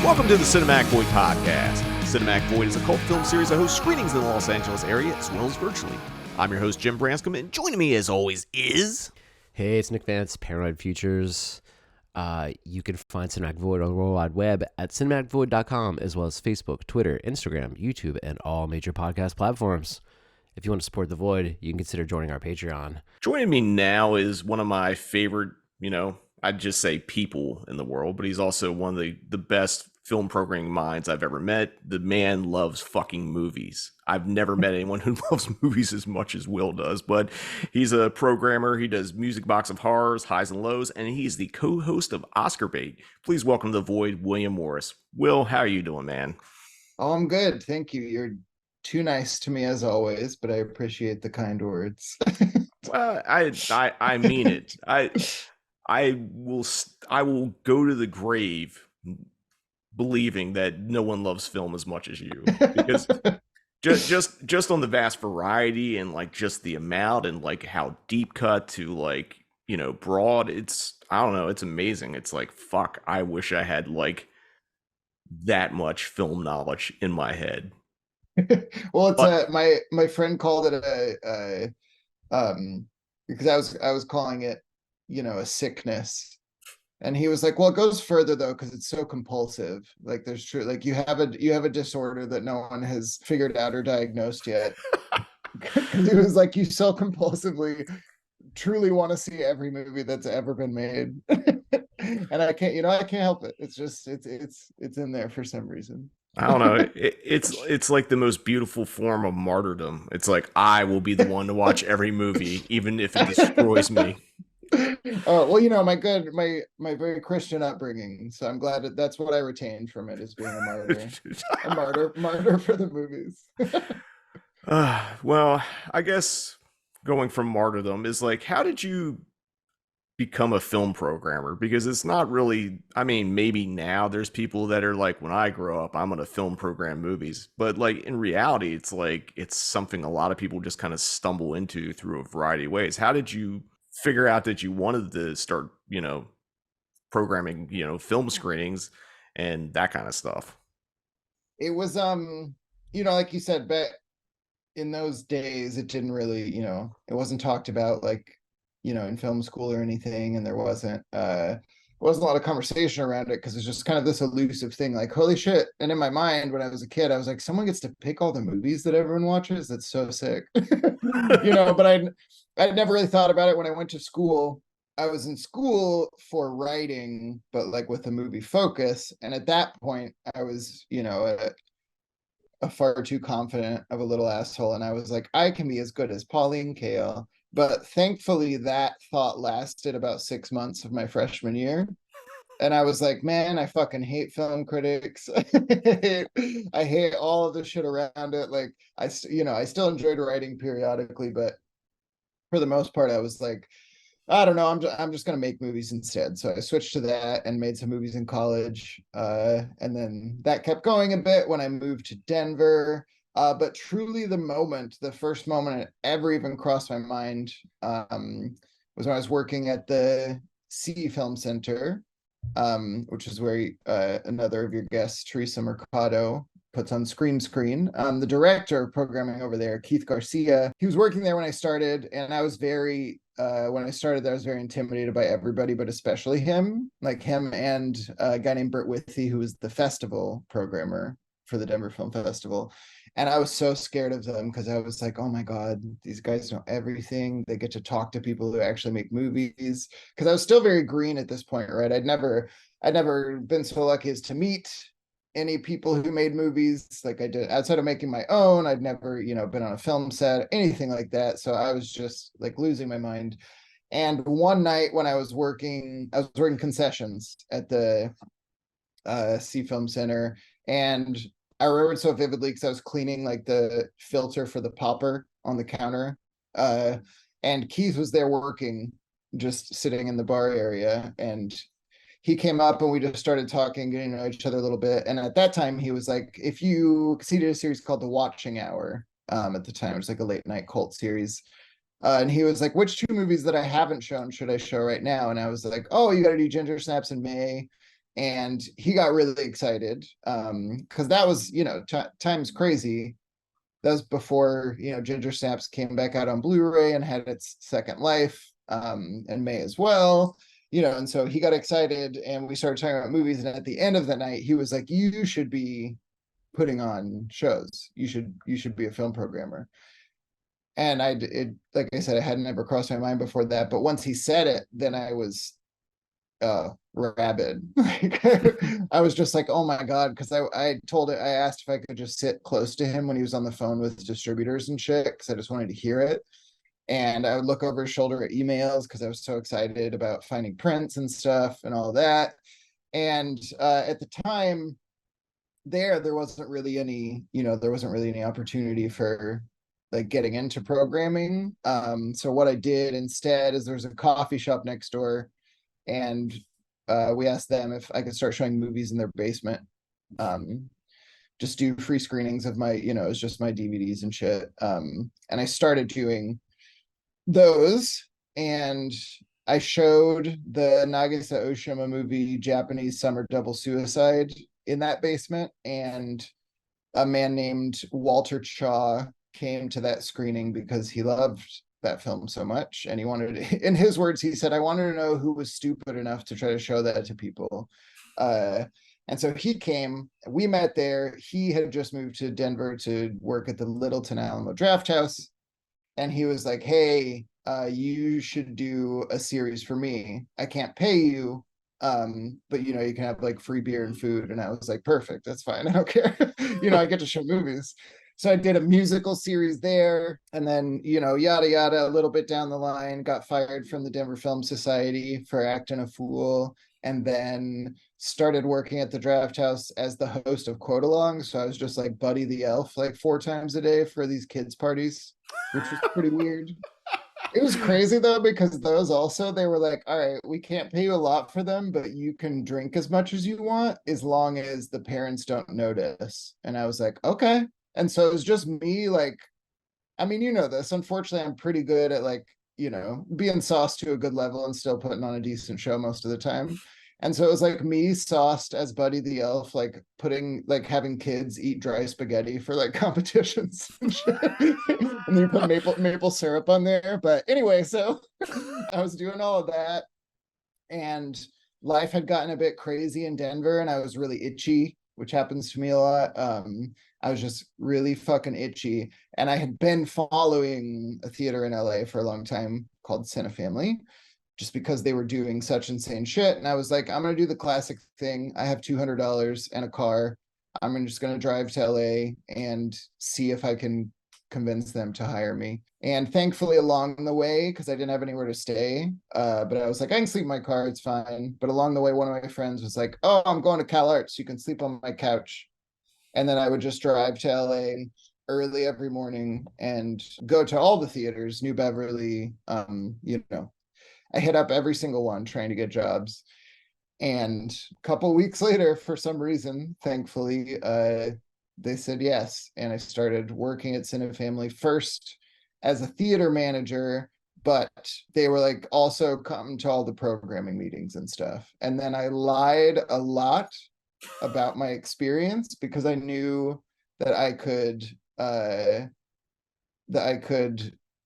Welcome to the Cinematic Void Podcast. Cinematic Void is a cult film series that hosts screenings in the Los Angeles area as well as virtually. I'm your host, Jim Branscombe, and joining me as always is... Hey, it's Nick Vance, Paranoid Futures. You can find Cinematic Void on the World Wide Web at cinematicvoid.com, as well as Facebook, Twitter, Instagram, YouTube, and all major podcast platforms. If you want to support The Void, you can consider joining our Patreon. Joining me now is one of my favorite, I'd just say people in the world, but he's also one of the best film programming minds I've ever met. The man loves fucking movies. I've never met anyone who loves movies as much as Will does, but he's a programmer. He does Music Box of Horrors, Highs and Lows, and he's the co-host of Oscarbate. Please welcome to The Void, William Morris. Will, how are you doing, man? Oh, I'm good. Thank you. You're too nice to me as always, but I appreciate the kind words. Well, I mean it. I will go to the grave believing that no one loves film as much as you, because just on the vast variety and like just the amount and like how deep cut to like, broad, it's amazing. It's like, fuck, I wish I had like that much film knowledge in my head. Well, it's my friend called it because I was calling it, a sickness. And he was like, well, it goes further though, because it's so compulsive. Like there's true, like you have a disorder that no one has figured out or diagnosed yet. He was like, you so compulsively truly want to see every movie that's ever been made. And I can't help it. It's just it's in there for some reason. I don't know. It's like the most beautiful form of martyrdom. It's like, I will be the one to watch every movie, even if it destroys me. Oh, well, my very Christian upbringing. So I'm glad that's what I retained from it, is being a martyr. a martyr for the movies. Well, I guess going from martyrdom is like, how did you become a film programmer? Because it's not really, maybe now there's people that are like, when I grow up, I'm going to film program movies. But like in reality, it's like, it's something a lot of people just kind of stumble into through a variety of ways. How did you figure out that you wanted to start, programming, film screenings and that kind of stuff? It was, like you said, but in those days, it didn't really, it wasn't talked about like, in film school or anything. And there wasn't a lot of conversation around it because it's just kind of this elusive thing, like, holy shit. And in my mind, when I was a kid, I was like, someone gets to pick all the movies that everyone watches. That's so sick. But I'd never really thought about it when I went to school. I was in school for writing, but like with a movie focus. And at that point, I was, a far too confident of a little asshole. And I was like, I can be as good as Pauline Kael. But thankfully, that thought lasted about 6 months of my freshman year. And I was like, man, I fucking hate film critics. I hate all of the shit around it. Like, I still enjoyed writing periodically, but for the most part, I was like, I don't know, I'm just gonna make movies instead. So I switched to that and made some movies in college, and then that kept going a bit when I moved to Denver. But truly, the first moment it ever even crossed my mind, was when I was working at the C Film Center, which is where another of your guests, Teresa Mercado, puts on Screen. The director of programming over there, Keith Garcia, he was working there when I started, and I was very intimidated by everybody, but especially him, and a guy named Bert Withy, who was the festival programmer for the Denver Film Festival. And I was so scared of them because I was like, oh my God, these guys know everything. They get to talk to people who actually make movies. Because I was still very green at this point, right? I'd never been so lucky as to meet any people who made movies like I did outside of making my own. I'd never, been on a film set, anything like that. So I was just like losing my mind. And one night when I was working concessions at the C Film Center, and I remember it so vividly because I was cleaning like the filter for the popper on the counter. And Keith was there working, just sitting in the bar area. And he came up and we just started talking, getting to know each other a little bit. And at that time, he was like, he did a series called The Watching Hour. At the time, it was like a late night cult series. And he was like, which 2 movies that I haven't shown should I show right now? And I was like, oh, you got to do Ginger Snaps in May. And he got really excited because that was, time's crazy. That was before, Ginger Snaps came back out on Blu-ray and had its second life in May as well. And so he got excited and we started talking about movies. And at the end of the night, he was like, you should be putting on shows. You should be a film programmer. And like I said, it had never crossed my mind before that. But once he said it, then I was rabid. Like, I was just like, oh my God, because I asked if I could just sit close to him when he was on the phone with distributors and shit, because I just wanted to hear it. And I would look over his shoulder at emails because I was so excited about finding prints and stuff and all that. And at the time there wasn't really any, opportunity for like getting into programming. So what I did instead is there's a coffee shop next door, and we asked them if I could start showing movies in their basement. Just do free screenings of my, it's just my DVDs and shit. And I started doing those, and I showed the Nagisa Oshima movie Japanese Summer Double Suicide in that basement, and a man named Walter Chaw came to that screening because he loved that film so much, and he wanted, in his words, he said, I wanted to know who was stupid enough to try to show that to people. And so he came, we met there. He had just moved to Denver to work at the Littleton Alamo Draft House, and he was like, hey, you should do a series for me. I can't pay you, but you can have like free beer and food. And I was like, perfect, that's fine, I don't care. I get to show movies. So I did a musical series there, and then yada yada, a little bit down the line, got fired from the Denver Film Society for acting a fool, and then started working at the Draft House as the host of Quote Along. So I was just like Buddy the Elf like 4 times a day for these kids parties, which was pretty weird. It was crazy though, because those also, they were like, all right, we can't pay you a lot for them, but you can drink as much as you want as long as the parents don't notice. And I was like, okay. And so it was just me, like, I mean, this, unfortunately, I'm pretty good at like, being sauced to a good level and still putting on a decent show most of the time. And so it was like me sauced as Buddy the Elf, like having kids eat dry spaghetti for like competitions and shit. And then you put maple syrup on there. But anyway, so I was doing all of that, and life had gotten a bit crazy in Denver, and I was really itchy, which happens to me a lot. I was just really fucking itchy, and I had been following a theater in LA for a long time called Cinefamily, just because they were doing such insane shit. And I was like, I'm going to do the classic thing. I have $200 and a car. I'm just going to drive to LA and see if I can convince them to hire me. And thankfully along the way, because I didn't have anywhere to stay, but I was like, I can sleep in my car, it's fine. But along the way, one of my friends was like, oh, I'm going to Cal Arts, you can sleep on my couch. And then I would just drive to LA early every morning and go to all the theaters, New Beverly, I hit up every single one trying to get jobs. And a couple of weeks later, for some reason, thankfully, they said yes. And I started working at Cinefamily first as a theater manager, but they were like, also come to all the programming meetings and stuff. And then I lied a lot about my experience because I knew that I could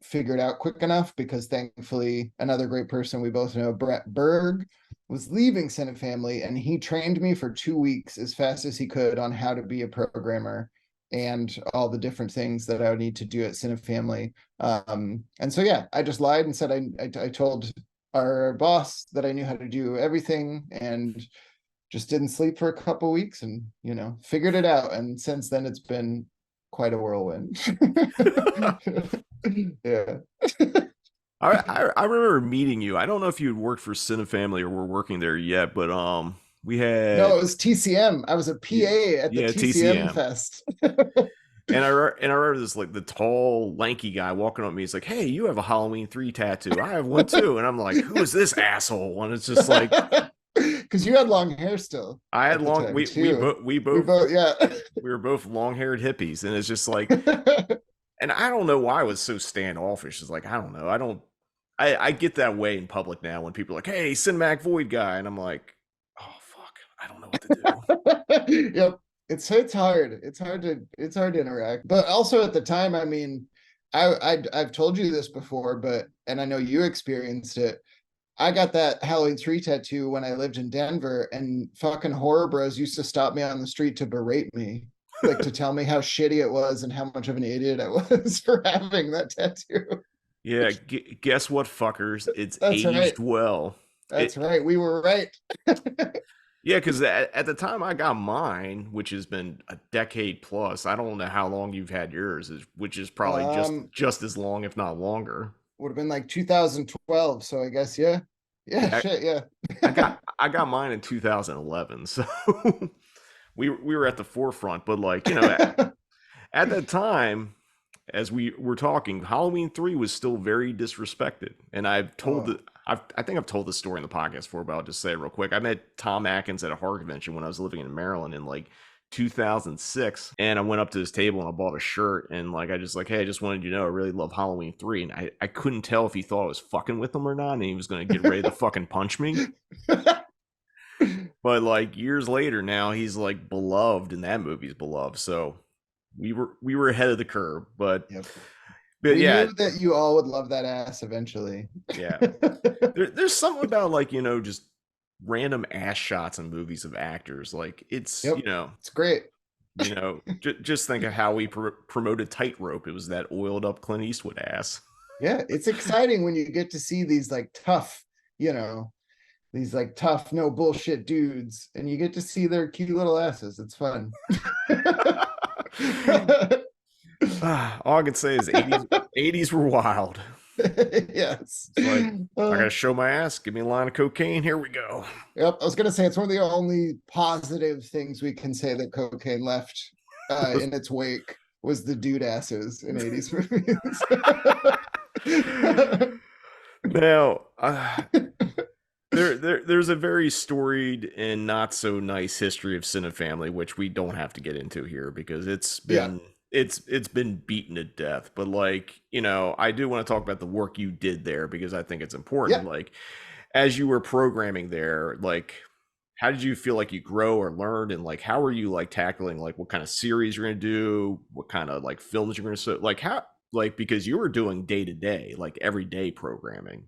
figure it out quick enough, because thankfully another great person we both know, Brett Berg, was leaving Cinefamily, and he trained me for 2 weeks as fast as he could on how to be a programmer and all the different things that I would need to do at Cinefamily. And so yeah, I just lied and said I told our boss that I knew how to do everything, and just didn't sleep for a couple weeks, and figured it out. And since then it's been quite a whirlwind. Yeah. I remember meeting you. I don't know if you had worked for Cinefamily or were working there yet, but we had No, it was TCM. I was a PA at the TCM Fest. And I remember this, like, the tall, lanky guy walking up to me. He's like, "Hey, you have a Halloween 3 tattoo. I have one too." And I'm like, "Who is this asshole?" And it's just like, because you had long hair still. I had long. We both yeah. we were both long-haired hippies, and it's just like, And I don't know why I was so standoffish. It's like, I don't know. I get that way in public now when people are like, hey, Cinematic Void guy. And I'm like, oh, fuck. I don't know what to do. Yep. It's hard. It's hard to interact. But also at the time, I mean, I've told you this before, but and I know you experienced it. I got that Halloween 3 tattoo when I lived in Denver, and fucking horror bros used to stop me on the street to berate me, like to tell me how shitty it was and how much of an idiot I was for having that tattoo. Yeah, guess what, fuckers? It's That's right. aged well. That's It, right. We were right. yeah, because at the time I got mine, which has been a decade plus. I don't know how long you've had yours, which is probably Um, just as long, if not longer. would have been like 2012. So I guess, yeah. Yeah, Yeah, shit, yeah. I got mine in 2011, so we were at the forefront. But like at that time, as we were talking, Halloween 3 was still very disrespected. And Oh, I think I've told this story in the podcast before, but I'll just say it real quick. I met Tom Atkins at a horror convention when I was living in Maryland in like 2006, and I went up to his table and I bought a shirt, and like I just like, hey, I just wanted you to know I really love Halloween 3. And I couldn't tell if he thought I was fucking with him or not, and he was gonna get ready to fucking punch me. But like years later now, he's like beloved, and that movie's beloved. So we were ahead of the curve. But yep. but We yeah, knew that you all would love that ass eventually. yeah. There's something about like just random ass shots in movies of actors. Like it's Yep, it's great. just think of how we promoted Tightrope. It was that oiled up Clint Eastwood ass. Yeah, it's exciting when you get to see these like tough, you know, these like tough, no bullshit dudes, and you get to see their cute little asses. It's fun. All I can say is 80s were wild. Yes. It's like I gotta show my ass. Give me a line of cocaine. Here we go. Yep, I was gonna say it's one of the only positive things we can say that cocaine left in its wake was the dude asses in 80s movies. Now, there's a very storied and not so nice history of Cinefamily, which we don't have to get into here because it's Yeah, been it's been beaten to death. But like, I do want to talk about the work you did there because I think it's important. yeah. Like, as you were programming there, like how did you feel like you grow or learned, and like how are you like tackling like what kind of series you're gonna do, what kind of like films you're gonna like how like because you were doing day to day like everyday programming,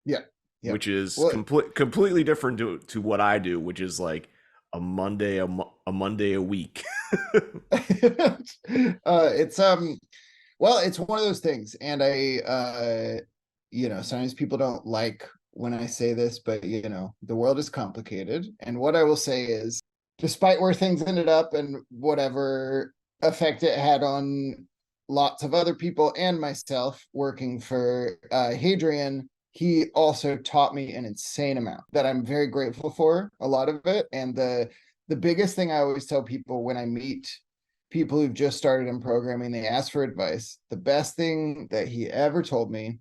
Yeah. Yep. which is Well, completely different to what I do, which is like a Monday a Monday a week. it's well, it's one of those things, and sometimes people don't like when I say this, but the world is complicated, and what I will say is, despite where things ended up and whatever effect it had on lots of other people and myself working for Hadrian, he also taught me an insane amount that I'm very grateful for, a lot of it. And the biggest thing I always tell people when I meet people who've just started in programming, they ask for advice. The best thing that he ever told me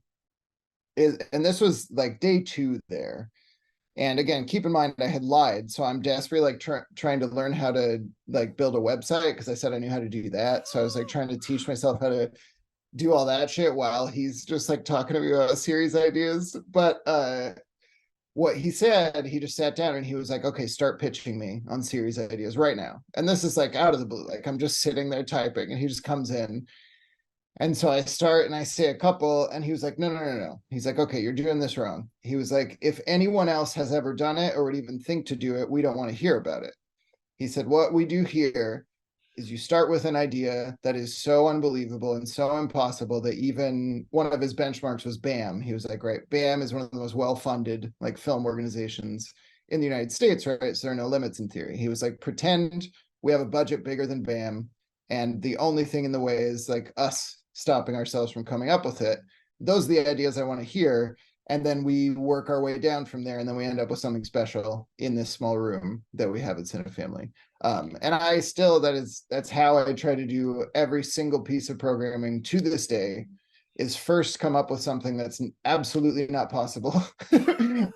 is, and this was like day 2 there. And again, keep in mind I had lied, so I'm desperately like trying to learn how to like build a website because I said I knew how to do that. So I was like trying to teach myself how to do all that shit while he's just like talking to me about series ideas. But what he said, he just sat down and he was like, okay, start pitching me on series ideas right now. And this is like out of the blue. Like I'm just sitting there typing and he just comes in. And so I start and I say a couple, and he was like, no, no, no, no. He's like, okay, you're doing this wrong. He was like, if anyone else has ever done it or would even think to do it, we don't want to hear about it. He said, what we do here is you start with an idea that is so unbelievable and so impossible that even one of his benchmarks was BAM. He was like, right, BAM is one of the most well-funded like film organizations in the United States, right? So there are no limits in theory. He was like, pretend we have a budget bigger than BAM, and the only thing in the way is like us stopping ourselves from coming up with it. Those are the ideas I want to hear. And then we work our way down from there, and then we end up with something special in this small room that we have at Cinefamily. And I still, that's how I try to do every single piece of programming to this day, is first come up with something that's absolutely not possible.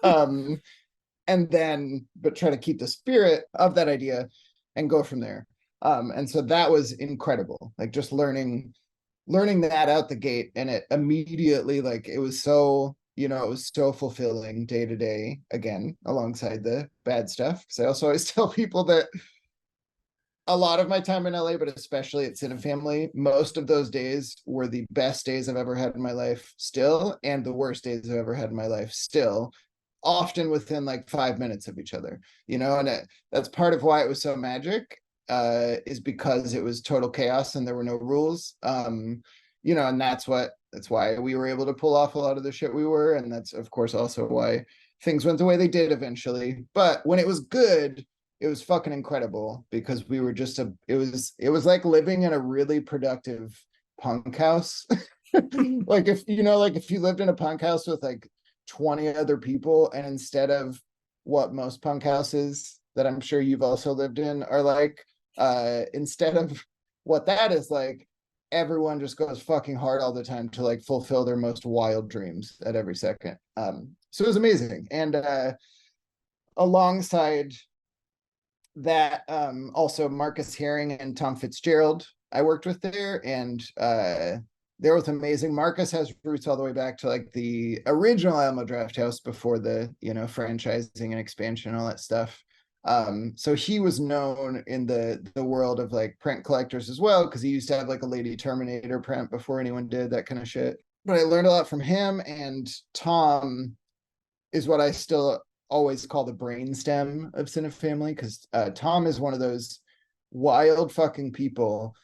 And then, but try to keep the spirit of that idea and go from there. And so that was incredible. Like just learning learning that out the gate, and it immediately, like, it was so, you know, it was so fulfilling day to day, again, alongside the bad stuff. Because I also always tell people that a lot of my time in LA, but especially at Cinefamily, most of those days were the best days I've ever had in my life still, and the worst days I've ever had in my life still, often within like 5 minutes of each other, you know, and that's part of why it was so magic, is because it was total chaos and there were no rules. You know, and that's why we were able to pull off a lot of the shit we were, and that's of course also why things went the way they did eventually. But when it was good, it was fucking incredible, because we were just it was like living in a really productive punk house. Like, if you know, like if you lived in a punk house with like 20 other people, and instead of what most punk houses that I'm sure you've also lived in are like, instead of what that is like, everyone just goes fucking hard all the time to like fulfill their most wild dreams at every second. So it was amazing. And alongside that, also Marcus Herring and Tom Fitzgerald I worked with there, and they were amazing. Marcus has roots all the way back to like the original Alamo Drafthouse before the, you know, franchising and expansion and all that stuff. So he was known in the world of like print collectors as well, because he used to have like a Lady Terminator print before anyone did that kind of shit. But I learned a lot from him, and Tom is what I still always call the brainstem of Cinefamily, because Tom is one of those wild fucking people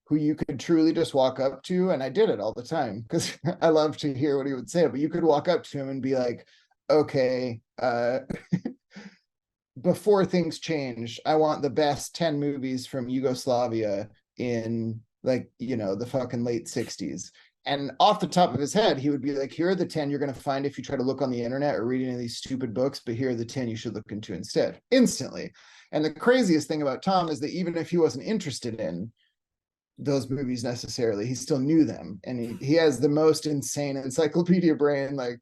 who you could truly just walk up to, and I did it all the time because I love to hear what he would say, but you could walk up to him and be like, okay, before things change, I want the best 10 movies from Yugoslavia in, like, you know, the fucking late 60s. And off the top of his head, he would be like, here are the 10 you're going to find if you try to look on the internet or read any of these stupid books, but here are the 10 you should look into instead, instantly. And the craziest thing about Tom is that even if he wasn't interested in those movies necessarily, he still knew them. And he has the most insane encyclopedia brain, like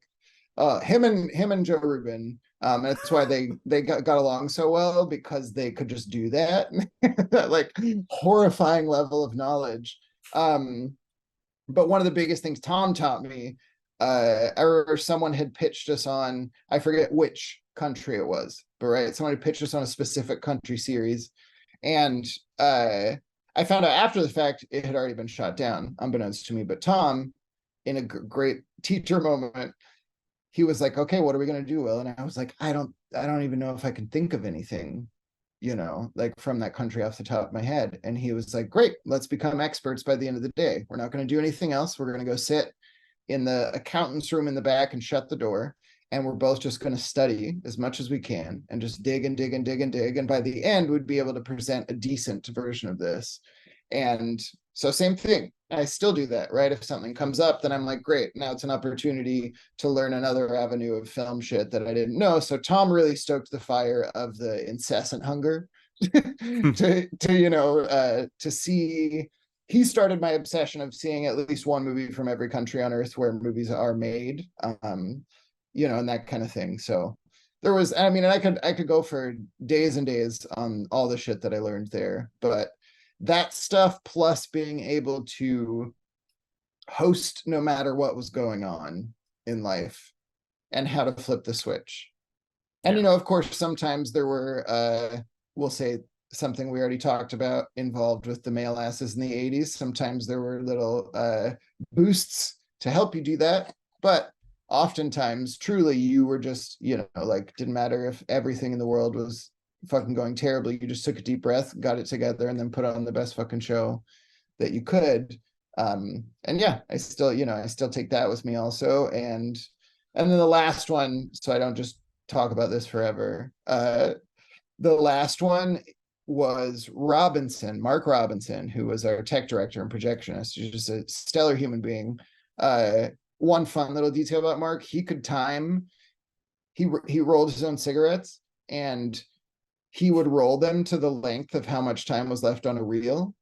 him and Joe Rubin. That's why they got along so well, because they could just do that. That like horrifying level of knowledge. But one of the biggest things Tom taught me, I remember someone had pitched us on, I forget which country it was, but right, someone had pitched us on a specific country series, and I found out after the fact it had already been shot down, unbeknownst to me. But Tom, in a great teacher moment, he was like, okay, what are we going to do, Will? And I was like, I don't even know if I can think of anything, you know, like from that country off the top of my head. And he was like, great, let's become experts by the end of the day. We're not going to do anything else. We're going to go sit in the accountant's room in the back and shut the door. And we're both just going to study as much as we can and just dig and dig and dig and dig. And by the end, we'd be able to present a decent version of this. And so same thing. I still do that, right? If something comes up, then I'm like, great, now it's an opportunity to learn another avenue of film shit that I didn't know. So Tom really stoked the fire of the incessant hunger to you know, to see. He started my obsession of seeing at least one movie from every country on earth where movies are made, you know, and that kind of thing. So there was, I mean, and I could go for days and days on all the shit that I learned there, but that stuff, plus being able to host no matter what was going on in life and how to flip the switch. And, you know, of course, sometimes there were, we'll say something we already talked about involved with the male asses in the 80s. Sometimes there were little boosts to help you do that. But oftentimes, truly, you were just, you know, like, didn't matter if everything in the world was fucking going terribly. You just took a deep breath, got it together, and then put on the best fucking show that you could. And yeah, I still take that with me also. And then the last one, so I don't just talk about this forever. The last one was Mark Robinson, who was our tech director and projectionist. He's just a stellar human being. One fun little detail about Mark, he could time, he rolled his own cigarettes, and he would roll them to the length of how much time was left on a reel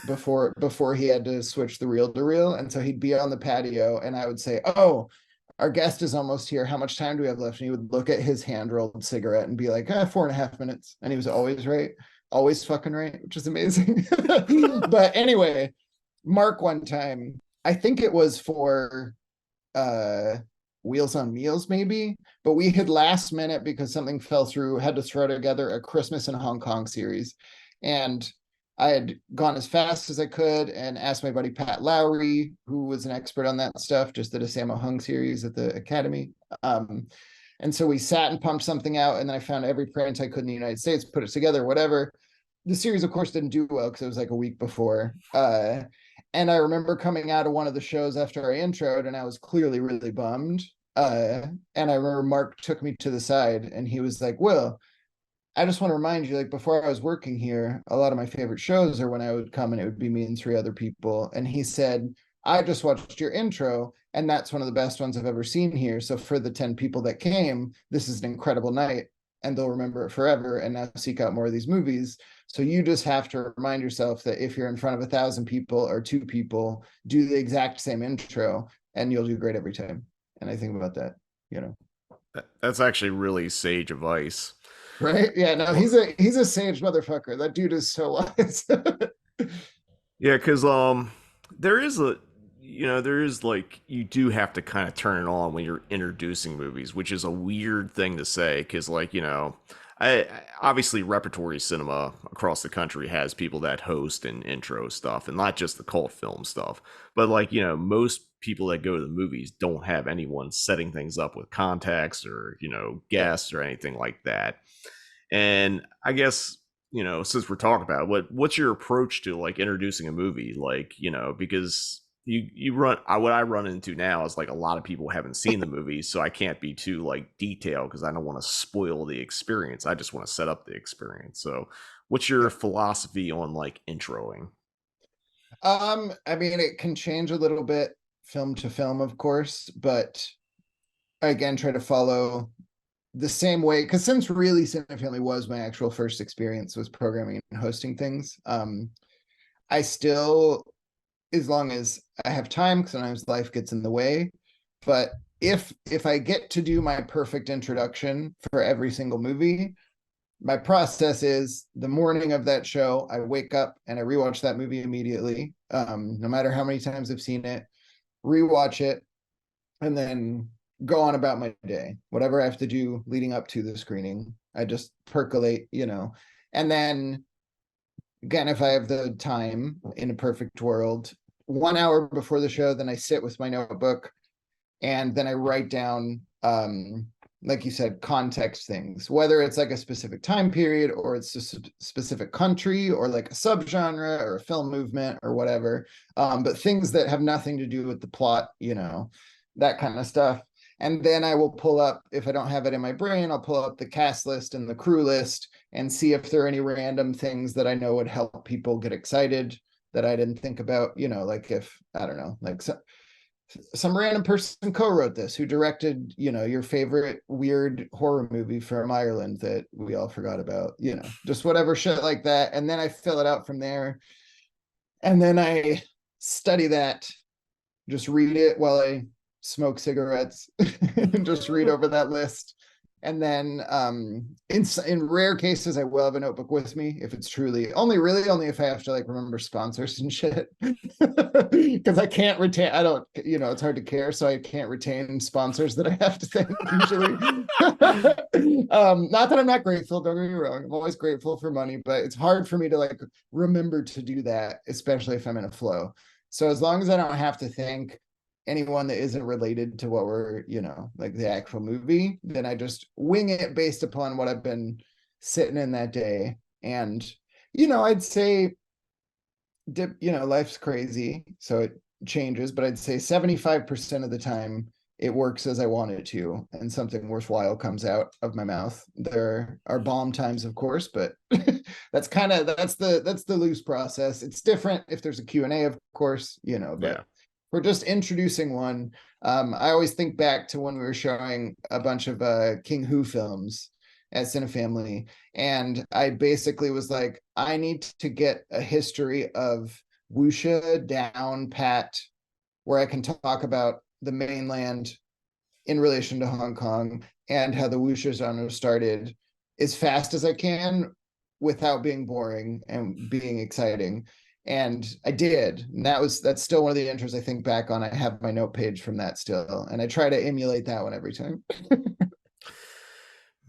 before he had to switch the reel to reel. And so he'd be on the patio, and I would say, oh, our guest is almost here. How much time do we have left? And he would look at his hand-rolled cigarette and be like, 4.5 minutes. And he was always right. Always fucking right, which is amazing. But anyway, Mark, one time, I think it was for uh Wheels on Meals maybe, but we had last minute because something fell through, had to throw together a Christmas in Hong Kong series. And I had gone as fast as I could and asked my buddy Pat Lowry, who was an expert on that stuff, just did a Sammo Hung series at the Academy. And so we sat and pumped something out, and then I found every print I could in the United States, put it together, whatever. The series, of course, didn't do well because it was like a week before. And I remember coming out of one of the shows after I introed, and I was clearly really bummed. And I remember Mark took me to the side, and he was like, "Will, I just want to remind you, like before I was working here, a lot of my favorite shows are when I would come and it would be me and three other people." And he said, "I just watched your intro, and that's one of the best ones I've ever seen here. So for the 10 people that came, this is an incredible night, and they'll remember it forever and now seek out more of these movies. So you just have to remind yourself that if you're in front of 1,000 people or 2 people, do the exact same intro, and you'll do great every time." And I think about that, you know. That's actually really sage advice. Right? Yeah, no, Well, he's a sage motherfucker. That dude is so wise. yeah, because there is a there is like you do have to kind of turn it on when you're introducing movies, which is a weird thing to say because obviously repertory cinema across the country has people that host and intro stuff, and not just the cult film stuff, but most people that go to the movies don't have anyone setting things up with context or Yeah. guests or anything like that. And I guess, since we're talking about it, what's your approach to like introducing a movie? Like, because you run what I run into now is like a lot of people haven't seen the movie, so I can't be too like detailed because I don't want to spoil the experience. I just want to set up the experience. So what's your Yeah. philosophy on like introing? I mean, it can change a little bit film to film, of course, but again, try to follow the same way, because since really Cinefamily was my actual first experience was programming and hosting things, I still, as long as I have time, because sometimes life gets in the way, but if I get to do my perfect introduction for every single movie, my process is the morning of that show, I wake up and I rewatch that movie immediately, no matter how many times I've seen it, rewatch it, and then go on about my day. Whatever I have to do leading up to the screening, I just percolate, and then again, if I have the time in a perfect world, 1 hour before the show, then I sit with my notebook and then I write down, like you said, context things, whether it's like a specific time period or it's a specific country or like a subgenre or a film movement or whatever, but things that have nothing to do with the plot, that kind of stuff. And then I will pull up, if I don't have it in my brain, I'll pull up the cast list and the crew list and see if there are any random things that I know would help people get excited that I didn't think about, like if, I don't know, like some random person co-wrote this who directed, your favorite weird horror movie from Ireland that we all forgot about, just whatever shit like that. And then I fill it out from there. And then I study that, just read it while I smoke cigarettes and just read over that list. And then in rare cases, I will have a notebook with me if it's truly only if I have to like remember sponsors and shit. Because I can't retain, I don't, it's hard to care. So I can't retain sponsors that I have to thank usually. Not that I'm not grateful, don't get me wrong. I'm always grateful for money, but it's hard for me to like remember to do that, especially if I'm in a flow. So as long as I don't have to thank anyone that isn't related to what we're, like the actual movie, then I just wing it based upon what I've been sitting in that day. And, I'd say, life's crazy, so it changes, but I'd say 75% of the time it works as I want it to, and something worthwhile comes out of my mouth. There are bomb times, of course, but that's the loose process. It's different if there's a Q&A, of course, but Yeah. we're just introducing one. I always think back to when we were showing a bunch of King Hu films at Cinefamily, and I basically was like, I need to get a history of wuxia down pat, where I can talk about the mainland in relation to Hong Kong and how the wuxia genre started as fast as I can without being boring and being exciting. And I did. And that's still one of the intros I think back on. I have my note page from that still. And I try to emulate that one every time.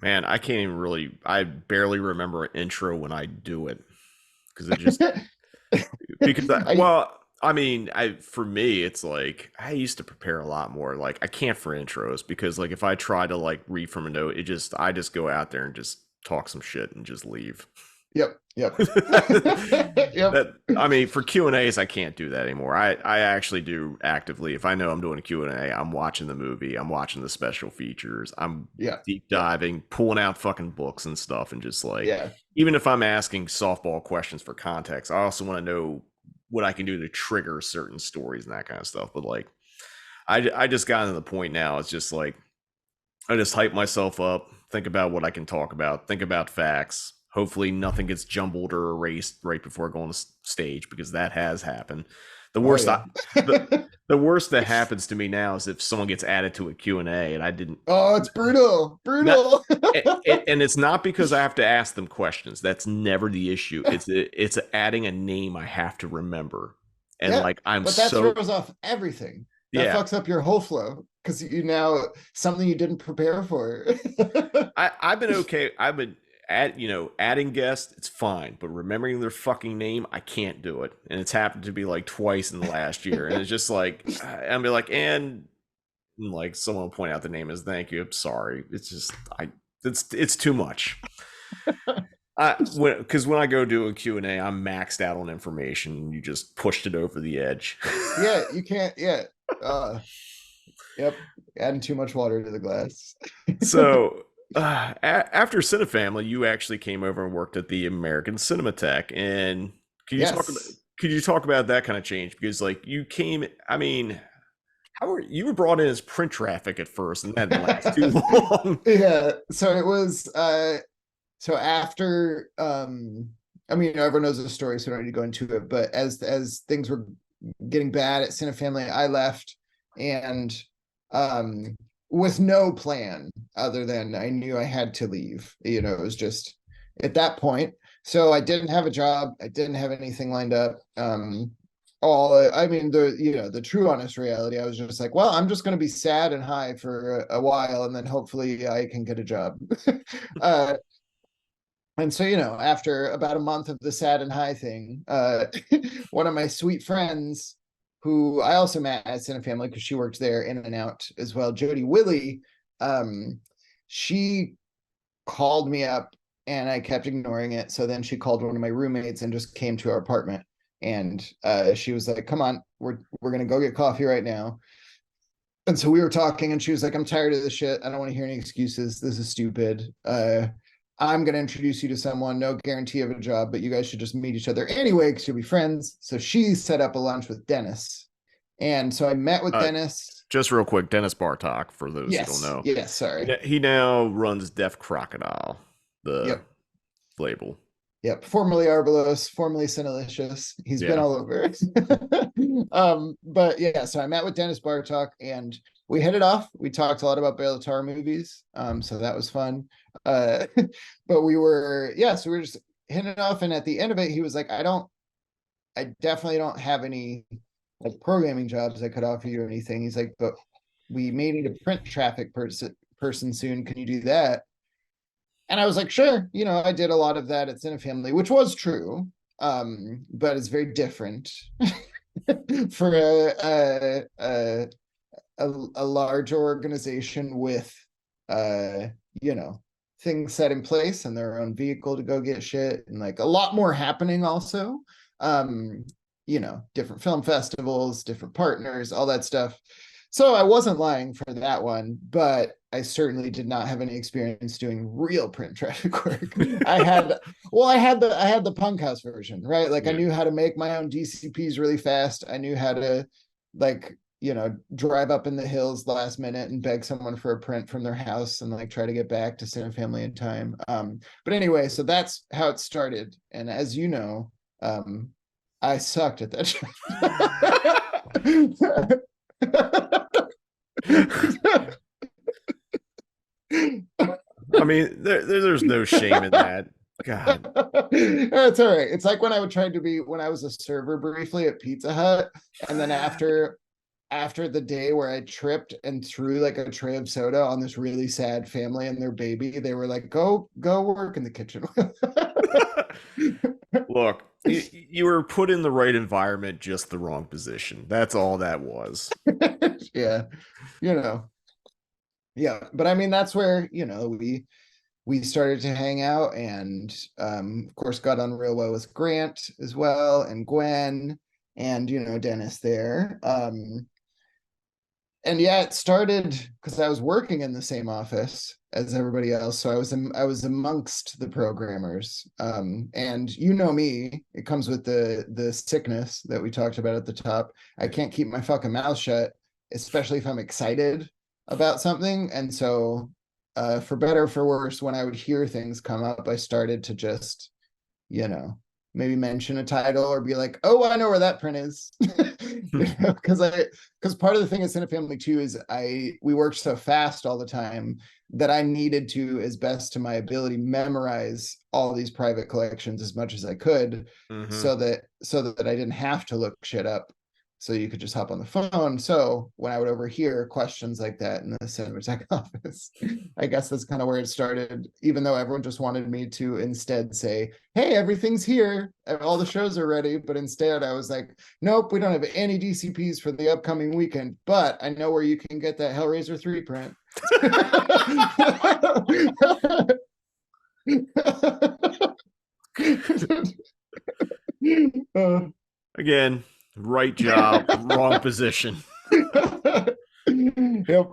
Man, I can't even really. I barely remember an intro when I do it because it just because I I mean, for me, it's like I used to prepare a lot more. Like I can't for intros because like if I try to like read from a note, I just go out there and just talk some shit and just leave. Yep. Yep. That I mean, for Q&As, I can't do that anymore. I actually do actively. If I know I'm doing a Q&A, I'm watching the movie, I'm watching the special features, I'm Yeah. deep diving, pulling out fucking books and stuff, and just like Yeah. even if I'm asking softball questions for context, I also want to know what I can do to trigger certain stories and that kind of stuff. But like, I just got to the point now. It's just like I just hype myself up, think about what I can talk about, think about facts. Hopefully, nothing gets jumbled or erased right before going to stage because that has happened. The Oh worst, yeah. the worst that happens to me now is if someone gets added to a Q&A and I didn't. Oh, it's brutal. Not, Brutal. and it's not because I have to ask them questions. That's never the issue. It's adding a name I have to remember, and Yeah. like I'm But that so throws off everything. That yeah. fucks up your whole flow because you now something you didn't prepare for. I've been okay. I've been adding guests, it's fine, but remembering their fucking name, I can't do it. And it's happened to be like twice in the last year. And it's just like I'll be like, and like someone will point out the name is thank you. I'm sorry. It's just it's too much. Because when I go do a Q&A, I'm maxed out on information. You just pushed it over the edge. Yeah, you can't. Yeah. Yep. Adding too much water to the glass. So after Cinefamily, you actually came over and worked at the American Cinematheque. And Yes. could you talk about that kind of change? Because like you came, I mean, you were brought in as print traffic at first, and that didn't last too long. Yeah. So it was so after I mean everyone knows the story, so I don't need to go into it, but as things were getting bad at Cinefamily, I left and um with no plan other than I knew I had to leave. You know, it was just at that point. So I didn't have a job, I didn't have anything lined up. I mean the true honest reality, I was just like, well, I'm just going to be sad and high for a while and then hopefully I can get a job. uh and so after about a month of the sad and high thing, one of my sweet friends who I also met at Cinefamily because she worked there in and out as well, Jody Willie, she called me up and I kept ignoring it. So then she called one of my roommates and just came to our apartment. And she was like, come on, we're gonna go get coffee right now. And so we were talking and she was like, I'm tired of this shit. I don't want to hear any excuses. This is stupid. I'm going to introduce you to someone, no guarantee of a job, but you guys should just meet each other anyway because you'll be friends. So she set up a lunch with Dennis. And so I met with Dennis. Just real quick, Dennis Bartok, for those who don't know. Yes, sorry. He now runs Deaf Crocodile, the label. Yep, formerly Arbalos, formerly Cinelicious. He's been all over. But yeah, so I met with Dennis Bartok and we hit it off. We talked a lot about Bela Tarr movies, so that was fun. But so we were just hitting it off, and at the end of it, he was like, I definitely don't have any like programming jobs I could offer you or anything. He's like, but we may need a print traffic person soon. Can you do that? And I was like, sure. I did a lot of that at Cinefamily, which was true, but it's very different for a large organization with things set in place and their own vehicle to go get shit and like a lot more happening also. Different film festivals, different partners, all that stuff. So I wasn't lying for that one, but I certainly did not have any experience doing real print traffic work. I had the punk house version, right? Like I knew how to make my own DCPs really fast. I knew how to drive up in the hills last minute and beg someone for a print from their house and like try to get back to Cinefamily in time. But anyway, so that's how it started. And as you know, I sucked at that. I mean, there's no shame in that. God. That's all right. It's like when I would try to be when I was a server briefly at Pizza Hut, and then after the day where I tripped and threw like a tray of soda on this really sad family and their baby, they were like, go work in the kitchen. Look, you were put in the right environment, just the wrong position. That's all that was. Yeah, you know. Yeah, but I mean that's where, we started to hang out, and of course got on real well with Grant as well, and Gwen, and Dennis there. And yeah, it started because I was working in the same office as everybody else, so I was amongst the programmers. And me, it comes with the sickness that we talked about at the top. I can't keep my fucking mouth shut, especially if I'm excited about something. And so, for better or for worse, when I would hear things come up, I started to just, you know, maybe mention a title or be like, oh, I know where that print is. Because part of the thing at Cinefamily too is we worked so fast all the time that I needed to, as best to my ability, memorize all these private collections as much as I could, Mm-hmm. so that I didn't have to look shit up. So you could just hop on the phone. So when I would overhear questions like that in the Cinematech office, I guess that's kind of where it started, even though everyone just wanted me to instead say, hey, everything's here. All the shows are ready. But instead I was like, nope, we don't have any DCPs for the upcoming weekend, but I know where you can get that Hellraiser 3 print. Again, right job, wrong position. Yep.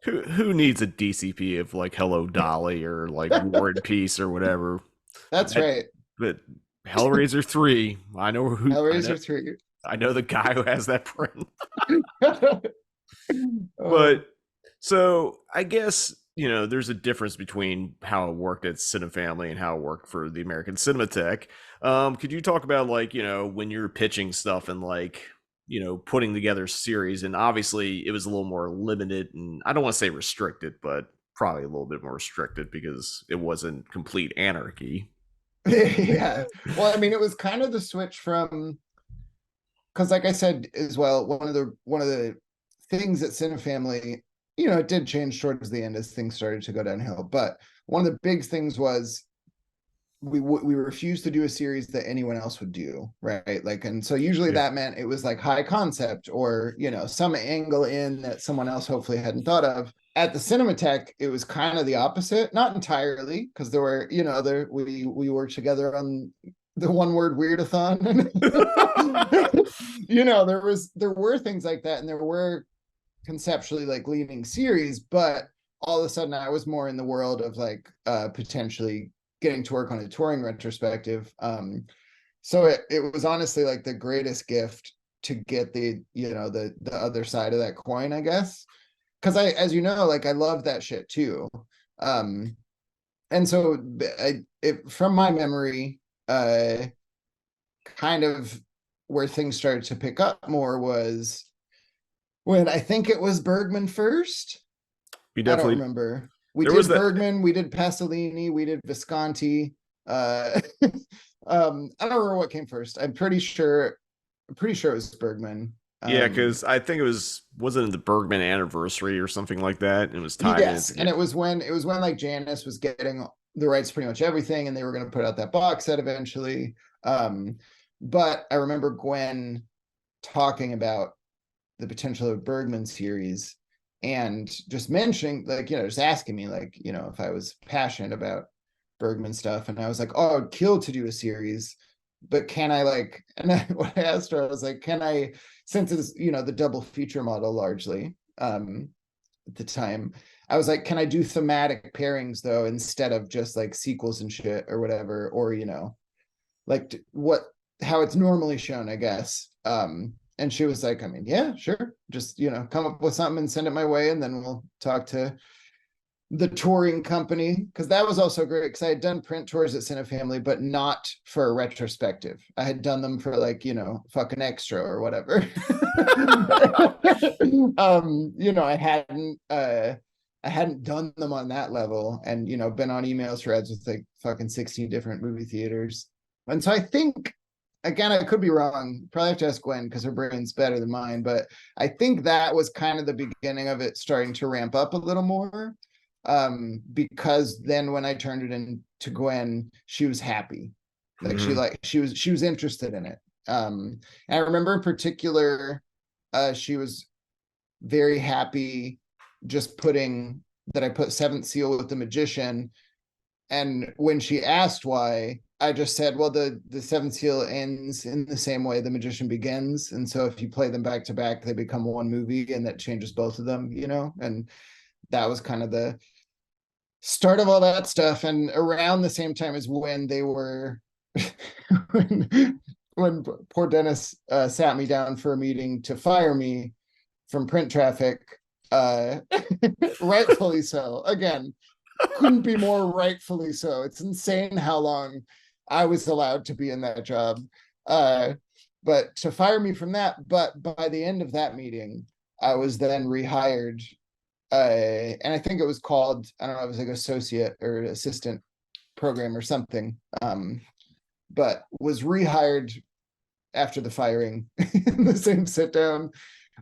Who needs a DCP of like Hello Dolly or like War and Peace or whatever? That's right. But Hellraiser 3, I know who. Hellraiser 3. I know the guy who has that print. Oh. But so I guess there's a difference between how it worked at Cinefamily and how it worked for the American Cinematheque. Could you talk about like when you're pitching stuff and like putting together series, and obviously it was a little more limited, and I don't want to say restricted, but probably a little bit more restricted because it wasn't complete anarchy. Yeah. Well, I mean, it was kind of the switch from, because like I said as well, one of the things at Cinefamily, it did change towards the end as things started to go downhill. But one of the big things was we refused to do a series that anyone else would do, right? Like, and so usually that meant it was like high concept or some angle in that someone else hopefully hadn't thought of. At the Cinematheque, it was kind of the opposite, not entirely, because there were we worked together on the one word weirdathon. There were things like that, and there were conceptually like leading series, but all of a sudden I was more in the world of like potentially getting to work on a touring retrospective. So it was honestly like the greatest gift to get the other side of that coin, I guess, because as like I love that shit too. And so from my memory, kind of where things started to pick up more was when I think it was Bergman first. I don't remember. We did Bergman, we did Pasolini, we did Visconti. I don't remember what came first. I'm pretty sure it was Bergman. Yeah, because I think wasn't it the Bergman anniversary or something like that? It was tied. Yes, and it was when like Janus was getting the rights to pretty much everything, and they were going to put out that box set eventually. But I remember Gwen talking about the potential of Bergman series, and just mentioning like just asking me like if I was passionate about Bergman stuff, and I was like, oh, I'd kill to do a series, but can I like, and then when I asked her, I was like, can I, since it's the double feature model largely at the time, I was like, can I do thematic pairings though instead of just like sequels and shit or whatever, or like how it's normally shown, I guess. And she was like, I mean, yeah, sure, just come up with something and send it my way, and then we'll talk to the touring company, because that was also great, because I had done print tours at Cinefamily, but not for a retrospective. I had done them for like fucking extra or whatever. I I hadn't done them on that level, and been on email threads with like fucking 16 different movie theaters. And so I think, again, I could be wrong. Probably have to ask Gwen because her brain's better than mine, but I think that was kind of the beginning of it starting to ramp up a little more. Because then when I turned it in to Gwen, she was happy. Like she was interested in it. And I remember in particular, she was very happy just putting that I put Seventh Seal with the Magician. And when she asked why, I just said, well, the Seventh Seal ends in the same way the Magician begins. And so if you play them back to back, they become one movie, and that changes both of them, and that was kind of the start of all that stuff. And around the same time as when they were when poor Dennis sat me down for a meeting to fire me from print traffic, rightfully so. Again, couldn't be more rightfully so. It's insane how long I was allowed to be in that job. But to fire me from that, but by the end of that meeting, I was then rehired. And I think it was called, I don't know, it was like associate or assistant program or something. But was rehired after the firing in the same sit down.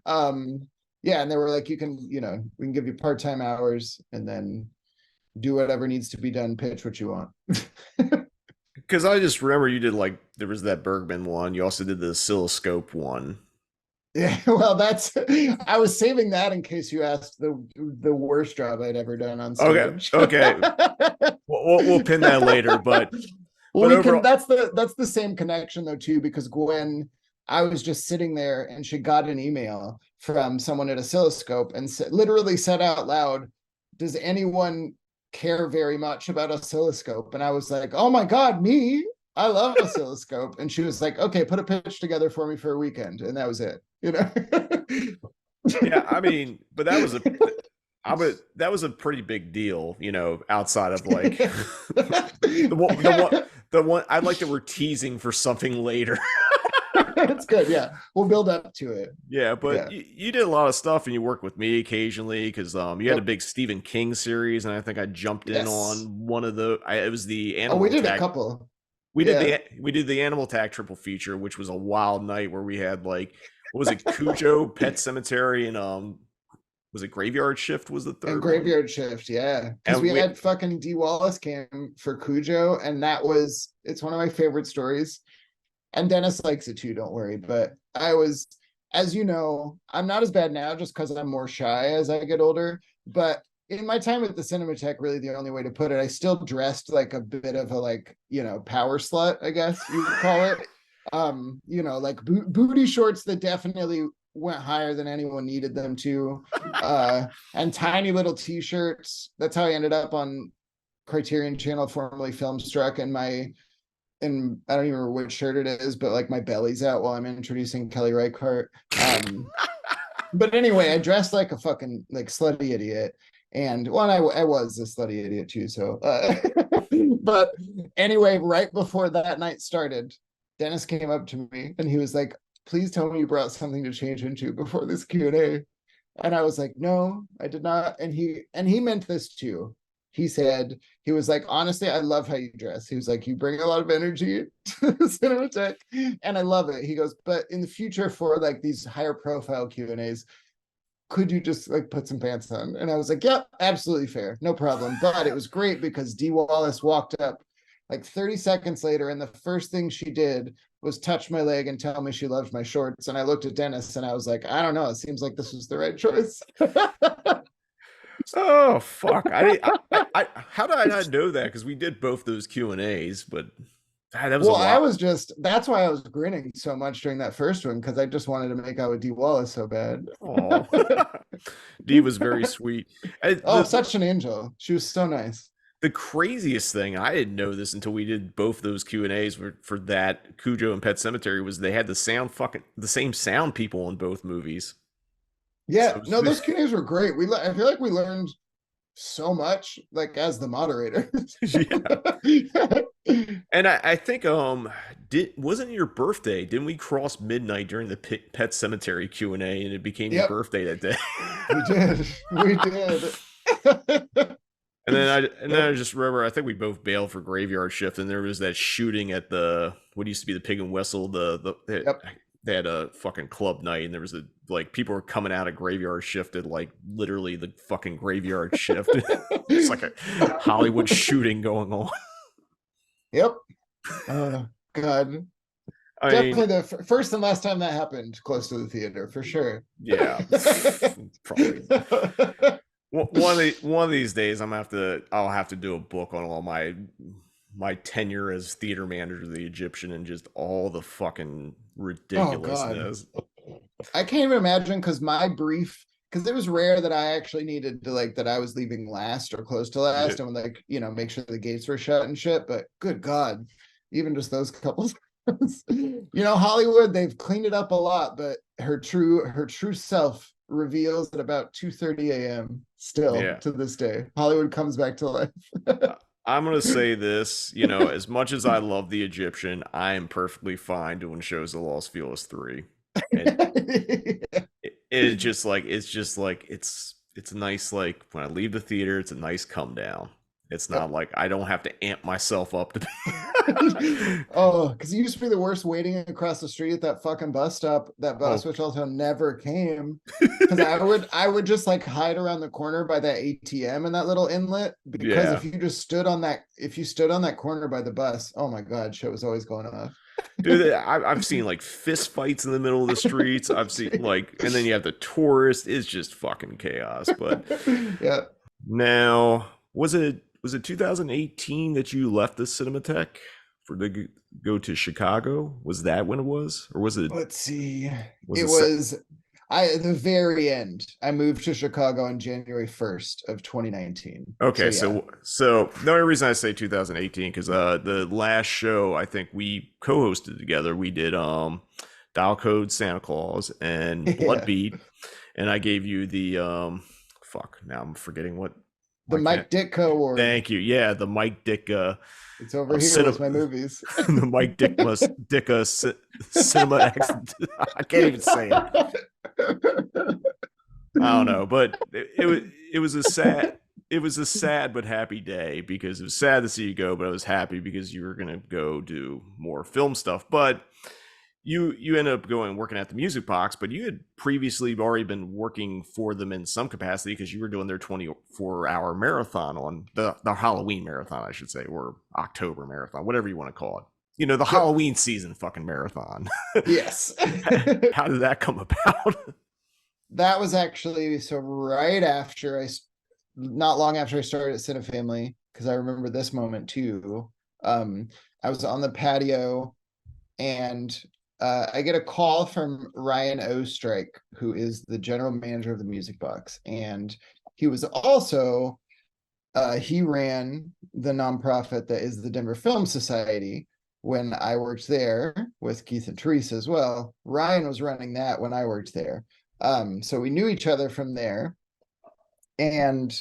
Yeah, and they were like, we can give you part-time hours and then do whatever needs to be done, pitch what you want. Because I just remember you did there was that Bergman one. You also did the oscilloscope one. Yeah, well, I was saving that in case you asked the worst job I'd ever done on stage. Okay. we'll pin that later, but overall, that's the same connection though too, because Gwen, I was just sitting there and she got an email from someone at Oscilloscope and literally said out loud, "Does anyone care very much about Oscilloscope?" And I was like, "Oh my God, me? I love Oscilloscope." And she was like, "Okay, put a pitch together for me for a weekend." And that was it, Yeah, I mean, but that was a pretty big deal, outside of like the one I like that we're teasing for something later. It's good. Yeah, we'll build up to it. Yeah, but yeah. You did a lot of stuff, and you worked with me occasionally because you had a big Stephen King series, and I think I jumped in on one of it was the animal. Oh, we did a couple. We did the Animal Attack triple feature, which was a wild night where we had what was it, Cujo, Pet Cemetery, and was it Graveyard Shift was the third and Graveyard Shift, yeah. Because we had fucking D. Wallace came for Cujo, and it's one of my favorite stories. And Dennis likes it too, don't worry. But I was, as you know, I'm not as bad now just because I'm more shy as I get older. But in my time at the Cinematheque, really the only way to put it, I still dressed like a bit of a power slut, I guess you would call it. Like booty shorts that definitely went higher than anyone needed them to, and tiny little t-shirts. That's how I ended up on Criterion Channel, formerly Filmstruck, and I don't even remember which shirt it is, but like my belly's out while I'm introducing Kelly Reichardt. But anyway, I dressed like a fucking slutty idiot. And I was a slutty idiot too. So, but anyway, right before that night started, Dennis came up to me and he was like, "Please tell me you brought something to change into before this Q&A." And I was like, "No, I did not." And he meant this too. He was like, "Honestly, I love how you dress." He was like, "You bring a lot of energy to the Cinematheque, and I love it." He goes, "But in the future for these higher profile Q&As, could you just put some pants on?" And I was like, "Yep, absolutely fair. No problem." But it was great because Dee Wallace walked up 30 seconds later, and the first thing she did was touch my leg and tell me she loved my shorts. And I looked at Dennis and I was like, "I don't know. It seems like this was the right choice." Oh fuck! I how did I not know that? Because we did both those Q&As, but that was that's why I was grinning so much during that first one, because I just wanted to make out with Dee Wallace so bad. Oh, Dee was very sweet. Such an angel. She was so nice. The craziest thing, I didn't know this until we did both those Q&As for that Cujo and Pet Cemetery, was they had the same sound people in both movies. Yeah, no, those Q&As were great. I feel like we learned so much, as the moderator. Yeah. And I think wasn't your birthday? Didn't we cross midnight during the Pet Cemetery Q&A, and it became your birthday that day? We did. And then I just remember, I think we both bailed for Graveyard Shift, and there was that shooting at the what used to be the Pig and Whistle. Yep. They had a fucking club night, and there was like people were coming out of Graveyard Shift at like literally the fucking Graveyard Shift. It's like a Hollywood shooting going on. Yep. Oh God. I Definitely mean, the first and last time that happened close to the theater, for sure. yeah, probably. One of these days, I'll have to do a book on all my tenure as theater manager of the Egyptian and just all the fucking ridiculousness. Oh, God. I can't even imagine, because it was rare that I actually needed to, like, that I was leaving last or close to last, and like, make sure the gates were shut and shit. But good God, even just those couples. Hollywood, they've cleaned it up a lot, but her true self reveals at about 2:30 a.m. still to this day. Hollywood comes back to life. I'm gonna say this, as much as I love the Egyptian, I am perfectly fine doing shows of Los Feliz 3. It's just like it's nice, like when I leave the theater, it's a nice come down. It's not like I don't have to amp myself up to be. Oh, because it used to be the worst waiting across the street at that fucking bus stop. That bus, which also never came. Because I would just like hide around the corner by that ATM and that little inlet. Because if you stood on that corner by the bus, oh my God, shit was always going off. Dude, I've seen like fist fights in the middle of the streets. I've seen and then you have the tourists. It's just fucking chaos. But yeah. Now, was it 2018 that you left the Cinematheque to go to Chicago? Was that when it was, or was it? Let's see. It was at the very end. I moved to Chicago on January 1st of 2019. Okay, so the only reason I say 2018 because the last show I think we co-hosted together, we did Dial Code Santa Claus and Bloodbeat, and I gave you the fuck. Now I'm forgetting what. The Mike Ditka Award. Thank you. Yeah, the Mike Ditka. It's over here with my movies. The Mike Ditka Cinema. I can't even say it. I don't know, but it was a sad but happy day, because it was sad to see you go, but I was happy because you were gonna go do more film stuff. But you ended up working at the Music Box, but you had previously already been working for them in some capacity because you were doing their 24-hour marathon on the Halloween marathon, I should say, or October marathon, whatever you want to call it. The Halloween season fucking marathon. Yes. How did that come about? That was actually not long after I started at Cinefamily, because I remember this moment too. I was on the patio and I get a call from Ryan Ostrike, who is the general manager of the Music Box. And he was also, he ran the nonprofit that is the Denver Film Society when I worked there with Keith and Teresa as well. Ryan was running that when I worked there. So we knew each other from there. And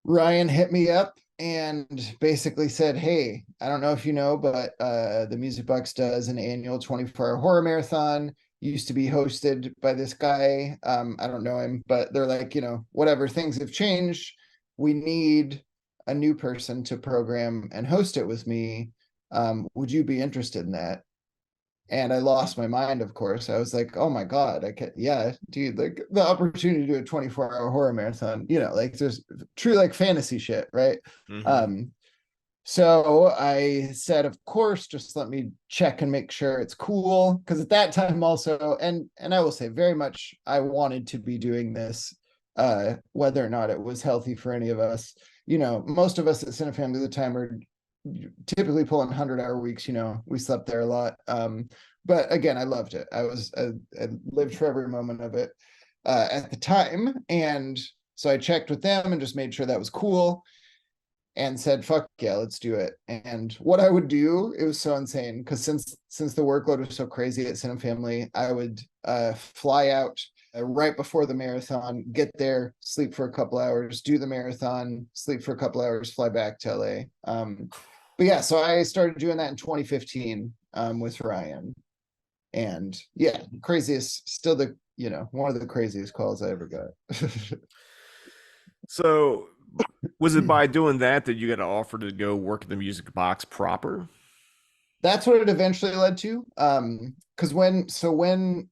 Ryan hit me up and basically said, hey, I don't know if you know, but the Music Box does an annual 24-hour horror marathon. Used to be hosted by this guy. I don't know him, but they're like, whatever, things have changed. We need a new person to program and host it with me. Would you be interested in that? And I lost my mind, of course. I was like, oh my God, dude, like the opportunity to do a 24-hour horror marathon, like there's true like fantasy shit, right? Mm-hmm. So I said, of course, just let me check and make sure it's cool. Because at that time also, and I will say very much, I wanted to be doing this, whether or not it was healthy for any of us. Most of us at Cinefamily at the time are typically pulling 100-hour weeks. We slept there a lot, but again, I loved it. I lived for every moment of it at the time. And so I checked with them and just made sure that was cool and said, fuck yeah, let's do it. And what I would do, it was so insane, because since the workload was so crazy at Cinefamily, I would fly out right before the marathon, get there, sleep for a couple hours, do the marathon, sleep for a couple hours, fly back to LA. But yeah, so I started doing that in 2015 with Ryan. And yeah, craziest, still one of the craziest calls I ever got. So, was it by doing that that you got an offer to go work at the music box proper? That's what it eventually led to. Because when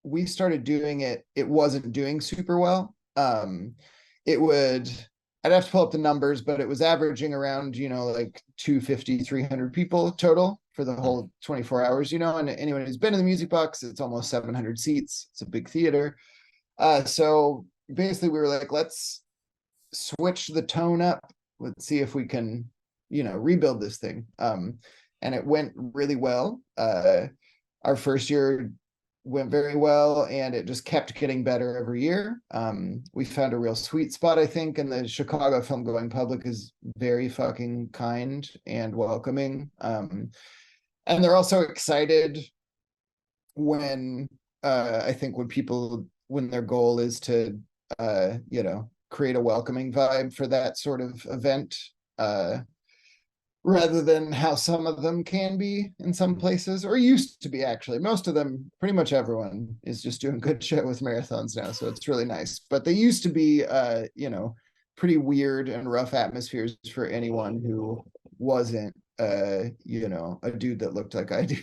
we started doing it, it wasn't doing super well. It would, I'd have to pull up the numbers, but it was averaging around, like 250, 300 people total for the Hmm. whole 24 hours, and anyone who's been in the music box, it's almost 700 seats. It's a big theater. So basically we were like, let's switch the tone up. Let's see if we can, rebuild this thing. And it went really well. Our first year went very well, and it just kept getting better every year. We found a real sweet spot, I think, and the Chicago film going public is very fucking kind and welcoming. And they're also excited when I think when their goal is to create a welcoming vibe for that sort of event. Rather than how some of them can be in some places, or used to be actually. Most of them, pretty much everyone, is just doing good shit with marathons now, so it's really nice. But they used to be, pretty weird and rough atmospheres for anyone who wasn't, a dude that looked like I do.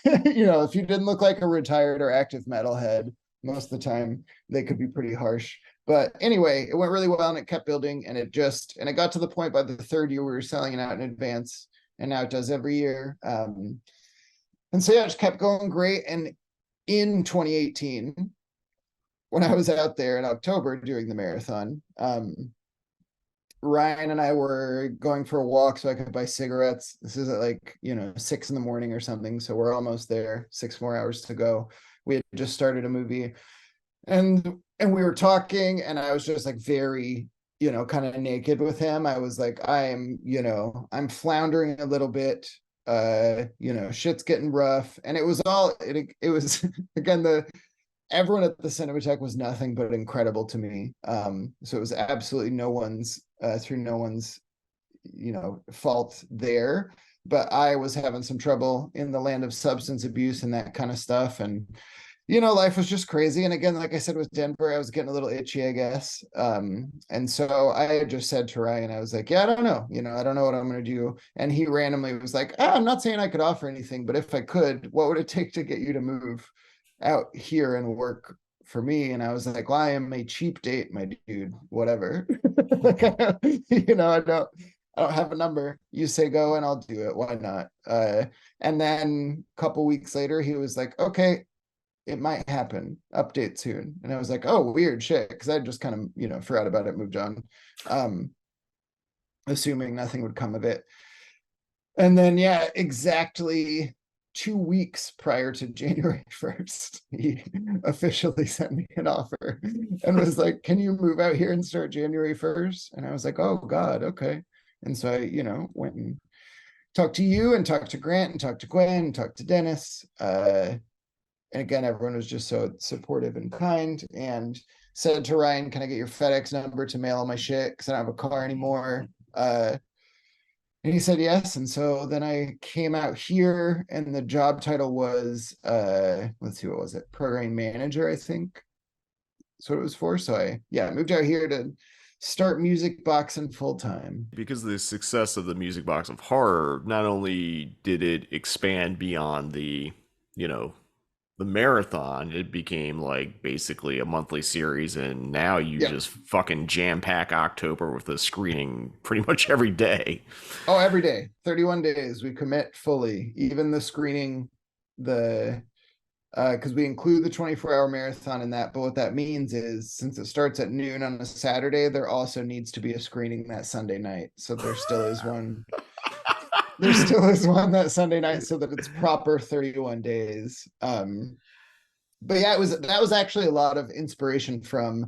If you didn't look like a retired or active metalhead, most of the time they could be pretty harsh. But anyway, it went really well and it kept building, and it got to the point by the third year we were selling it out in advance, and now it does every year. And so yeah, it just kept going great. And in 2018, when I was out there in October doing the marathon, Ryan and I were going for a walk so I could buy cigarettes. This is at 6 in the morning or something. So we're almost there, 6 more hours to go. We had just started a movie, and we were talking, and I was just like very, kind of naked with him. I was like, I'm floundering a little bit. Shit's getting rough. And it was again, everyone at the Cinematheque was nothing but incredible to me. So it was absolutely through no one's, fault there. But I was having some trouble in the land of substance abuse and that kind of stuff. And life was just crazy. And again, like I said, with Denver, I was getting a little itchy, I guess. And so I had just said to Ryan, I was like, yeah, I don't know. I don't know what I'm going to do. And he randomly was like, I'm not saying I could offer anything, but if I could, what would it take to get you to move out here and work for me? And I was like, well, I am a cheap date, my dude, whatever. Like, I don't have a number. You say go and I'll do it. Why not? And then a couple weeks later, he was like, okay, it might happen. Update soon. And I was like, oh, weird shit. Cause I just kind of, forgot about it, moved on, assuming nothing would come of it. And then, yeah, exactly 2 weeks prior to January 1st, he officially sent me an offer and was like, can you move out here and start January 1st? And I was like, oh God, okay. And so I, went and talked to you and talked to Grant and talked to Gwen and talked to Dennis. And again, everyone was just so supportive and kind, and said to Ryan, can I get your FedEx number to mail all my shit? Because I don't have a car anymore. And he said yes. And so then I came out here, and the job title was, let's see, what was it? Program manager, I think. That's what it was for. So I moved out here to start music boxing full time. Because of the success of the music box of horror, not only did it expand beyond you know, the marathon, it became like basically a monthly series, and now you Yeah. just fucking jam pack October with a screening pretty much every day. Oh, every day, 31 days, we commit fully, even the screening, the because we include the 24-hour marathon in that. But what that means is, since it starts at noon on a Saturday, there also needs to be a screening that Sunday night. So there still is one. There still is one that Sunday night, so that it's proper 31 days. But yeah, that was actually a lot of inspiration from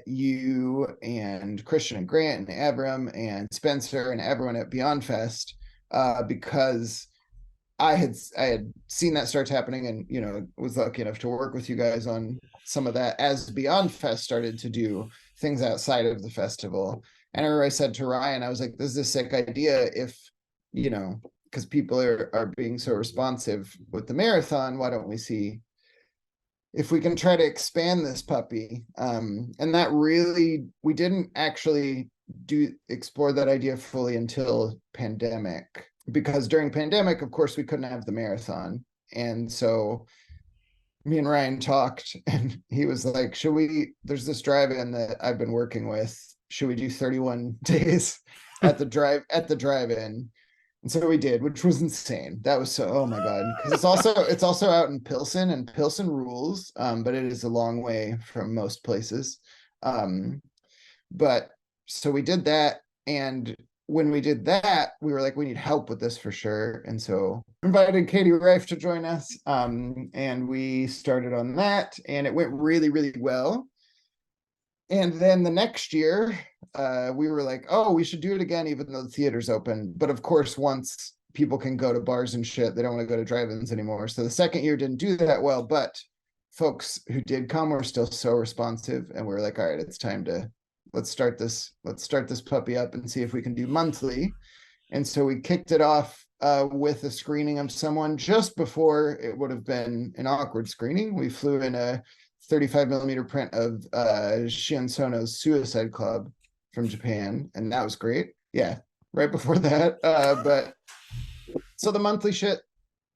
you and Christian and Grant and Abram and Spencer and everyone at Beyond Fest, because I had seen that starts happening, and was lucky enough to work with you guys on some of that as Beyond Fest started to do things outside of the festival. And I remember I said to Ryan, I was like, this is a sick idea if, because people are being so responsive with the marathon, why don't we see if we can try to expand this puppy. And that really, we didn't actually explore that idea fully until pandemic, because during pandemic, of course, we couldn't have the marathon. And so me and Ryan talked, and he was like, should we, there's this drive-in that I've been working with, should we do 31 days at the drive-in? And so we did, which was insane. That was so, oh my God. Because it's also out in Pilsen, and Pilsen rules, but it is a long way from most places. But so we did that, and when we did that, we were like, we need help with this for sure. And so invited Katie Reif to join us. And we started on that, and it went really, really well. And then the next year, we were like, oh, we should do it again, even though the theater's open. But of course, once people can go to bars and shit, they don't want to go to drive-ins anymore. So the second year didn't do that well, but folks who did come were still so responsive. And we were like, all right, it's time to, let's start this puppy up and see if we can do monthly. And so we kicked it off with a screening of someone just before it would have been an awkward screening. We flew in a 35 millimeter print of Shion Sono's Suicide Club from Japan, and that was great. Yeah, right before that. But so the monthly shit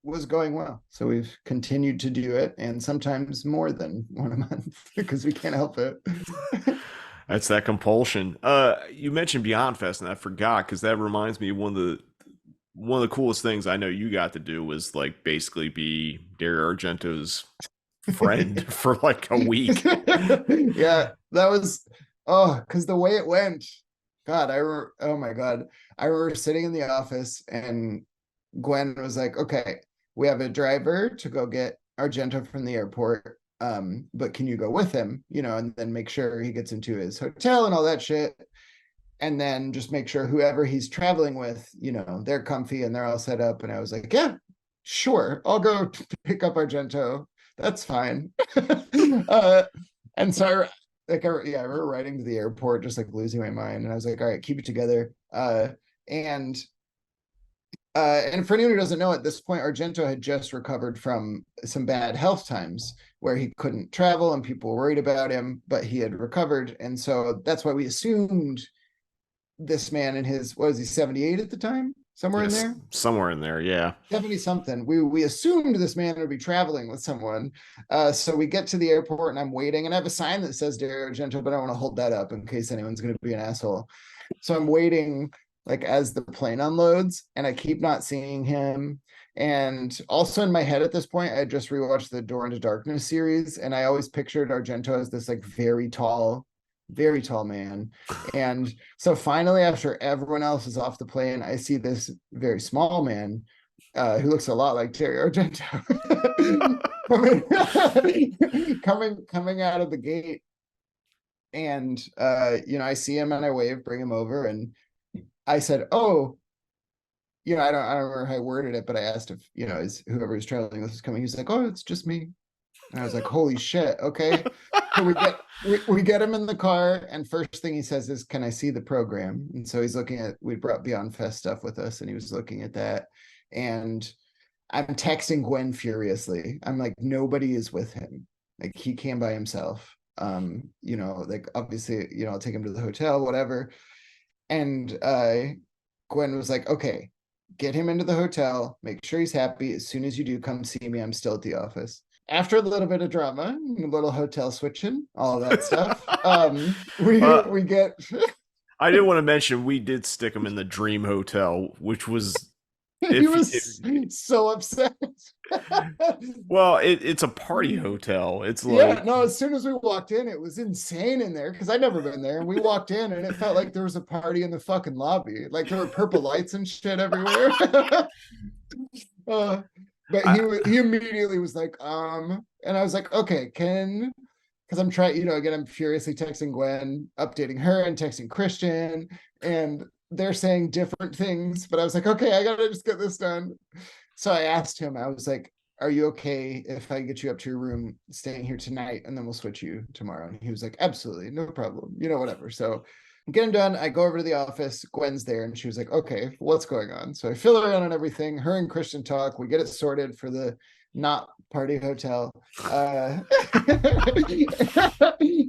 was going well. So we've continued to do it, and sometimes more than one a month because we can't help it. That's that compulsion. You mentioned Beyond Fest, and I forgot, because that reminds me of one of the coolest things I know you got to do was like basically be Dario Argento's friend for like a week. Yeah, that was, oh, because the way it went, God, oh my God, I remember sitting in the office, and Gwen was like, okay, we have a driver to go get Argento from the airport, but can you go with him, and then make sure he gets into his hotel and all that shit, and then just make sure whoever he's traveling with, they're comfy and they're all set up. And I was like, yeah, sure, I'll go pick up Argento, that's fine. And so I remember riding to the airport just like losing my mind, and I was like, all right, keep it together. And for anyone who doesn't know, at this point, Argento had just recovered from some bad health times where he couldn't travel and people were worried about him, but he had recovered. And so that's why we assumed this man in his, what was he, 78 at the time? Somewhere in there? Somewhere in there, yeah. 70 something. We assumed this man would be traveling with someone. So we get to the airport, and I'm waiting, and I have a sign that says Dario Argento, but I don't want to hold that up in case anyone's going to be an asshole. So I'm waiting like as the plane unloads, and I keep not seeing him. And also in my head at this point, I just rewatched the Door into Darkness series, and I always pictured Argento as this like very tall man. And so finally, after everyone else is off the plane, I see this very small man who looks a lot like Dario Argento coming out of the gate. And I see him, and I wave, bring him over, and I said, oh, I don't remember how I worded it, but I asked if, is whoever was traveling with was coming. He's like, oh, it's just me. And I was like, holy shit, okay. So we get him in the car, and first thing he says is, can I see the program? And so he's looking at, we brought Beyond Fest stuff with us, and he was looking at that. And I'm texting Gwen furiously. I'm like, nobody is with him. Like, he came by himself. Like, obviously, I'll take him to the hotel, whatever. And Gwen was like, okay, get him into the hotel, make sure he's happy. As soon as you do, come see me. I'm still at the office. After a little bit of drama, a little hotel switching, all of that stuff, we get. I did want to mention we did stick him in the Dream Hotel, which was. He was so upset. Well, it's a party hotel. It's like, yeah, no. As soon as we walked in, it was insane in there because I'd never been there. And we walked in, and it felt like there was a party in the fucking lobby. Like there were purple lights and shit everywhere. But he immediately was like, and I was like, okay, because I'm trying, again, I'm furiously texting Gwen, updating her, and texting Christian, and they're saying different things, but I was like, okay, I gotta just get this done. So I asked him, I was like, are you okay if I get you up to your room, staying here tonight, and then we'll switch you tomorrow? And he was like, absolutely, no problem, whatever. So get him done. I go over to the office. Gwen's there, and she was like, okay, what's going on? So I fill her in on everything. Her and Christian talk. We get it sorted for the not party hotel.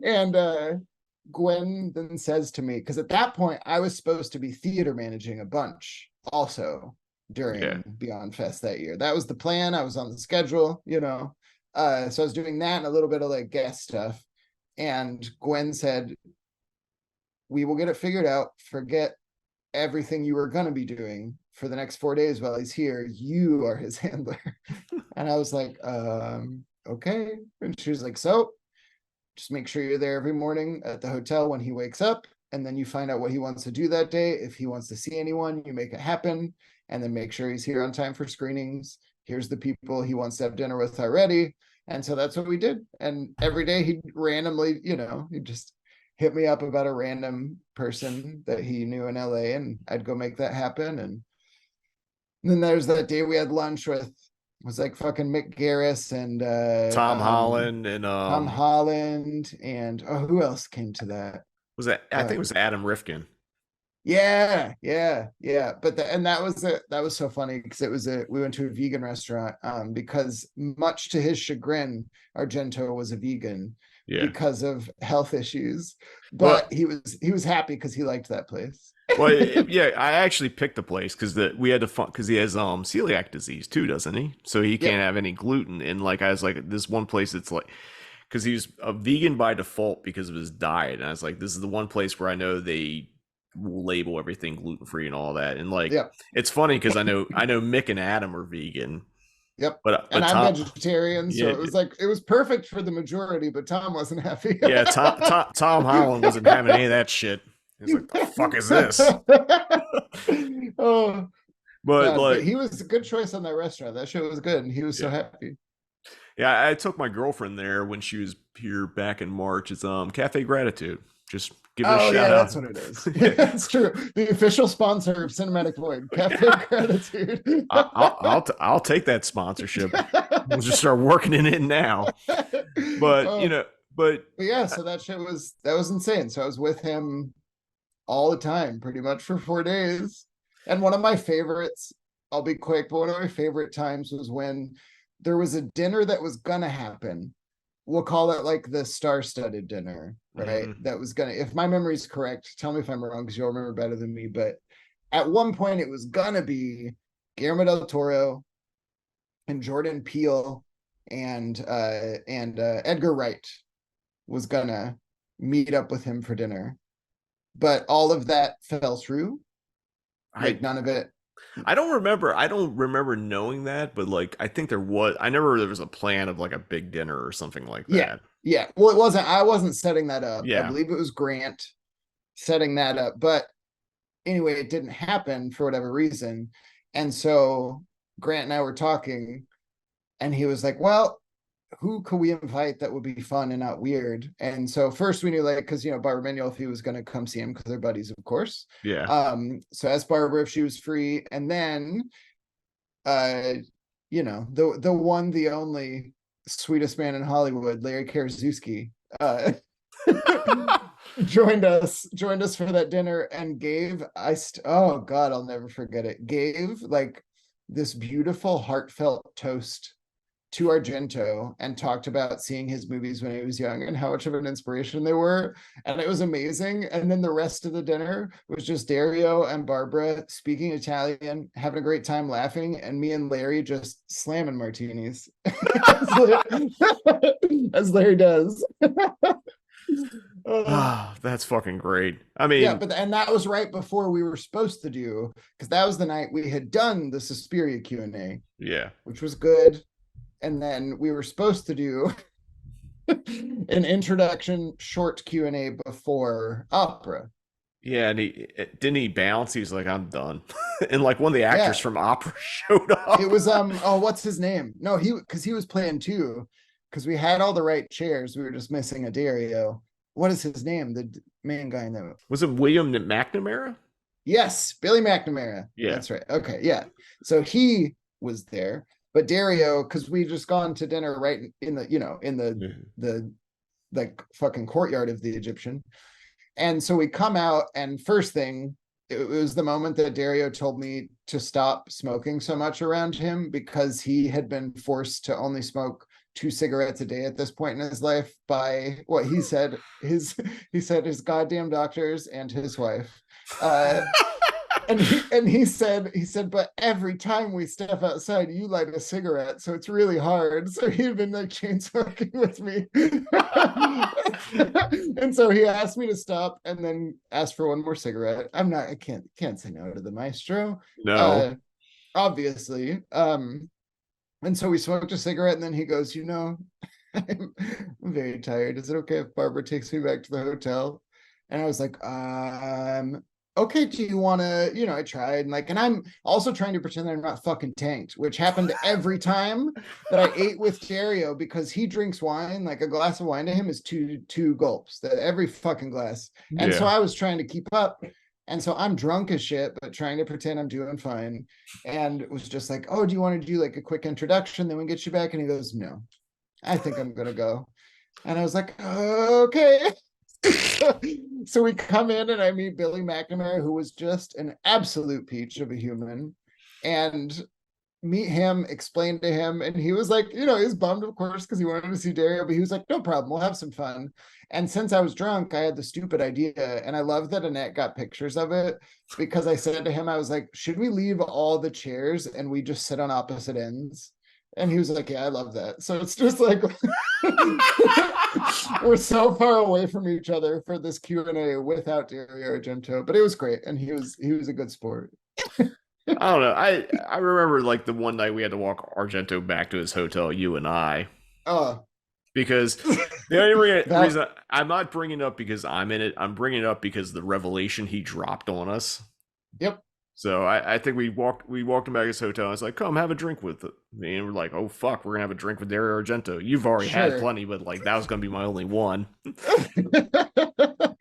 And Gwen then says to me, because at that point I was supposed to be theater managing a bunch also during Beyond Fest that year. That was the plan. I was on the schedule, you know. So I was doing that and a little bit of like guest stuff. And Gwen said, we will get it figured out. Forget everything you were going to be doing for the next 4 days while he's here. You are his handler. And I was like, okay. And she was like, so just make sure you're there every morning at the hotel when he wakes up. And then you find out what he wants to do that day. If he wants to see anyone, you make it happen. And then make sure he's here on time for screenings. Here's the people he wants to have dinner with already. And so that's what we did. And every day he'd randomly, you know, he'd just hit me up about a random person that he knew in LA, and I'd go make that happen. And then there's that day we had lunch with, was like fucking Mick Garris and Tom Holland and Tom Holland and who else came to that? Was that, I think it was Adam Rifkin. Yeah. But that was so funny because we went to a vegan restaurant because much to his chagrin, Argento was a vegan because of health issues, but he was happy because he liked that place. Well, yeah, I actually picked the place because we had to because he has celiac disease too, doesn't he? So he can't have any gluten. And like I was like, this one place, it's like, because he's a vegan by default because of his diet, and I was like, this is the one place where I know they label everything gluten-free and all that. And like it's funny because I know Mick and Adam are vegan. But and I'm vegetarian, so it was like it was perfect for the majority, but Tom wasn't happy. Tom Holland wasn't having any of that shit. He's like, the fuck is this? But he was a good choice on that restaurant. That show was good, and he was so happy. Yeah, I took my girlfriend there when she was here back in March. It's Cafe Gratitude. Just give it a shout out. That's what it is. It's true. The official sponsor of Cinematic Void, Cafe Gratitude. I'll take that sponsorship. We'll just start working in it now. But you know, but yeah. So that was insane. So I was with him all the time, pretty much for 4 days. And one of my favorites, I'll be quick, but one of my favorite times was when there was a dinner that was gonna happen. We'll call it like the star-studded dinner, right? Mm-hmm. That was gonna, if my memory is correct, tell me if I'm wrong because you'll remember better than me. But at one point, it was gonna be Guillermo del Toro and Jordan Peele and Edgar Wright was gonna meet up with him for dinner, but all of that fell through. Like none of it. I don't remember knowing that, but like I think there was a plan of like a big dinner or something like that. Yeah. Well, I wasn't setting that up. I believe it was Grant setting that up. But anyway, it didn't happen for whatever reason. And so Grant and I were talking, and he was like, well, who could we invite that would be fun and not weird? And so first we knew, like, because Barbara Manuelfi was going to come see him because they're buddies, of course. So asked Barbara if she was free, and then the one, the only sweetest man in Hollywood, Larry Karaszewski, joined us for that dinner and gave oh god, I'll never forget it, gave like this beautiful heartfelt toast to Argento and talked about seeing his movies when he was young and how much of an inspiration they were. And it was amazing. And then the rest of the dinner was just Dario and Barbara speaking Italian, having a great time laughing, and me and Larry just slamming martinis as Larry does. That's fucking great. I mean, and that was right before we were supposed to do, because that was the night we had done the Suspiria Q&A, which was good. And then we were supposed to do an introduction short Q&A before opera. Yeah, and didn't he bounce? He was like, I'm done. And like one of the actors from opera showed up. It was what's his name? No, because he was playing too, because we had all the right chairs. We were just missing a Dario. What is his name? The main guy in that. Was it William McNamara? Yes, Billy McNamara. Yeah, that's right. Okay, yeah. So he was there. But Dario, because we just gone to dinner right in the like fucking courtyard of the Egyptian. And so we come out, and first thing, it was the moment that Dario told me to stop smoking so much around him, because he had been forced to only smoke 2 cigarettes a day at this point in his life by what he said his goddamn doctors and his wife. And he said, but every time we step outside, you light a cigarette, so it's really hard. So he'd been like chain smoking with me. And so he asked me to stop, and then asked for one more cigarette. I can't say no to the maestro. No. Obviously. And so we smoked a cigarette, and then he goes, I'm very tired. Is it okay if Barbara takes me back to the hotel? And I was like, okay, do you want to, I tried, and I'm also trying to pretend that I'm not fucking tanked, which happened every time that I ate with Dario, because he drinks wine, like a glass of wine to him is two gulps, every fucking glass. And so I was trying to keep up. And so I'm drunk as shit, but trying to pretend I'm doing fine. And it was just like, oh, do you want to do like a quick introduction? Then we get you back. And he goes, no, I think I'm going to go. And I was like, okay. So we come in, and I meet Billy McNamara, who was just an absolute peach of a human, and meet him, explain to him, and he was like, he was bummed, of course, because he wanted to see Dario, but he was like, no problem, we'll have some fun. And since I was drunk, I had the stupid idea, and I love that Annette got pictures of it, because I said to him, I was like, should we leave all the chairs and we just sit on opposite ends? And he was like, yeah, I love that. So it's just like we're so far away from each other for this Q&A without Dario Argento, but it was great, and he was a good sport. I don't know. I remember like the one night we had to walk Argento back to his hotel, you and I. Oh, because the only reason I'm not bringing it up because I'm in it, I'm bringing it up because the revelation he dropped on us. Yep. So I think we walked him back to his hotel. And it's like, come have a drink with me, and we're like, oh fuck, we're gonna have a drink with Dario Argento. You've already had plenty, but like that was gonna be my only one.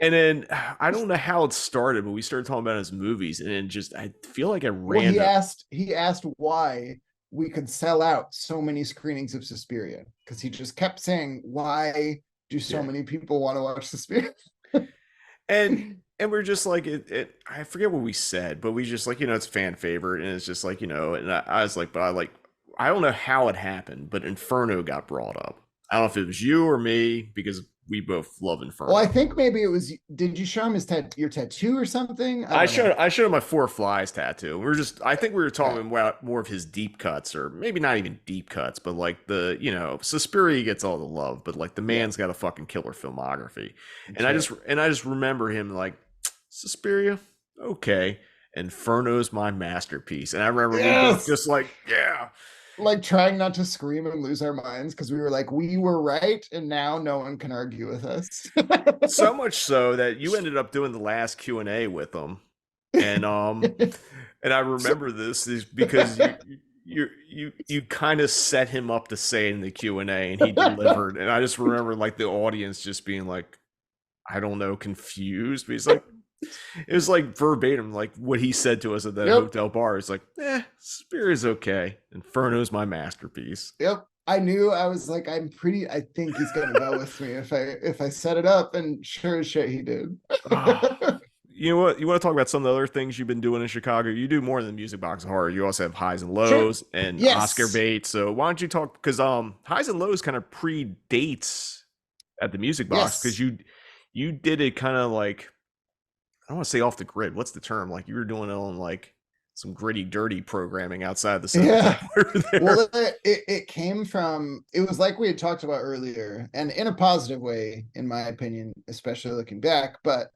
And then I don't know how it started, but we started talking about his movies, and then just I feel like I ran. Well, he asked why we could sell out so many screenings of Suspiria, because he just kept saying, why do so many people want to watch Suspiria? And we're just like I forget what we said, but we just like, it's fan favorite, and it's just like, and I was like, but I don't know how it happened, but Inferno got brought up. I don't know if it was you or me, because we both love Inferno. Well, I think maybe it was. Did you show him your tattoo or something? I showed him my Four Flies tattoo. I think we were talking about more of his deep cuts, or maybe not even deep cuts, but like the, Suspiria gets all the love, but like the man's got a fucking killer filmography. And I just remember him like, Suspiria, okay, Inferno's my masterpiece. And I remember we both just like, yeah. Like trying not to scream and lose our minds, because we were like, we were right, and now no one can argue with us. So much so that you ended up doing the last Q&A with him, and and I remember this is because you kind of set him up to say in the Q&A, and he delivered. And I just remember like the audience just being like, I don't know, confused. But he's like, it was like verbatim, like what he said to us at the hotel bar. It's like, Suspiria's okay. Inferno's my masterpiece. Yep. I knew. I was like, I think he's gonna go with me if I set it up, and sure as shit he did. You know what? You want to talk about some of the other things you've been doing in Chicago? You do more than Music Box Horror. You also have Highs and Lows and Oscarbate. So why don't you talk? Because Highs and Lows kind of predates at the Music Box, because you did it kind of like, I don't want to say off the grid. What's the term? Like you were doing it on like some gritty, dirty programming outside the center. Yeah. Well, it came from, it was like we had talked about earlier, and in a positive way, in my opinion, especially looking back. But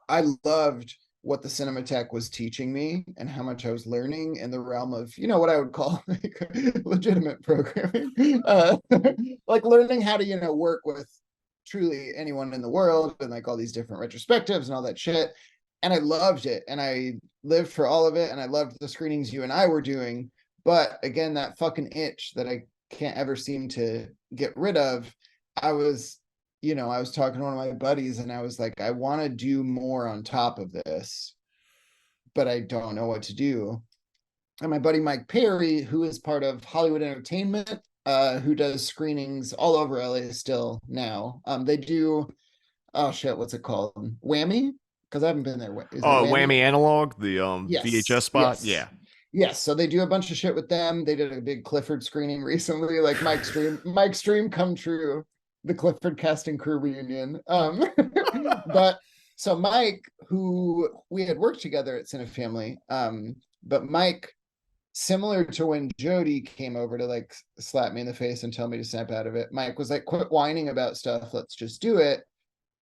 I loved what the Cinematheque was teaching me, and how much I was learning in the realm of, what I would call like legitimate programming, like learning how to, work with truly anyone in the world, and like all these different retrospectives and all that shit. And I loved it, and I lived for all of it, and I loved the screenings you and I were doing. But again, that fucking itch that I can't ever seem to get rid of, I was talking to one of my buddies, and I was like, I want to do more on top of this, but I don't know what to do. And my buddy Mike Perry, who is part of Hollywood Entertainment, who does screenings all over LA still now. They do, oh shit, what's it called? Whammy? because I haven't been there. Is it Oh, Whammy? Whammy Analog, the VHS Yes, spot. yes, Yeah. yes. So they do a bunch of shit with them. They did a big Clifford screening recently, like Mike's dream come true, the Clifford casting crew reunion. But so Mike, who we had worked together at Cinefamily, but Mike, similar to when Jody came over to like slap me in the face and tell me to snap out of it, Mike was like, quit whining about stuff, let's just do it.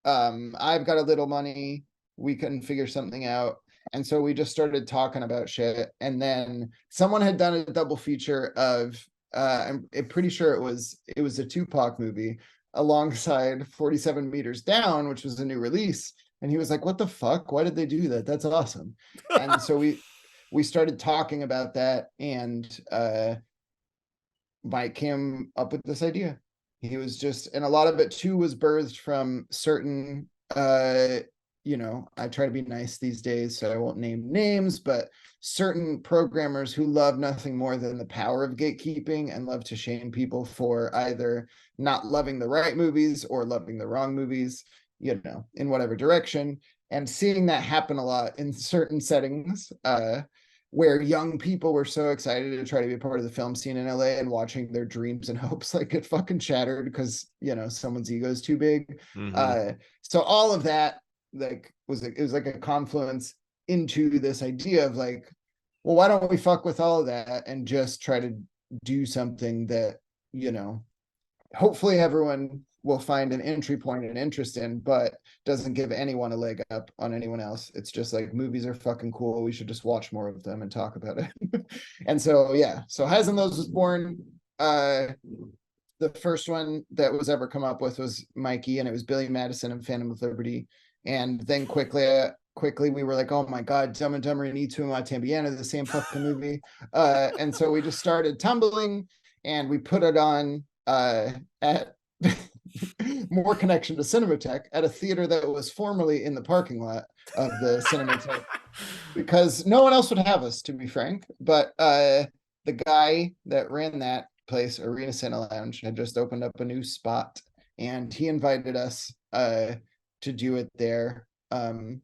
I've got a little money, we can figure something out. And so we just started talking about shit. And then someone had done a double feature of I'm pretty sure it was a Tupac movie alongside 47 Meters Down, which was a new release. And he was like, what the fuck? Why did they do that? That's awesome. And so we started talking about that, and Mike came up with this idea. He was just, and a lot of it too was birthed from certain I try to be nice these days, so I won't name names, but certain programmers who love nothing more than the power of gatekeeping and love to shame people for either not loving the right movies or loving the wrong movies, in whatever direction. And seeing that happen a lot in certain settings, where young people were so excited to try to be a part of the film scene in LA, and watching their dreams and hopes like get fucking shattered because someone's ego is too big. Mm-hmm. So all of that like it was like a confluence into this idea of like, well, why don't we fuck with all of that and just try to do something that hopefully everyone will find an entry point and interest in, but doesn't give anyone a leg up on anyone else. It's just like, movies are fucking cool, we should just watch more of them and talk about it. And so yeah, so Highs and Lows was born. The first one that was ever come up with was Mikey, and it was Billy Madison and Phantom of Liberty. And then quickly we were like, oh my god, Dumb and Dumber and E2 and Tambiana, the same fucking movie. And so we just started tumbling, and we put it on at more connection to Cinematheque, at a theater that was formerly in the parking lot of the Cinematheque, because no one else would have us, to be frank. But the guy that ran that place, Arena Cine Lounge, had just opened up a new spot, and he invited us to do it there. And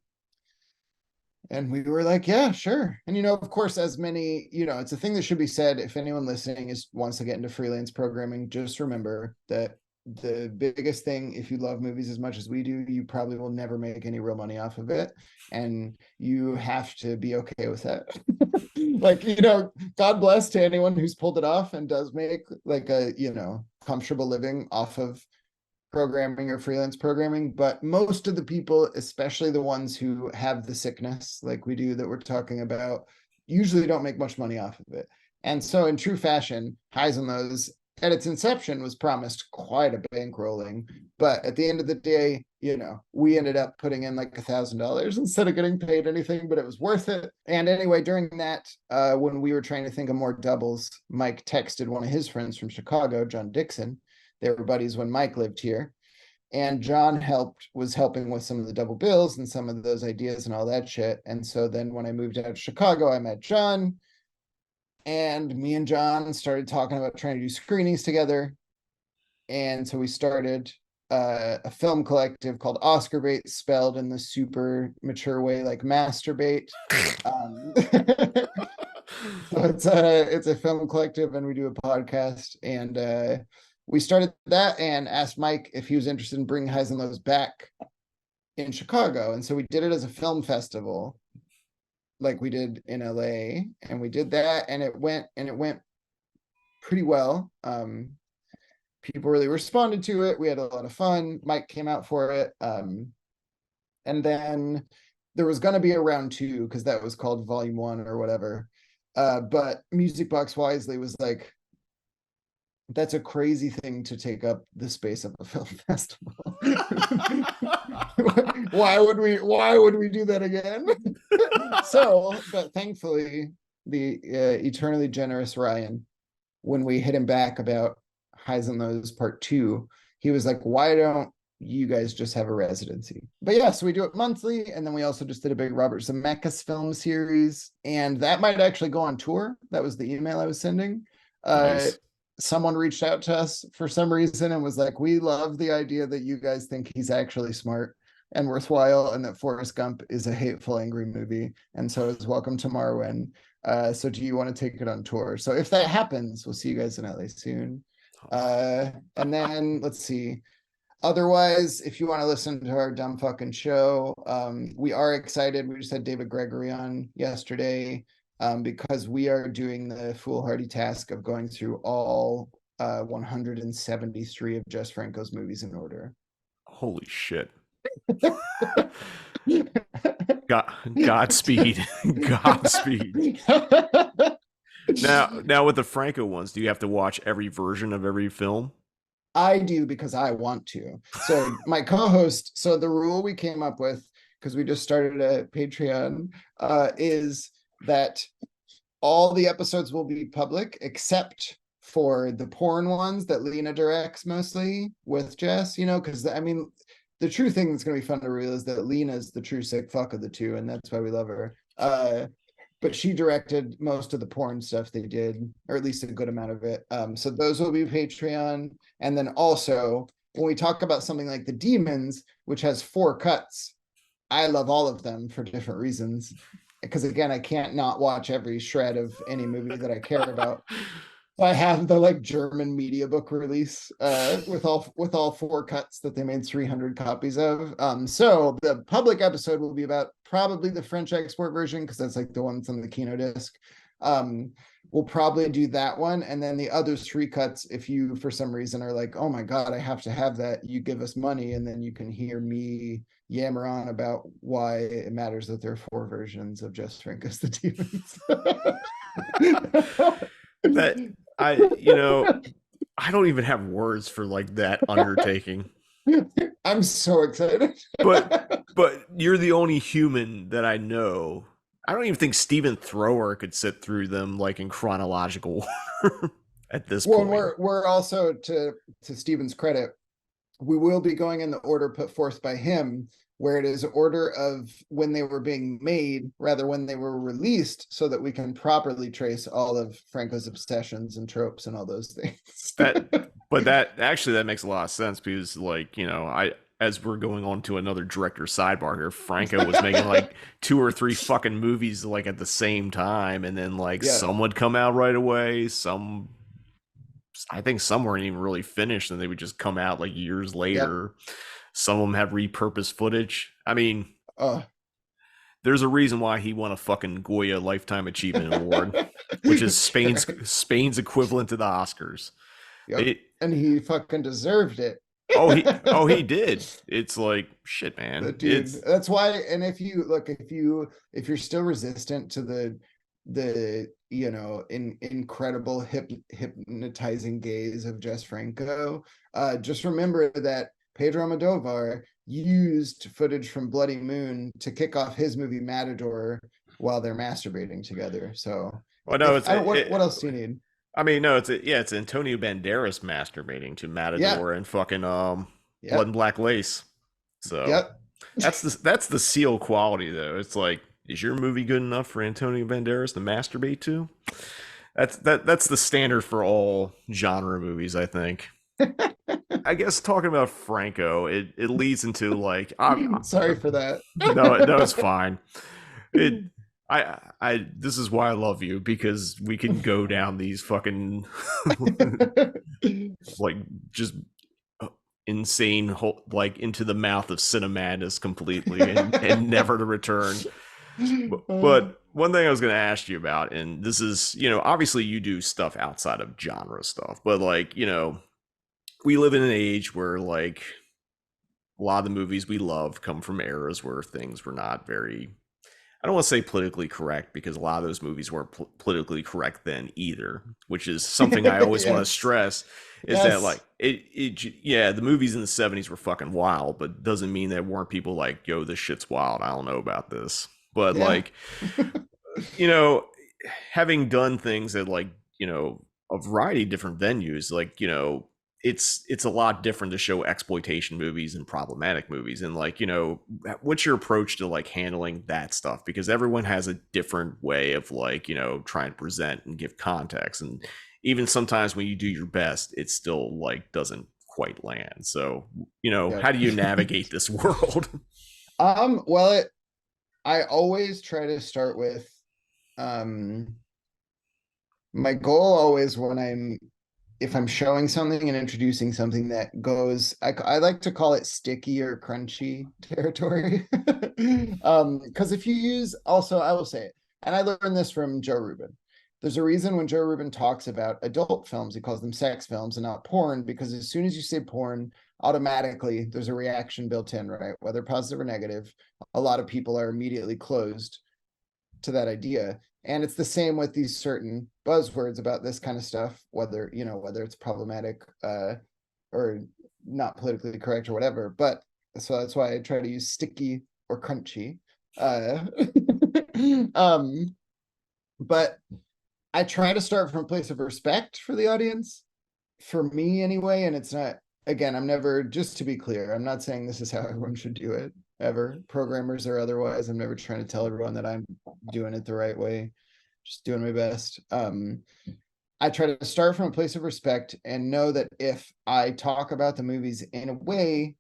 we were like, yeah, sure. And of course, as many, it's a thing that should be said. If anyone listening wants to get into freelance programming, just remember that the biggest thing, if you love movies as much as we do, you probably will never make any real money off of it, and you have to be okay with that. Like, God bless to anyone who's pulled it off and does make like a comfortable living off of programming or freelance programming. But most of the people, especially the ones who have the sickness like we do that we're talking about, usually don't make much money off of it. And so in true fashion, Highs and Lows at its inception was promised quite a bankrolling, but at the end of the day, we ended up putting in like $1,000 instead of getting paid anything, but it was worth it. And anyway, during that, when we were trying to think of more doubles, Mike texted one of his friends from Chicago, John Dixon. They were buddies when Mike lived here, and John was helping with some of the double bills and some of those ideas and all that shit. And so then when I moved out to Chicago, I met John, and me and John started talking about trying to do screenings together. And so we started a film collective called Oscarbate, spelled in the super mature way like masturbate. So it's a film collective, and we do a podcast. And we started that and asked Mike if he was interested in bringing Highs and Lows back in Chicago. And so we did it as a film festival, like we did in LA, and we did that, and it went pretty well. People really responded to it. We had a lot of fun. Mike came out for it. And then there was going to be a round 2, because that was called Volume 1 or whatever. But Music Box Wisely was like, that's a crazy thing to take up the space of a film festival. Why would we do that again? So, but thankfully, the eternally generous Ryan, when we hit him back about Highs and Lows Part 2, he was like, why don't you guys just have a residency? But yeah, so we do it monthly, and then we also just did a big Robert Zemeckis film series, and that might actually go on tour. That was the email I was sending. Nice. Someone reached out to us for some reason and was like, we love the idea that you guys think he's actually smart, and worthwhile, and that Forrest Gump is a hateful, angry movie, and so is Welcome to Marwen. So do you want to take it on tour? So if that happens, we'll see you guys in LA soon. And then let's see. Otherwise, if you want to listen to our dumb fucking show, we are excited. We just had David Gregory on yesterday, because we are doing the foolhardy task of going through all 173 of Jess Franco's movies in order. Holy shit. Godspeed. Godspeed. Now with the Franco ones, do you have to watch every version of every film? I do, because I want to. So my co-host, so the rule we came up with, because we just started a Patreon, is that all the episodes will be public except for the porn ones that Lena directs mostly with Jess, because I mean, the true thing that's going to be fun to reveal is that Lena's the true sick fuck of the two, and that's why we love her. But she directed most of the porn stuff they did, or at least a good amount of it. So those will be Patreon. And then also, when we talk about something like The Demons, which has 4 cuts, I love all of them for different reasons. Because again, I can't not watch every shred of any movie that I care about. I have the German media book release with all 4 cuts that they made 300 copies of. So the public episode will be about probably the French export version, because that's the one that's on the Kino disc. We'll probably do that one, and then the other 3 cuts, if you for some reason are like, oh my god, I have to have that, you give us money, and then you can hear me yammer on about why it matters that there are 4 versions of Jess Franco's The Demons. That I don't even have words for that undertaking. I'm so excited. but you're the only human that I know. I don't even think Stephen Thrower could sit through them in chronological order at this point. We're also, to Stephen's credit, we will be going in the order put forth by him, where it is order of when they were being made, rather when they were released, so that we can properly trace all of Franco's obsessions and tropes and all those things. But that makes a lot of sense, because as we're going on to another director sidebar here, Franco was making 2 or 3 fucking movies at the same time, and then some would come out right away, I think some weren't even really finished, and they would just come out years later. Yep. Some of them have repurposed footage. I mean, there's a reason why he won a fucking Goya Lifetime Achievement Award, which is Spain's equivalent to the Oscars. Yep. And he fucking deserved it. he did. It's shit, man. Dude, that's why. And if you're still resistant to the incredible hypnotizing gaze of Jess Franco, just remember that Pedro Almodovar used footage from Bloody Moon to kick off his movie Matador while they're masturbating together. So, what else do you need? I mean, no, it's Antonio Banderas masturbating to Matador and fucking Blood and Black Lace. So that's the seal quality, though. It's is your movie good enough for Antonio Banderas to masturbate to? That's the standard for all genre movies, I think. I guess talking about Franco, it leads into I'm sorry for that. No, it's fine. This is why I love you, because we can go down these fucking just insane into the mouth of cinemadness completely and never to return. But one thing I was going to ask you about, and this is, obviously you do stuff outside of genre stuff, but we live in an age where a lot of the movies we love come from eras where things were not very, I don't want to say politically correct, because a lot of those movies weren't politically correct then either, which is something I always want to stress, is that the movies in the 70s were fucking wild, but doesn't mean that weren't people yo, this shit's wild, I don't know about this. But having done things at a variety of different venues, it's a lot different to show exploitation movies and problematic movies, and what's your approach to handling that stuff, because everyone has a different way of trying to present and give context, and even sometimes when you do your best, it still doesn't quite land. So how do you navigate this world? Well, I always try to start with um my goal always when if I'm showing something and introducing something that goes, I like to call it sticky or crunchy territory. Because if you use, also, I will say it, and I learned this from Joe Rubin. There's a reason when Joe Rubin talks about adult films, he calls them sex films and not porn, because as soon as you say porn, automatically there's a reaction built in, right? Whether positive or negative, a lot of people are immediately closed to that idea. And it's the same with these certain buzzwords about this kind of stuff, whether whether it's problematic or not politically correct or whatever. But so that's why I try to use sticky or crunchy. uh um but I try to start from a place of respect for the audience, for me anyway. And it's not, again, I'm never, just to be clear, I'm not saying this is how everyone should do it ever, programmers or otherwise. I'm never trying to tell everyone that I'm doing it the right way, just doing my best. I try to start from a place of respect and know that if I talk about the movies in a way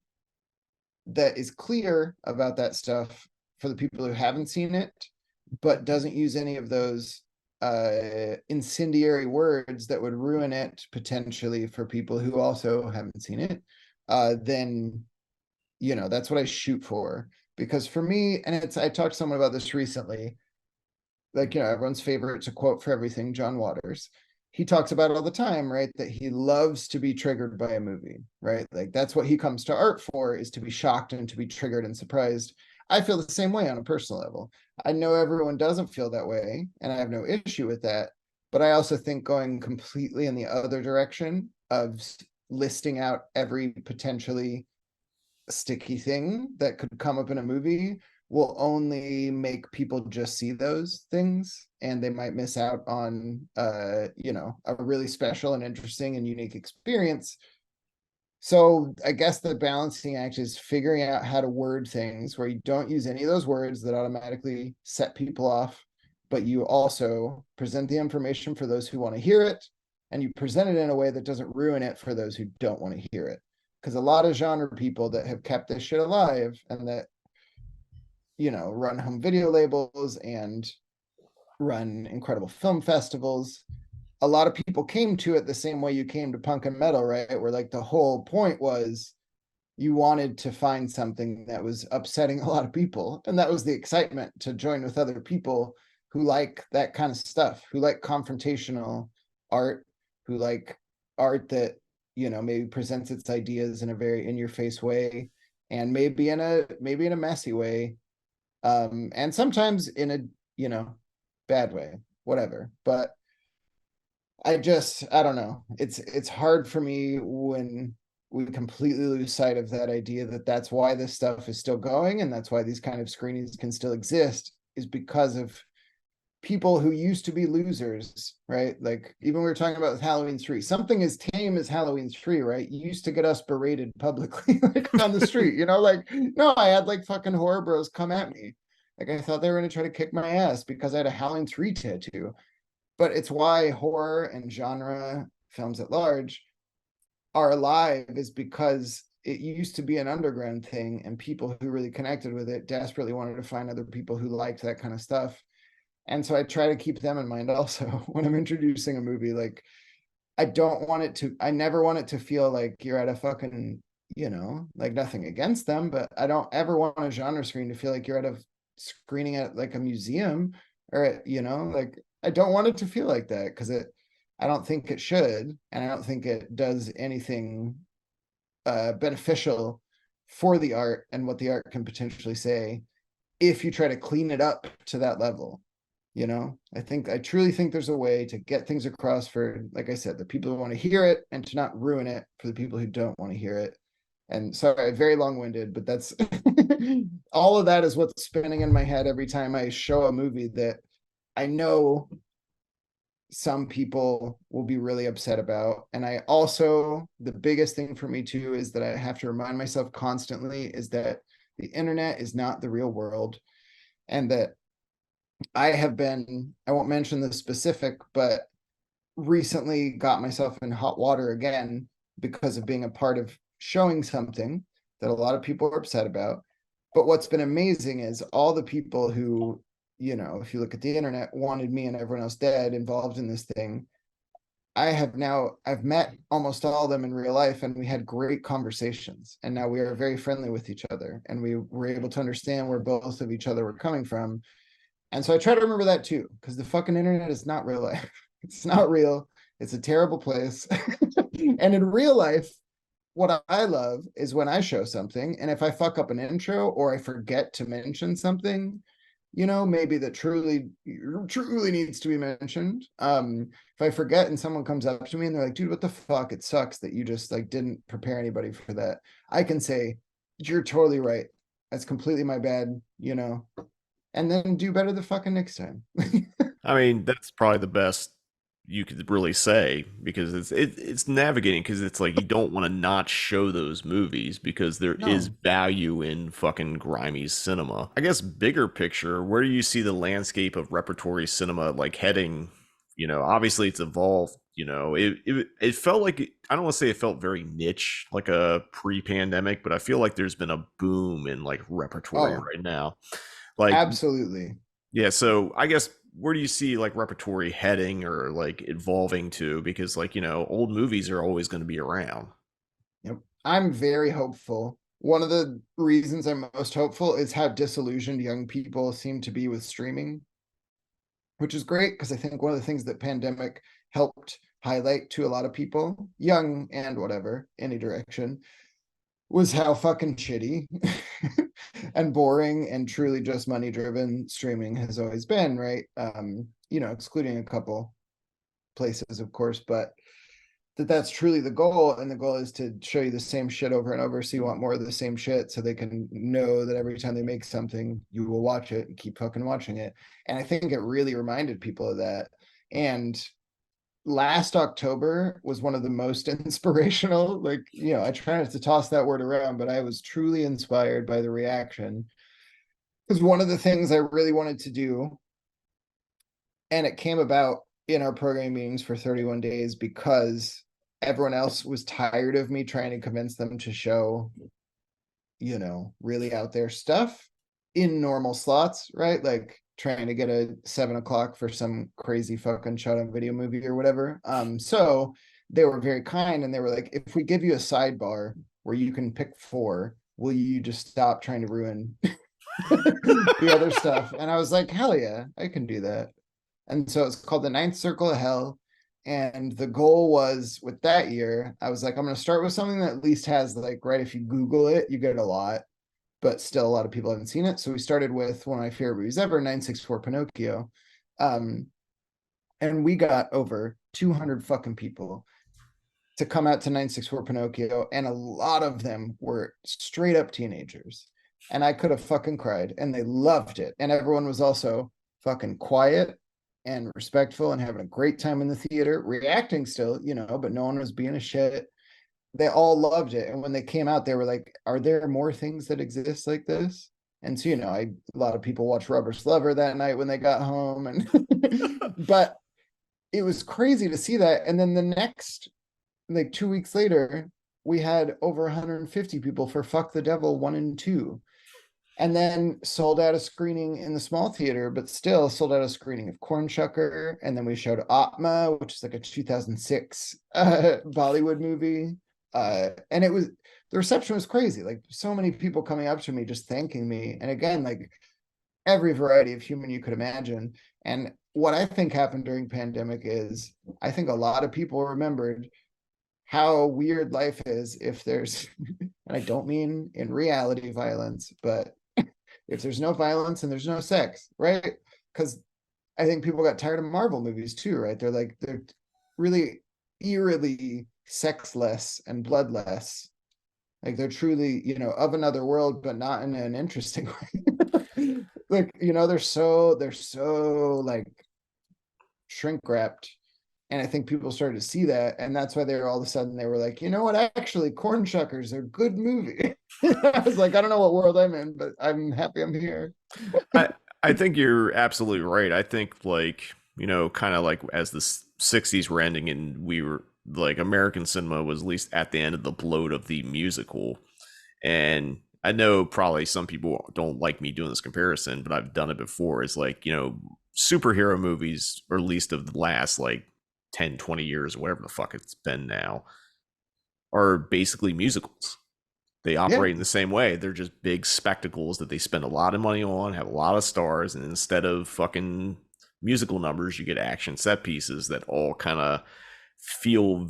that is clear about that stuff for the people who haven't seen it, but doesn't use any of those incendiary words that would ruin it potentially for people who also haven't seen it, then that's what I shoot for. Because for me, and I talked to someone about this recently, like everyone's favorite to quote for everything, John Waters. He talks about it all the time, right? That he loves to be triggered by a movie, right? Like that's what he comes to art for, is to be shocked and to be triggered and surprised. I feel the same way on a personal level. I know everyone doesn't feel that way, and I have no issue with that. But I also think going completely in the other direction of listing out every potentially sticky thing that could come up in a movie will only make people just see those things, and they might miss out on a really special and interesting and unique experience. So I guess the balancing act is figuring out how to word things where you don't use any of those words that automatically set people off, but you also present the information for those who want to hear it, and you present it in a way that doesn't ruin it for those who don't want to hear it. Because a lot of genre people that have kept this shit alive and that run home video labels and run incredible film festivals, a lot of people came to it the same way you came to punk and metal, right? Where like the whole point was you wanted to find something that was upsetting a lot of people, and that was the excitement, to join with other people who like that kind of stuff, who like confrontational art, who like art that maybe presents its ideas in a very in your face way, and maybe in a messy way, and sometimes in a bad way, whatever. But I don't know, it's hard for me when we completely lose sight of that idea that that's why this stuff is still going, and that's why these kind of screenings can still exist, is because of people who used to be losers, right? Like even we were talking about Halloween 3, something as tame as Halloween 3, right? You used to get us berated publicly like on the street, like, no, I had like fucking horror bros come at me. Like I thought they were going to try to kick my ass because I had a Halloween 3 tattoo. But it's why horror and genre films at large are alive, is because it used to be an underground thing, and people who really connected with it desperately wanted to find other people who liked that kind of stuff. And so I try to keep them in mind also when I'm introducing a movie. Like I never want it to feel like you're at a fucking, like nothing against them, but I don't ever want a genre screen to feel like you're at a screening at like a museum, or like I don't want it to feel like that, because I don't think it should, and I don't think it does anything beneficial for the art and what the art can potentially say if you try to clean it up to that level. I truly think there's a way to get things across for, like I said, the people who want to hear it, and to not ruin it for the people who don't want to hear it. And sorry, very long-winded, but that's all of that is what's spinning in my head every time I show a movie that I know some people will be really upset about. And I also, the biggest thing for me too, is that I have to remind myself constantly is that the internet is not the real world, and that I won't mention the specific, but recently got myself in hot water again because of being a part of showing something that a lot of people are upset about. But what's been amazing is all the people who, if you look at the internet, wanted me and everyone else dead involved in this thing. I've met almost all of them in real life, and we had great conversations. And now we are very friendly with each other, and we were able to understand where both of each other were coming from. And so I try to remember that too, because the fucking internet is not real life. It's not real. It's a terrible place. And in real life, what I love is when I show something, and if I fuck up an intro or I forget to mention something, maybe that truly needs to be mentioned. If I forget and someone comes up to me and they're like, dude, what the fuck? It sucks that you just like didn't prepare anybody for that. I can say, you're totally right. That's completely my bad, and then do better the fucking next time. I mean, that's probably the best you could really say, because it's navigating, because it's like you don't want to not show those movies because there is No. value in fucking grimy cinema. I guess bigger picture, where do you see the landscape of repertory cinema like heading? Obviously it's evolved. It felt like, I don't want to say it felt very niche like a pre-pandemic, but I feel like there's been a boom in like repertory Oh, right now. Like, absolutely. yeah, so I guess where do you see like repertory heading or like evolving to? Because like, old movies are always going to be around. Yep. I'm very hopeful. One of the reasons I'm most hopeful is how disillusioned young people seem to be with streaming, which is great because I think one of the things that pandemic helped highlight to a lot of people, young and whatever, any direction, was how fucking shitty and boring and truly just money driven streaming has always been, right? Excluding a couple places, of course, but that's truly the goal. And the goal is to show you the same shit over and over. So you want more of the same shit so they can know that every time they make something, you will watch it and keep fucking watching it. And I think it really reminded people of that. And last October was one of the most inspirational. Like, I try not to toss that word around, but I was truly inspired by the reaction. Because one of the things I really wanted to do, and it came about in our programming meetings for 31 days because everyone else was tired of me trying to convince them to show, really out there stuff in normal slots, right? Like trying to get a 7 o'clock for some crazy fucking shot on video movie or whatever. So they were very kind and they were like, if we give you a sidebar where you can pick four, will you just stop trying to ruin the other stuff? And I was like, hell yeah, I can do that. And so it's called the Ninth Circle of Hell. And the goal was with that year, I was like, I'm going to start with something that at least has like, right, if you Google it, you get a lot, but still a lot of people haven't seen it. So we started with one of my favorite movies ever, 964 Pinocchio. Um, and we got over 200 fucking people to come out to 964 Pinocchio. And a lot of them were straight up teenagers. And I could have fucking cried and they loved it. And everyone was also fucking quiet and respectful and having a great time in the theater, reacting still, but no one was being a shit. They all loved it. And when they came out, they were like, are there more things that exist like this? And so, a lot of people watched Rubber Lover that night when they got home. And but it was crazy to see that. And then the next, like 2 weeks later, we had over 150 people for Fuck the Devil 1 and 2. And then sold out a screening in the small theater, but still sold out a screening of Cornshucker. And then we showed Atma, which is like a 2006 Bollywood movie. And the reception was crazy. Like so many people coming up to me, just thanking me. And again, like every variety of human you could imagine. And what I think happened during pandemic is I think a lot of people remembered how weird life is if there's, and I don't mean in reality violence, but if there's no violence and there's no sex, right? Because I think people got tired of Marvel movies too, right? They're really eerily sexless and bloodless. Like they're truly, of another world, but not in an interesting way. Like, they're so like shrink wrapped. And I think people started to see that. And that's why all of a sudden they were like, you know what, actually, Cornshuckers are a good movie. I was like, I don't know what world I'm in, but I'm happy I'm here. I think you're absolutely right. I think like, kind of like as the 60s were ending and we were like American cinema was at least at the end of the bloat of the musical. And I know probably some people don't like me doing this comparison, but I've done it before. It's like, superhero movies, or at least of the last like 10, 20 years, or whatever the fuck it's been now, are basically musicals. They Yeah, operate in the same way. They're just big spectacles that they spend a lot of money on, have a lot of stars, and instead of fucking musical numbers, you get action set pieces that all kind of feel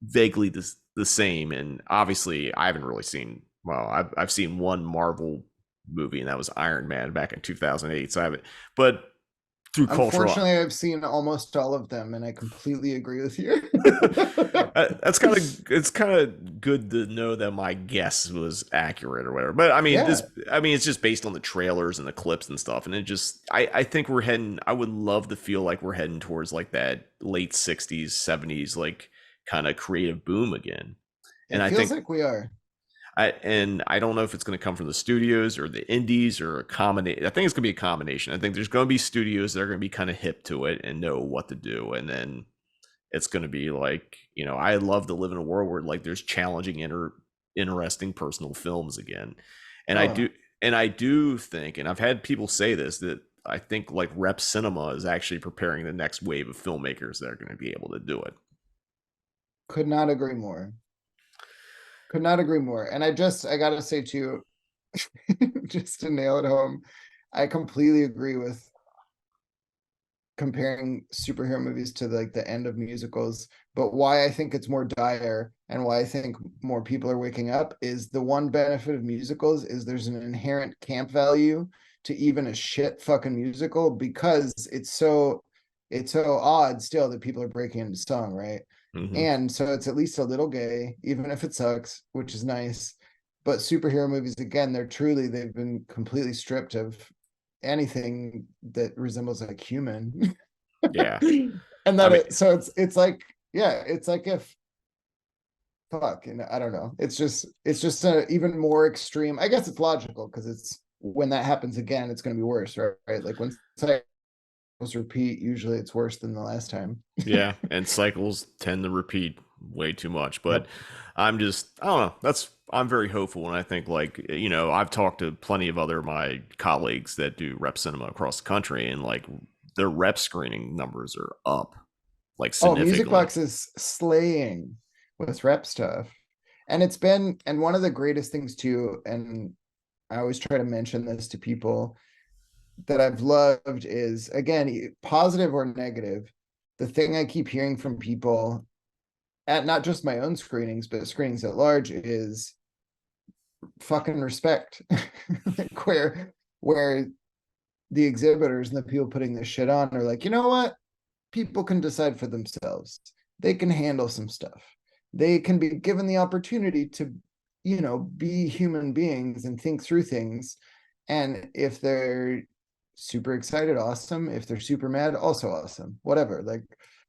vaguely the same. And obviously, I haven't really seen. Well, I've seen one Marvel movie, and that was Iron Man back in 2008. So I haven't, but through cultural. unfortunately, I've seen almost all of them, and I completely agree with you. That's kind of it's kind of good to know that my guess was accurate or whatever. But I mean, Yeah, it's just based on the trailers and the clips and stuff, and it just I think we're heading. I would love to feel like we're heading towards like that late '60s, '70s, like kind of creative boom again. And it I feels think like we are. I don't know if it's going to come from the studios or the indies or a combination. I think it's going to be a combination. I think there's going to be studios that are going to be kind of hip to it and know what to do, and then it's going to be like, I love to live in a world where like there's challenging, interesting personal films again. And I Oh, do, and I do think, and I've had people say this, that I think like Rep Cinema is actually preparing the next wave of filmmakers that are going to be able to do it. could not agree more. Could not agree more. And I gotta say too, just to nail it home, I completely agree with comparing superhero movies to like the end of musicals. But why I think it's more dire and why I think more people are waking up is the one benefit of musicals is there's an inherent camp value to even a shit fucking musical because it's so odd still that people are breaking into song, right? Mm-hmm. And so it's at least a little gay, even if it sucks, which is nice. But superhero movies, again, they've been completely stripped of anything that resembles like human. Yeah. And I that mean, it's like, yeah, it's like if fuck, and I don't know. It's just a even more extreme. I guess it's logical because it's when that happens again, it's gonna be worse, right? Like when cycles repeat, usually it's worse than the last time. yeah. And cycles tend to repeat way too much, but Yep. I don't know. I'm very hopeful. And I think like, I've talked to plenty of other my colleagues that do rep cinema across the country, and like their rep screening numbers are up like Oh, Music significantly. Box is slaying with rep stuff. And one of the greatest things too, and I always try to mention this to people that I've loved is again, positive or negative. The thing I keep hearing from people at not just my own screenings, but screenings at large is fucking respect. Like where the exhibitors and the people putting this shit on are like, you know what? People can decide for themselves. They can handle some stuff. They can be given the opportunity to, be human beings and think through things. And if they're super excited, awesome. If they're super mad, also awesome. Whatever. Like,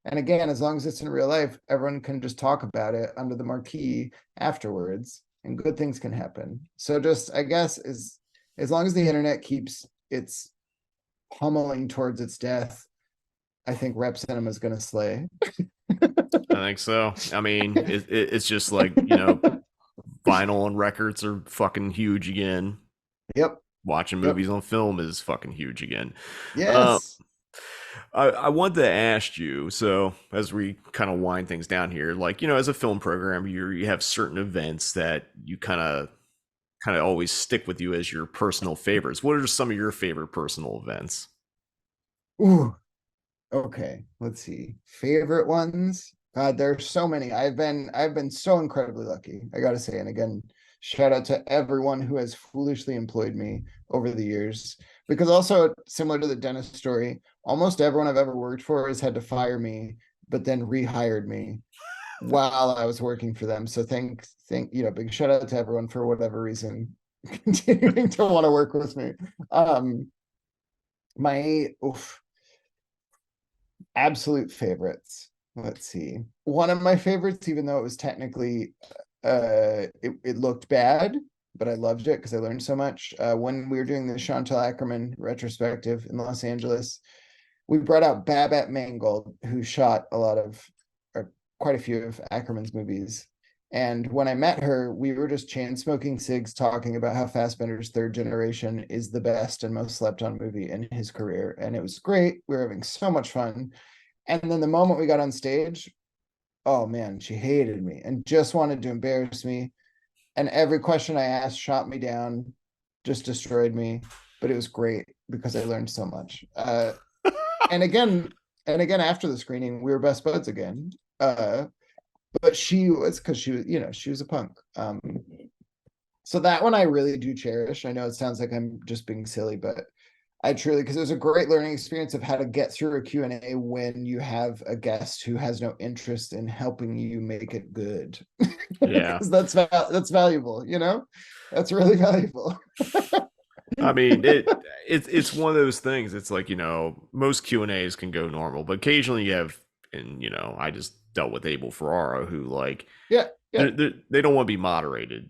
and again, as long as it's in real life, everyone can just talk about it under the marquee afterwards, and good things can happen. So just, I guess, as long as the internet keeps its pummeling towards its death, I think rep cinema is going to slay. I think so. I mean, it's just like, vinyl and records are fucking huge again. Yep. Watching Yep. movies on film is fucking huge again. Uh, Yes. I wanted to ask you, so as we kind of wind things down here, like, as a film programmer, you have certain events that you kind of always stick with you as your personal favorites. What are some of your favorite personal events? Ooh. Okay. Let's see. Favorite ones. God, there's so many. I've been so incredibly lucky, I gotta say. And again, shout out to everyone who has foolishly employed me over the years. Because also similar to the dentist story, almost everyone I've ever worked for has had to fire me, but then rehired me while I was working for them. So big shout out to everyone for whatever reason continuing to want to work with me. Um, my absolute favorites. Let's see. One of my favorites, even though it was technically it looked bad, but I loved it because I learned so much. When we were doing the Chantal Ackerman retrospective in Los Angeles, we brought out Babette Mangold, who shot a lot of or quite a few of Ackerman's movies. And when I met her, we were just chain smoking cigs, talking about how Fassbender's Third Generation is the best and most slept on movie in his career. And it was great. We were having so much fun. And then the moment we got on stage, oh man, she hated me and just wanted to embarrass me. And every question I asked shot me down, just destroyed me. But it was great because I learned so much. And again, after the screening, we were best buds again. But she was, because she was, she was a punk. So that one I really do cherish. I know it sounds like I'm just being silly, but I truly, because it was a great learning experience of how to get through a Q&A when you have a guest who has no interest in helping you make it good. Yeah. Because that's valuable, that's really valuable. I mean, it's one of those things. It's like, most Q&As can go normal, but occasionally you have, and I just dealt with Abel Ferrara, who like, Yeah. they don't want to be moderated.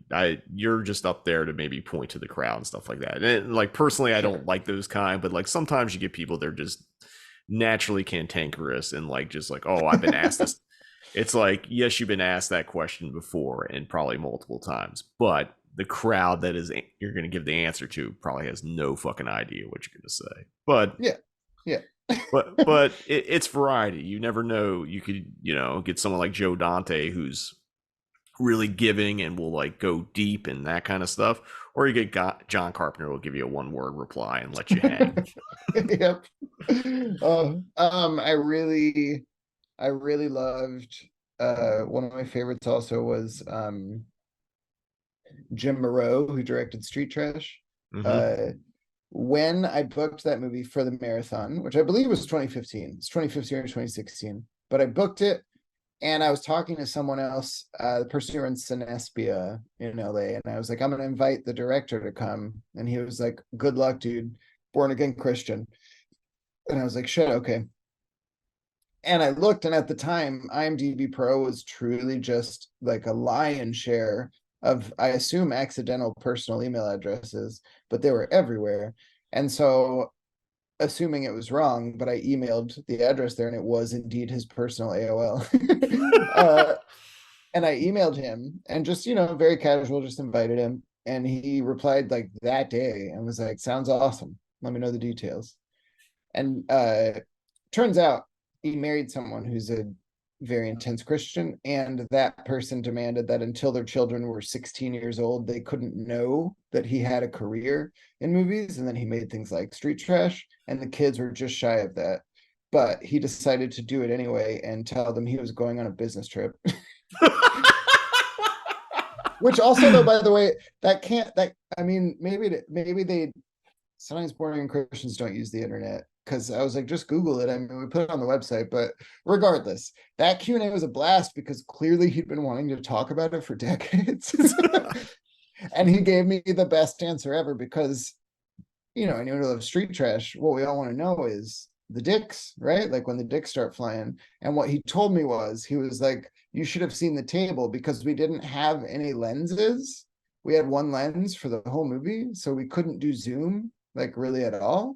You're just up there to maybe point to the crowd and stuff like that. And like personally, I don't like those kind, but like sometimes you get people they're just naturally cantankerous and like just like, oh, I've been asked this. It's like, yes, you've been asked that question before and probably multiple times, but the crowd that is you're going to give the answer to probably has no fucking idea what you're going to say. But yeah. but it's variety. You never know. You could get someone like Joe Dante who's really giving and will like go deep and that kind of stuff, or you get John Carpenter will give you a one-word reply and let you hang. Yep. I really loved, one of my favorites also was Jim Moreau, who directed Street Trash. Mm-hmm. When I booked that movie for the marathon, which I believe was 2015, it's 2015 or 2016, but I booked it and I was talking to someone else, the person who runs Cinespia in LA, and I was like, I'm going to invite the director to come. And he was like, good luck, dude. Born again Christian. And I was like, shit, okay. And I looked, and at the time, IMDb Pro was truly just like a lion's share of, I assume, accidental personal email addresses, but they were everywhere. And so, assuming it was wrong, but I emailed the address there, and it was indeed his personal AOL. And I emailed him and just, very casual, just invited him. And he replied like that day and was like, sounds awesome. Let me know the details. And turns out he married someone who's a very intense Christian, and that person demanded that until their children were 16 years old, they couldn't know that he had a career in movies. And then he made things like Street Trash, and the kids were just shy of that. But he decided to do it anyway and tell them he was going on a business trip. Which also, though, by the way, maybe they sometimes born-again Christians don't use the internet, because I was like, just Google it. I mean, we put it on the website, but regardless, that Q&A was a blast because clearly he'd been wanting to talk about it for decades. And he gave me the best answer ever because, anyone who loves Street Trash, what we all want to know is the dicks, right? Like when the dicks start flying. And what he told me was, he was like, you should have seen the table because we didn't have any lenses. We had one lens for the whole movie, so we couldn't do zoom like really at all.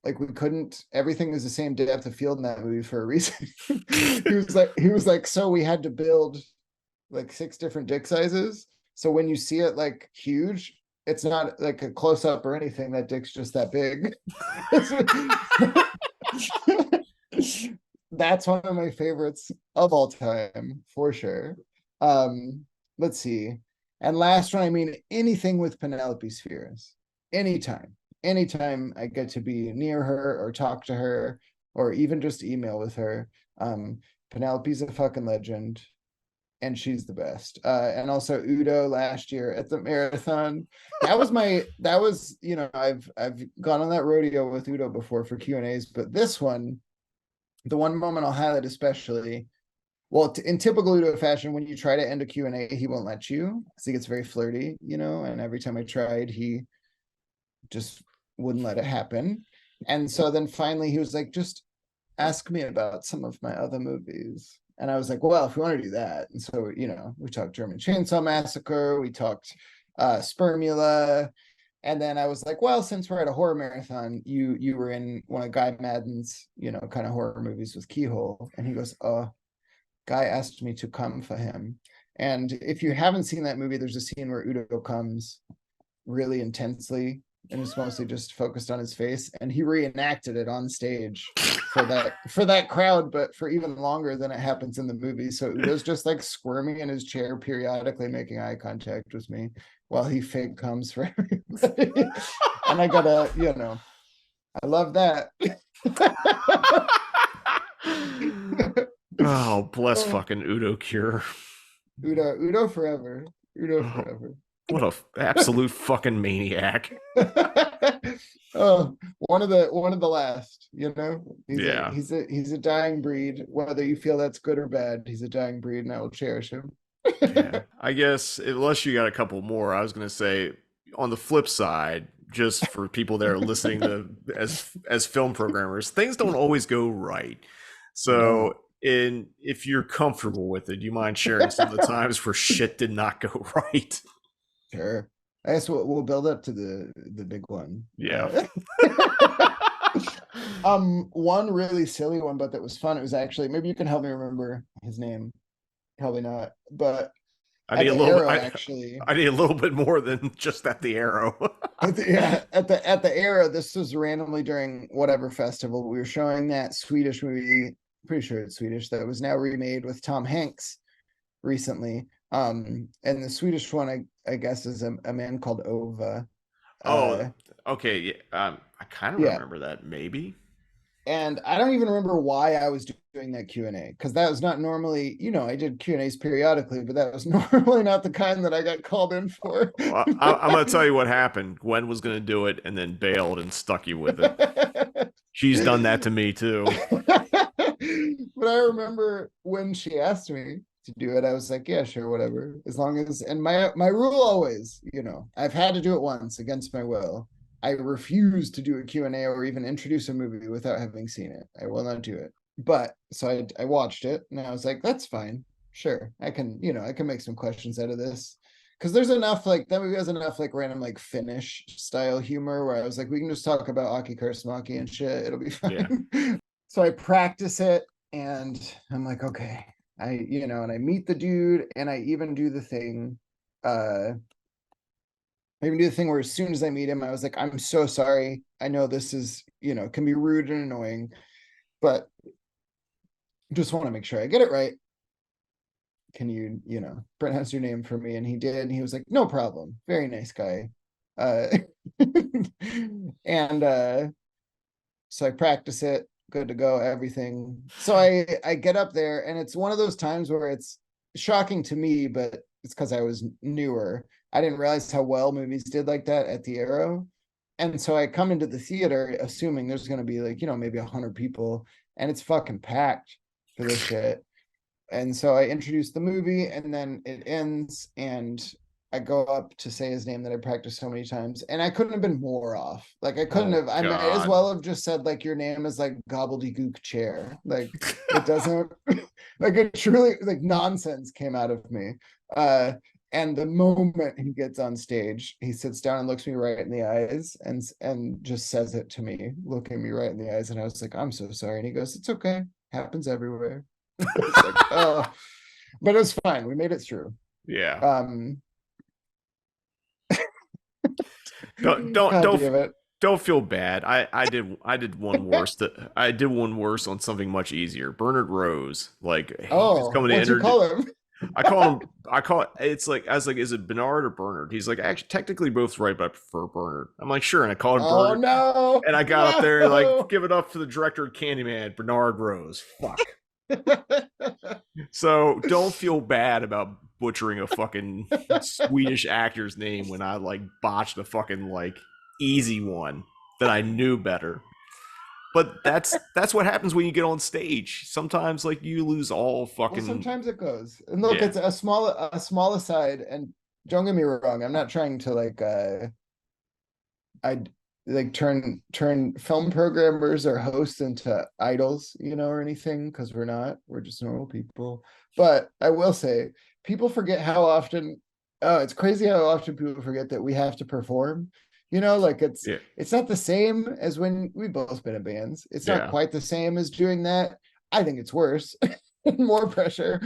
Like we couldn't, everything was the same depth of field in that movie for a reason. he was like, so we had to build like 6 different dick sizes. So when you see it like huge, it's not like a close up or anything. That dick's just that big. That's one of my favorites of all time, for sure. Let's see. And last one, I mean, anything with Penelope Spheres. Anytime I get to be near her or talk to her or even just email with her, Penelope's a fucking legend. And she's the best. And also Udo last year at the marathon. I've gone on that rodeo with Udo before for Q&As, but this one, the one moment I'll highlight especially, well, in typical Udo fashion, when you try to end a Q&A, he won't let you because he gets very flirty, and every time I tried, he just wouldn't let it happen. And so then finally he was like, just ask me about some of my other movies. And I was like, well, if we want to do that. And so, we talked German Chainsaw Massacre, we talked Spermula. And then I was like, well, since we're at a horror marathon, you were in one of Guy Madden's, kind of horror movies with Keyhole. And he goes, Guy asked me to come for him. And if you haven't seen that movie, there's a scene where Udo comes really intensely and it's mostly just focused on his face, and he reenacted it on stage for that crowd, but for even longer than it happens in the movie. So Udo's just like squirming in his chair, periodically making eye contact with me while he fake comes for everybody. And I gotta, I love that. Oh, bless fucking Udo Cure. Udo forever. Udo Oh, forever. what a absolute fucking maniac. Oh, one of the last, Yeah. He's a dying breed, whether you feel that's good or bad. He's a dying breed and I will cherish him. Yeah. I guess unless you got a couple more, I was gonna say on the flip side, just for people that are listening to as film programmers, things don't always go right. So if you're comfortable with it, do you mind sharing some of the times where shit did not go right? Sure. I guess we'll build up to the big one. Yeah. One really silly one, but that was fun. It was actually, maybe you can help me remember his name. Probably not, but I need a little bit. I need a little bit more than just at the Arrow. at the Arrow, this was randomly during whatever festival we were showing that Swedish movie. Pretty sure it's Swedish, that was now remade with Tom Hanks recently. And the Swedish one, I guess, is a man called Ova. Okay. Yeah, I kind of remember that, maybe. And I don't even remember why I was doing that Q&A, because that was not normally, I did Q&As periodically, but that was normally not the kind that I got called in for. Well, I'm going to tell you what happened. Gwen was going to do it and then bailed and stuck you with it. She's done that to me too. But I remember when she asked me to do it, I was like, yeah, sure, whatever. As long as, and my rule always, I've had to do it once against my will. I refuse to do a Q&A or even introduce a movie without having seen it. I will not do it. But so I watched it and I was like, that's fine. Sure. I can make some questions out of this. Because there's enough, that movie has enough random Finnish style humor where I was like, we can just talk about Aki Kaurismäki and shit. It'll be fine. Yeah. So I practice it and I'm like, okay. And I meet the dude and I even do the thing. I even do the thing where as soon as I meet him, I was like, I'm so sorry. I know this is, can be rude and annoying, but just want to make sure I get it right. Can you, pronounce your name for me? And he did. And he was like, no problem. Very nice guy. And so I practice it, good to go, everything. So I get up there and it's one of those times where it's shocking to me, but it's because I was newer. I didn't realize how well movies did like that at the Arrow. And so I come into the theater assuming there's going to be maybe 100 people and it's fucking packed for this shit. And so I introduce the movie and then it ends and I go up to say his name that I practiced so many times and I couldn't have been more off. I couldn't have, I might as well have just said your name is gobbledygook chair. It doesn't, it truly, nonsense came out of me. And the moment he gets on stage, he sits down and looks me right in the eyes and just says it to me, looking me right in the eyes. And I was like, I'm so sorry. And he goes, it's okay. Happens everywhere. Oh, but it was fine. We made it through. Yeah. Don't feel bad. I did one worse. I did one worse on something much easier. Bernard Rose, what'd you call him? I call it. It's I was like, is it Bernard or Bernard? He's like, actually, technically both right, but I prefer Bernard. I'm like, sure, and I called him Bernard. Oh no! And I got up there give it up for the director of Candyman, Bernard Rose. Fuck. So don't feel bad about butchering a fucking Swedish actor's name when I botched a fucking easy one that I knew better. But that's what happens when you get on stage. Sometimes you lose all fucking. Well, sometimes it goes. And look, it's a small aside. And don't get me wrong, I'm not trying to turn film programmers or hosts into idols, or anything, because we're not. We're just normal people. But I will say, people forget how often. Oh, it's crazy how often people forget that we have to perform. It's not the same as when we've both been in bands. It's not quite the same as doing that. I think it's worse. More pressure.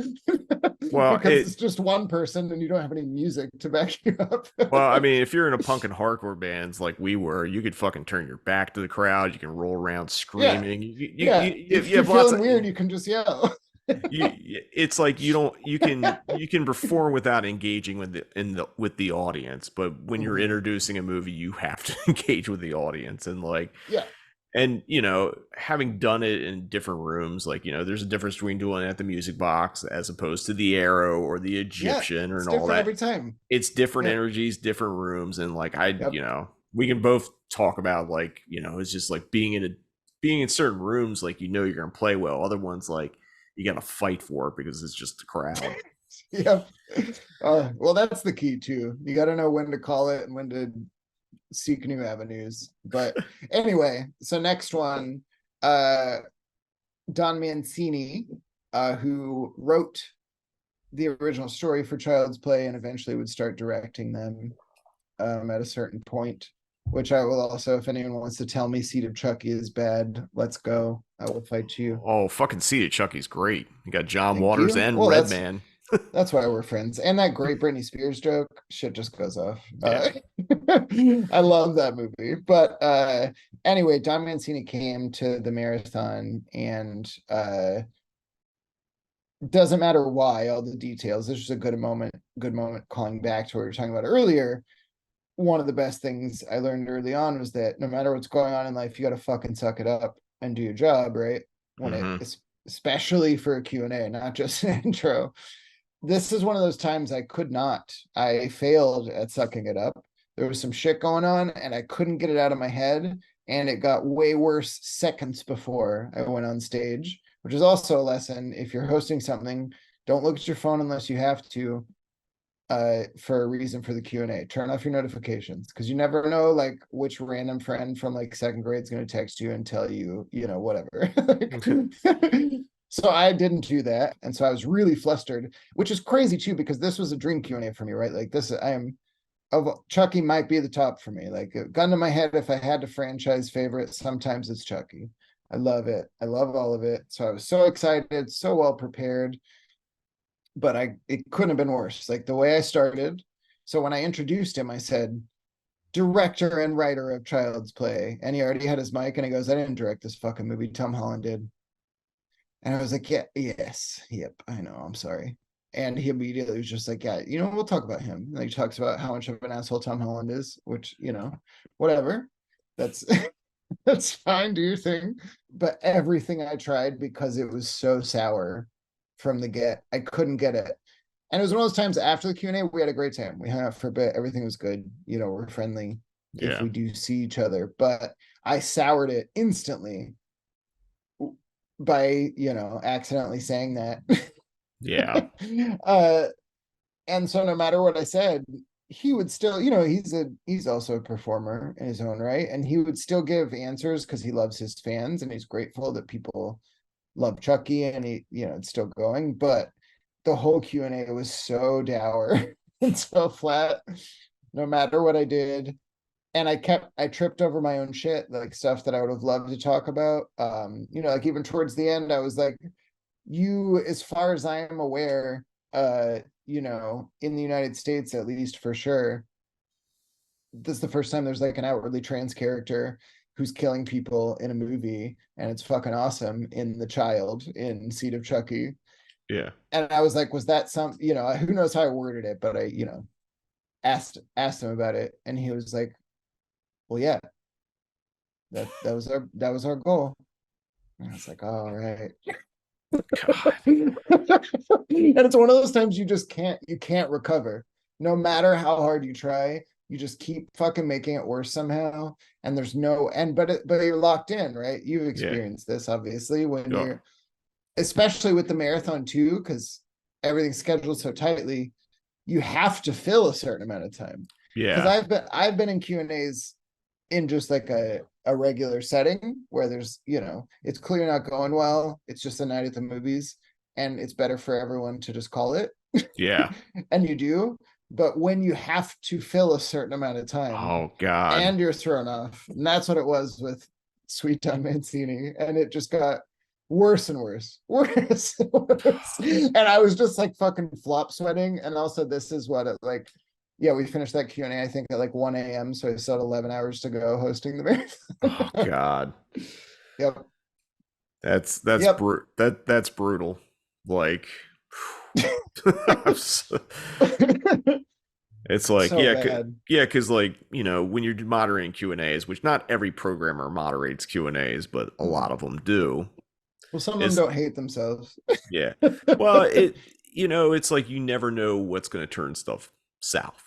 Well, because it's just one person and you don't have any music to back you up. well, I mean, if you're in a punk and hardcore bands like we were, you could fucking turn your back to the crowd. You can roll around Yeah. screaming. Yeah. If You you're have lots feeling of weird, you can just yell. it's like you can perform without engaging with the audience, but when you're introducing a movie, you have to engage with the audience. And like, Yeah. and having done it in different rooms, like, there's a difference between doing it at the Music Box as opposed to the Arrow or the Egyptian It's and all different that. every time. It's different Yeah. energies, different rooms. And like, Yep. we can both talk about, like, it's just like being in certain rooms, like, you're gonna play well. Other ones, like, you gotta fight for it because it's just the crowd. Yep. Well, that's the key too. You got to know when to call it and when to seek new avenues. But anyway, so next one, Don Mancini, who wrote the original story for Child's Play and eventually would start directing them at a certain point, which I will also, if anyone wants to tell me Seed of Chucky is bad, let's go. I will fight you. Oh, fucking Seed of Chucky's great. You got John Thank Waters you. and Well, Redman. that's why we're friends. And that great Britney Spears joke, shit just goes off. Yeah. I love that movie. But anyway, Don Mancini came to the marathon and doesn't matter why, all the details. This is a good moment calling back to what we were talking about earlier. One of the best things I learned early on was that no matter what's going on in life, you got to fucking suck it up and do your job, right? When it, especially for a Q&A, not just an intro. This is one of those times I could not. I failed at sucking it up. There was some shit going on and I couldn't get it out of my head. And it got way worse seconds before I went on stage, which is also a lesson. If you're hosting something, don't look at your phone unless you have to, for a reason for the Q&A. Turn off your notifications because you never know, like, which random friend from like second grade is going to text you and tell you, whatever. So I didn't do that. And so I was really flustered, which is crazy too, because this was a dream Q&A for me, right? Like this, Chucky might be the top for me. Like, gun to my head, if I had to franchise favorite, sometimes it's Chucky. I love it. I love all of it. So I was so excited, so well prepared, but it couldn't have been worse. Like the way I started. So when I introduced him, I said, director and writer of Child's Play. And he already had his mic and he goes, I didn't direct this fucking movie. Tom Holland did. And I was like, yeah, yes, yep, I know, I'm sorry. And he immediately was just like, yeah, we'll talk about him. And he talks about how much of an asshole Tom Holland is, which, whatever. That's that's fine, do your thing. But everything I tried, because it was so sour from the get, I couldn't get it. And it was one of those times after the Q&A, we had a great time. We hung out for a bit. Everything was good. We're friendly if we do see each other. But I soured it instantly by accidentally saying that. Yeah. And so no matter what I said, he would still, he's also a performer in his own right, and he would still give answers because he loves his fans and he's grateful that people love Chucky, and it's still going. But the whole Q&A was so dour and so flat, no matter what I did. And I tripped over my own shit, like stuff that I would have loved to talk about. Like even towards the end, I was like, as far as I am aware, in the United States, at least for sure, this is the first time there's like an outwardly trans character who's killing people in a movie, and it's fucking awesome in The Child, in Seed of Chucky. Yeah. And I was like, was that some, who knows how I worded it, but I, asked him about it, and he was like, well, yeah, that was our goal. And I was like, all right. And it's one of those times you can't recover. No matter how hard you try, you just keep fucking making it worse somehow. And there's but you're locked in, right? You've experienced this obviously when you're, especially with the marathon too, because everything's scheduled so tightly, you have to fill a certain amount of time. Yeah. Because I've been in Q&As in just like a regular setting where there's, it's clearly not going well. It's just a night at the movies and it's better for everyone to just call it. Yeah. And you do. But when you have to fill a certain amount of time, oh God, and you're thrown off, and that's what it was with Sweet Don Mancini. And it just got worse and worse, worse and worse. And I was just like fucking flop sweating. And also, this is what it like. Yeah, we finished that Q&A, I think, at like 1 a.m. So I still had 11 hours to go hosting the marathon. Oh God. Yep. That's Yep. that's brutal. Like it's like So bad. yeah, because like when you're moderating Q&As, which not every programmer moderates Q&As, but a lot of them do. Well, some of them Is don't hate themselves. yeah. Well, it's like you never know what's going to turn stuff south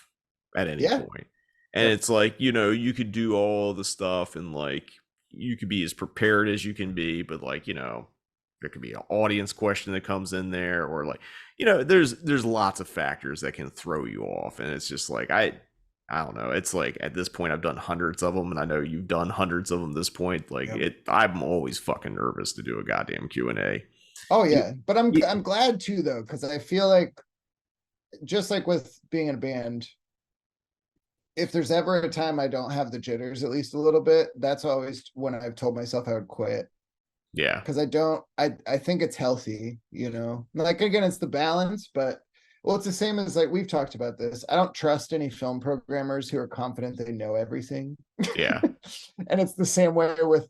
at any Yeah. point. And Yep. it's like, you could do all the stuff and like you could be as prepared as you can be, but like, there could be an audience question that comes in there or like, there's lots of factors that can throw you off. And it's just like I don't know. It's like at this point I've done hundreds of them and I know you've done hundreds of them at this point. Like Yep. I'm always fucking nervous to do a goddamn Q&A. Oh You, yeah. But I'm you, I'm glad too though, because I feel like just like with being in a band, if there's ever a time I don't have the jitters at least a little bit, that's always when I've told myself I would quit. yeah. Because I think it's healthy, Like again, it's the balance, but well, it's the same as like we've talked about this. I don't trust any film programmers who are confident they know everything. Yeah. And it's the same way with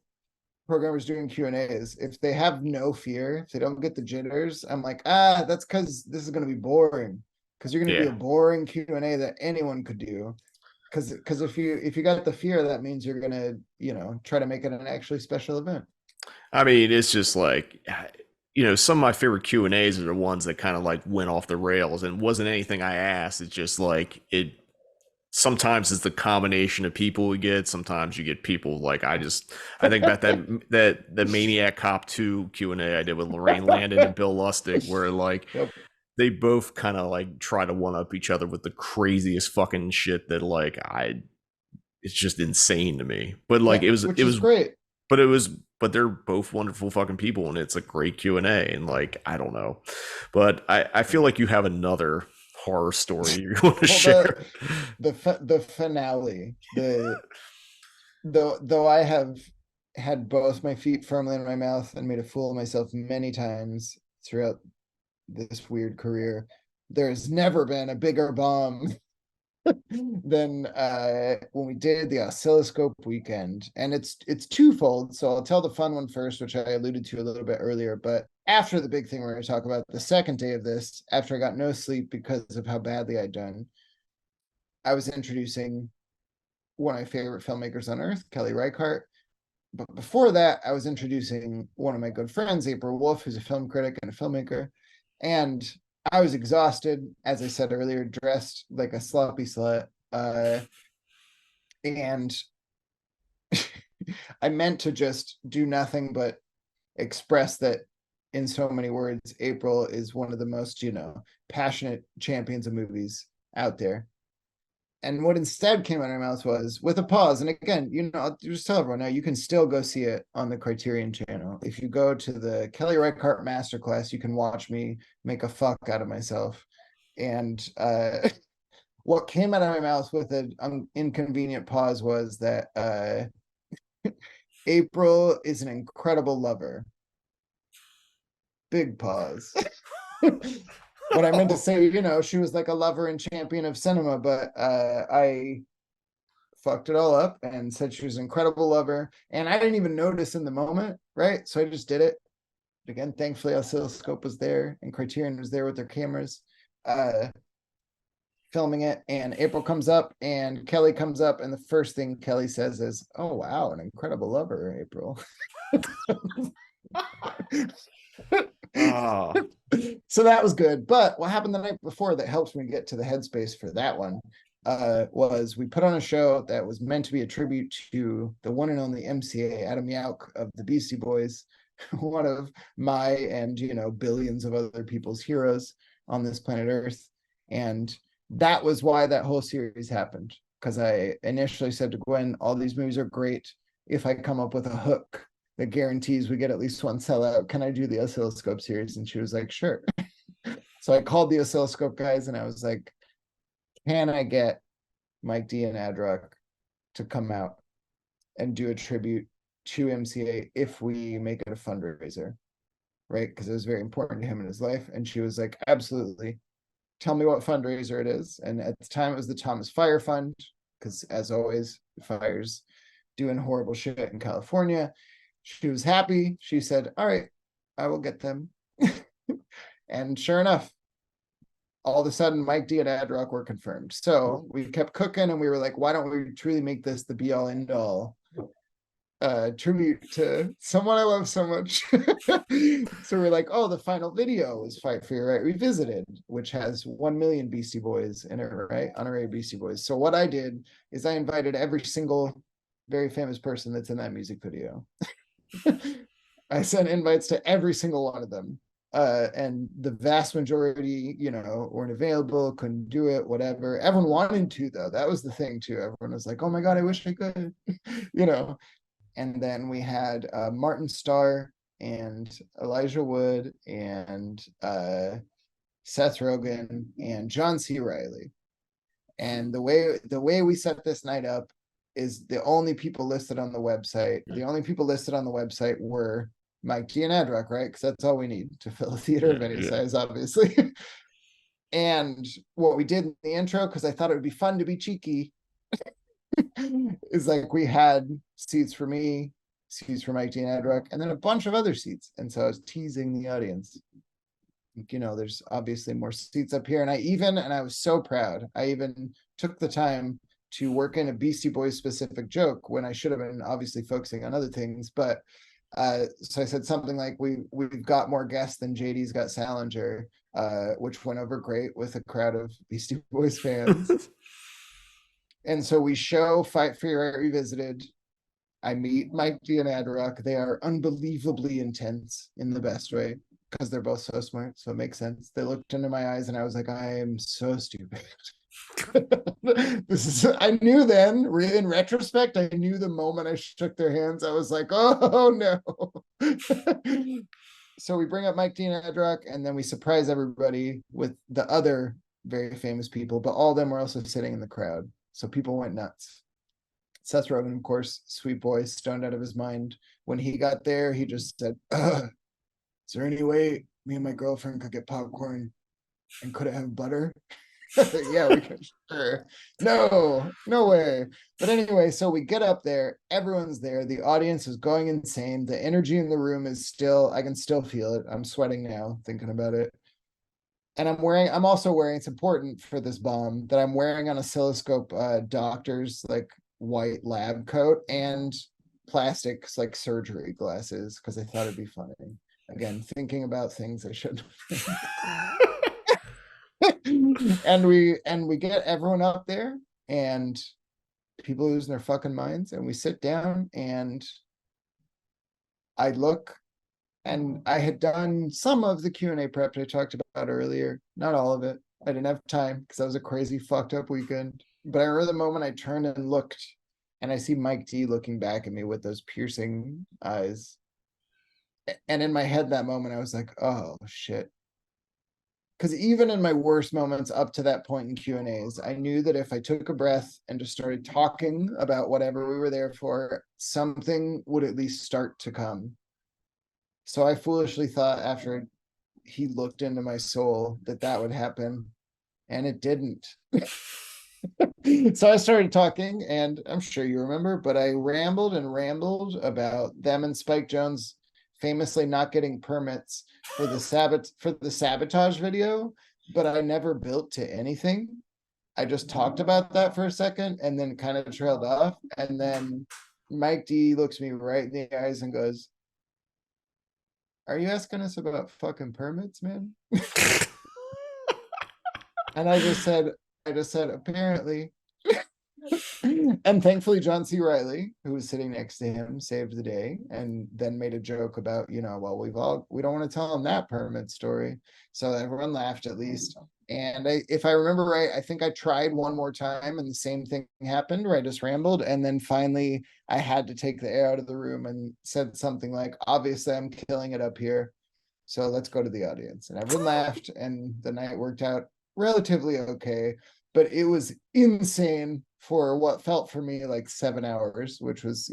programmers doing Q&As. If they have no fear, if they don't get the jitters, I'm like, that's because this is going to be boring. Because you're going to do Yeah. a boring Q&A that anyone could do. Because if you got the fear, that means you're going to try to make it an actually special event. I mean, it's just like some of my favorite Q&As are the ones that kind of like went off the rails and wasn't anything I asked. It's just like it sometimes it's the combination of people we get. Sometimes you get people like I think about that Maniac Cop 2 Q&A I did with Lorraine Landon and Bill Lustig, where like Yep. they both kind of like try to one up each other with the craziest fucking shit that like it's just insane to me. But like Yeah, which it is was great. but they're both wonderful fucking people and it's a great Q&A and like I don't know. But I feel like you have another horror story you want to Well, share. the finale, though I have had both my feet firmly in my mouth and made a fool of myself many times throughout this weird career, there's never been a bigger bomb than when we did the oscilloscope weekend. And it's twofold, so I'll tell the fun one first, which I alluded to a little bit earlier. But after the big thing we're going to talk about, the second day of this, after I got no sleep because of how badly I'd done, I was introducing one of my favorite filmmakers on earth, Kelly Reichardt. But before that, I was introducing one of my good friends, April Wolf, who's a film critic and a filmmaker. And I was exhausted, as I said earlier, dressed like a sloppy slut. And I meant to just do nothing but express that in so many words, April is one of the most, passionate champions of movies out there. And what instead came out of my mouth was with a pause. And again, I'll just tell everyone now, you can still go see it on the Criterion channel. If you go to the Kelly Reichardt Masterclass, you can watch me make a fuck out of myself. And what came out of my mouth with an inconvenient pause was that April is an incredible lover. Big pause. What I meant to say, she was like a lover and champion of cinema, but I fucked it all up and said she was an incredible lover. And I didn't even notice in the moment, right? So I just did it. Again, thankfully, Oscilloscope was there and Criterion was there with their cameras filming it. And April comes up and Kelly comes up. And the first thing Kelly says is, "Oh, wow, an incredible lover, April." Oh. So that was good. But what happened the night before that helps me get to the headspace for that one was we put on a show that was meant to be a tribute to the one and only MCA, Adam Yauch of the Beastie Boys, one of my and, billions of other people's heroes on this planet Earth. And that was why that whole series happened. Because I initially said to Gwen, all these movies are great if I come up with a hook that guarantees we get at least one sellout. Can I do the Oscilloscope series? And she was like, sure. So I called the Oscilloscope guys and I was like, can I get Mike D and Adrock to come out and do a tribute to MCA if we make it a fundraiser? right? Because it was very important to him in his life. And she was like, absolutely. Tell me what fundraiser it is. And at the time, it was the Thomas Fire Fund, because as always, fires doing horrible shit in California. She was happy. She said, all right, I will get them. And sure enough, all of a sudden, Mike D and Ad Rock were confirmed. So we kept cooking, and we were like, why don't we truly make this the be all end all tribute to someone I love so much. So we're like, oh, the final video is Fight for Your Right Revisited, which has 1 million Beastie Boys in it, right? Honorary Beastie Boys. So what I did is I invited every single very famous person that's in that music video. I sent invites to every single one of them. And the vast majority, weren't available, couldn't do it, whatever. Everyone wanted to, though. That was the thing, too. Everyone was like, oh my God, I wish I could, And then we had Martin Starr and Elijah Wood and Seth Rogen and John C. Reilly. And the way we set this night up is the only people listed on the website. The only people listed on the website were Mike G and Ad Rock, right? Because that's all we need to fill a theater of any size, obviously. And what we did in the intro, because I thought it would be fun to be cheeky, is like we had seats for me, seats for Mike D and Ad Rock, and then a bunch of other seats. And so I was teasing the audience. There's obviously more seats up here. And I was so proud. I even took the time to work in a Beastie Boys specific joke when I should have been obviously focusing on other things. But so I said something like, we've got more guests than JD's got Salinger, which went over great with a crowd of Beastie Boys fans. And so we show Fight for Your Right Revisited. I meet Mike D and Ad Rock. They are unbelievably intense in the best way, because they're both so smart, so it makes sense. They looked into my eyes and I was like, I am so stupid. I knew then, in retrospect, I knew the moment I shook their hands, I was like, oh no. So we bring up Mike D and Ad Rock, and then we surprise everybody with the other very famous people, but all of them were also sitting in the crowd. So people went nuts. Seth Rogen, of course, sweet boy, stoned out of his mind. When he got there, he just said, is there any way me and my girlfriend could get popcorn, and could it have butter? Yeah, we could. Sure. No way. But anyway, so we get up there, everyone's there, the audience is going insane, the energy in the room is still, I can still feel it. I'm sweating now thinking about it. And I'm also wearing, it's important for this bomb, that I'm wearing an oscilloscope doctor's like white lab coat and plastics like surgery glasses, because I thought it'd be funny. Again, thinking about things I shouldn't have. and we get everyone up there, and people losing their fucking minds, and we sit down, and I look, and I had done some of the Q&A prep that I talked about earlier, not all of it. I didn't have time because that was a crazy fucked up weekend. But I remember the moment I turned and looked, and I see Mike D looking back at me with those piercing eyes. And in my head that moment, I was like, oh shit. Because even in my worst moments up to that point in Q&As, I knew that if I took a breath and just started talking about whatever we were there for, something would at least start to come. So I foolishly thought, after he looked into my soul, that would happen, and it didn't. So I started talking, and I'm sure you remember, but I rambled and rambled about them and Spike Jonze famously not getting permits for the sabotage video, but I never built to anything. I just talked about that for a second and then kind of trailed off. And then Mike D looks me right in the eyes and goes, are you asking us about fucking permits, man? And I just said, apparently. And thankfully, John C. Reilly, who was sitting next to him, saved the day, and then made a joke about, well, we don't want to tell him that permit story. So everyone laughed at least. And if I remember right, I think I tried one more time and the same thing happened where I just rambled. And then finally I had to take the air out of the room and said something like, obviously I'm killing it up here, so let's go to the audience. And everyone laughed, and the night worked out relatively okay. But it was insane for what felt for me like 7 hours, which was,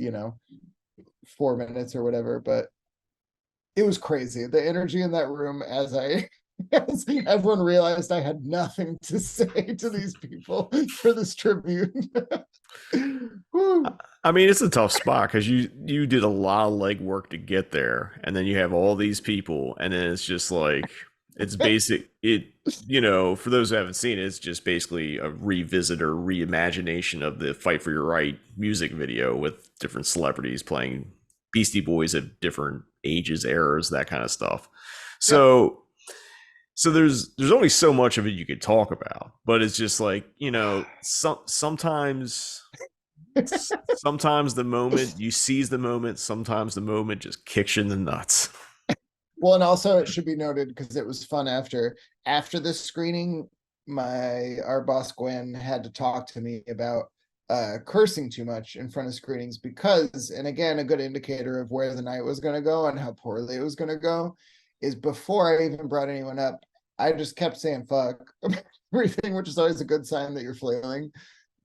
4 minutes or whatever. But it was crazy. The energy in that room as as everyone realized I had nothing to say to these people for this tribute. I mean, it's a tough spot because you did a lot of legwork to get there, and then you have all these people, and then it's just like it's basic. It for those who haven't seen it, it's just basically a revisit or reimagination of the "Fight for Your Right" music video with different celebrities playing Beastie Boys at different ages, eras, that kind of stuff. Yep. So there's only so much of it you could talk about, but it's just like sometimes the moment you seize the moment, sometimes the moment just kicks you in the nuts. Well, and also it should be noted because it was fun after this screening, our boss Gwen had to talk to me about cursing too much in front of screenings because, and again, a good indicator of where the night was going to go and how poorly it was going to go is before I even brought anyone up, I just kept saying fuck everything, which is always a good sign that you're flailing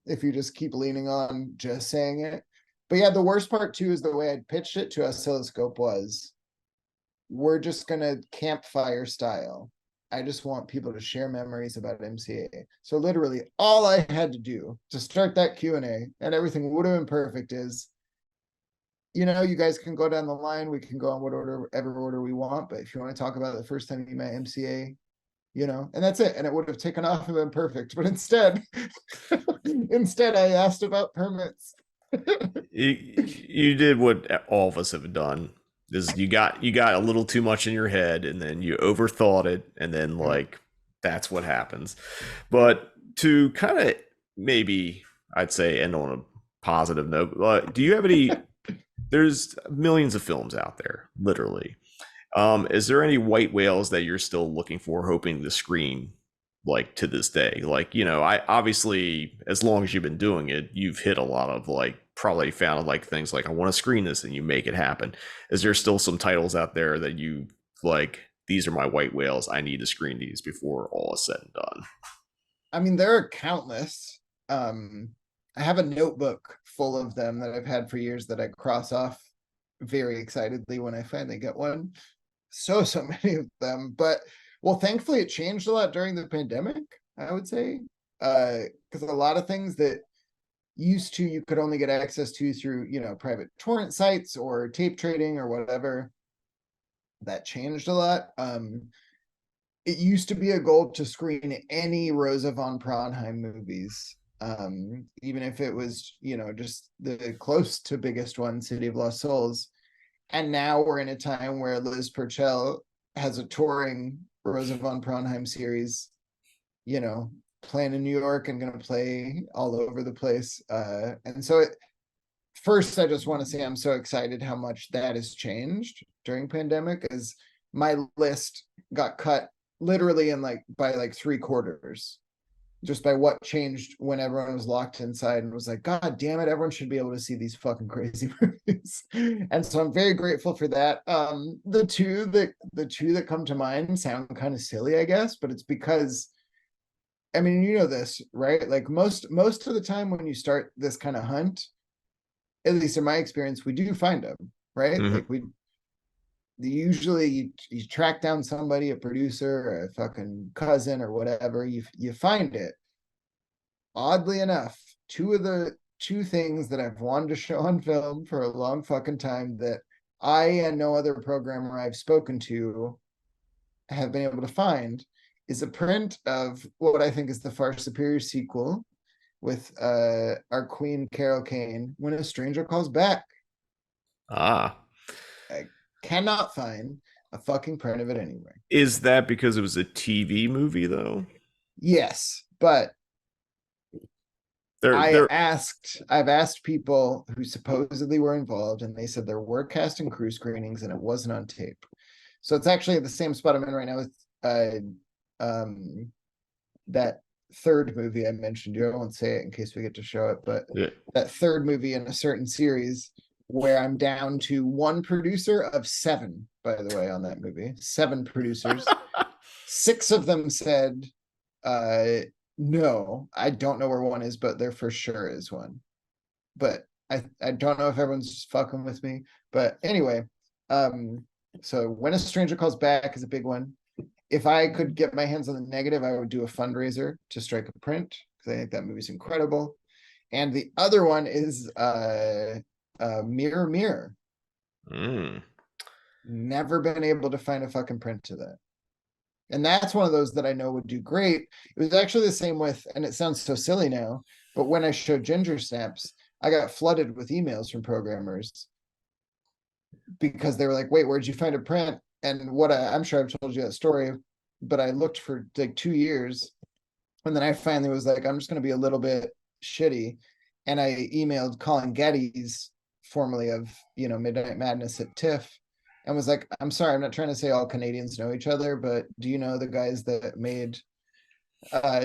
if you just keep leaning on just saying it. But yeah, the worst part too is the way I pitched it to Oscilloscope was, we're just gonna campfire style. I just want people to share memories about MCA. So literally all I had to do to start that Q&A, and everything would have been perfect, is, you guys can go down the line. We can go on whatever order we want. But if you want to talk about the first time you met MCA, and that's it. And it would have taken off and been perfect. But instead, I asked about permits. You did what all of us have done. Is you got a little too much in your head, and then you overthought it, and then like that's what happens. But to kind of maybe I'd say end on a positive note, do you have any? There's millions of films out there, literally. Is there any white whales that you're still looking for, hoping to screen, like to this day? Like, I obviously, as long as you've been doing it, you've hit a lot of like probably found like things like I want to screen this, and you make it happen. Is there still some titles out there that you like? These are my white whales. I need to screen these before all is said and done. I mean, there are countless. I have a notebook full of them that I've had for years that I cross off very excitedly when I finally get one. So many of them. But well, thankfully it changed a lot during the pandemic, I would say. Because a lot of things that used to you could only get access to through, private torrent sites or tape trading or whatever, that changed a lot. It used to be a goal to screen any Rosa von Braunheim movies, even if it was, just the close to biggest one, City of Lost Souls. And now we're in a time where Liz Purcell has a touring Rosa von Braunheim series, playing in New York and going to play all over the place. And so first, I just want to say I'm so excited how much that has changed during pandemic, as my list got cut literally in by 3/4, just by what changed when everyone was locked inside and was like, God damn it, everyone should be able to see these fucking crazy movies. And so I'm very grateful for that. The two that come to mind sound kind of silly, I guess, but it's because, I mean, this, right? Like most of the time when you start this kind of hunt, at least in my experience, we do find them, right? Mm-hmm. Like usually you track down somebody, a producer, a fucking cousin or whatever, you find it. Oddly enough, two things that I've wanted to show on film for a long fucking time that I and no other programmer I've spoken to have been able to find is a print of what I think is the far superior sequel with our queen Carol Kane, When a Stranger Calls Back. Ah. I cannot find a fucking print of it anywhere. Is that because it was a TV movie though? Yes, but I've asked people who supposedly were involved, and they said there were cast and crew screenings and it wasn't on tape. So it's actually at the same spot I'm in right now with that third movie I mentioned. I won't say it in case we get to show it, but that third movie in a certain series where I'm down to one producer of 7, by the way, on that movie. 7 producers. 6 of them said, no, I don't know where one is, but there for sure is one. But I don't know if everyone's just fucking with me. But anyway, So When a Stranger Calls Back is a big one. If I could get my hands on the negative, I would do a fundraiser to strike a print because I think that movie's incredible. And the other one is Mirror Mirror. Mm. Never been able to find a fucking print to that. And that's one of those that I know would do great. It was actually the same with, and it sounds so silly now, but when I showed Ginger Snaps, I got flooded with emails from programmers because they were like, wait, where'd you find a print? And I'm sure I've told you that story, but I looked for like 2 years. And then I finally was like, I'm just going to be a little bit shitty. And I emailed Colin Geddes, formerly of, Midnight Madness at TIFF, and was like, I'm sorry, I'm not trying to say all Canadians know each other, but do you know the guys that made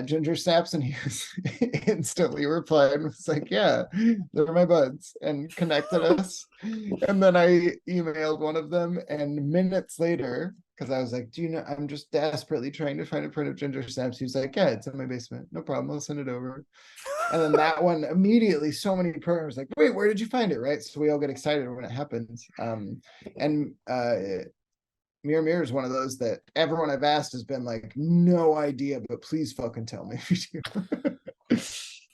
Ginger Snaps? And he was instantly replied and was like, yeah, they're my buds, and connected us. And then I emailed one of them, and minutes later, because I was like, do you know, I'm just desperately trying to find a print of Ginger Snaps. He was like, yeah, it's in my basement, no problem, I'll send it over. And then that one immediately, so many programs like, wait, where did you find it? Right. So we all get excited when it happens. And Mirror Mirror is one of those that everyone I've asked has been like, no idea, but please fucking tell me if you do.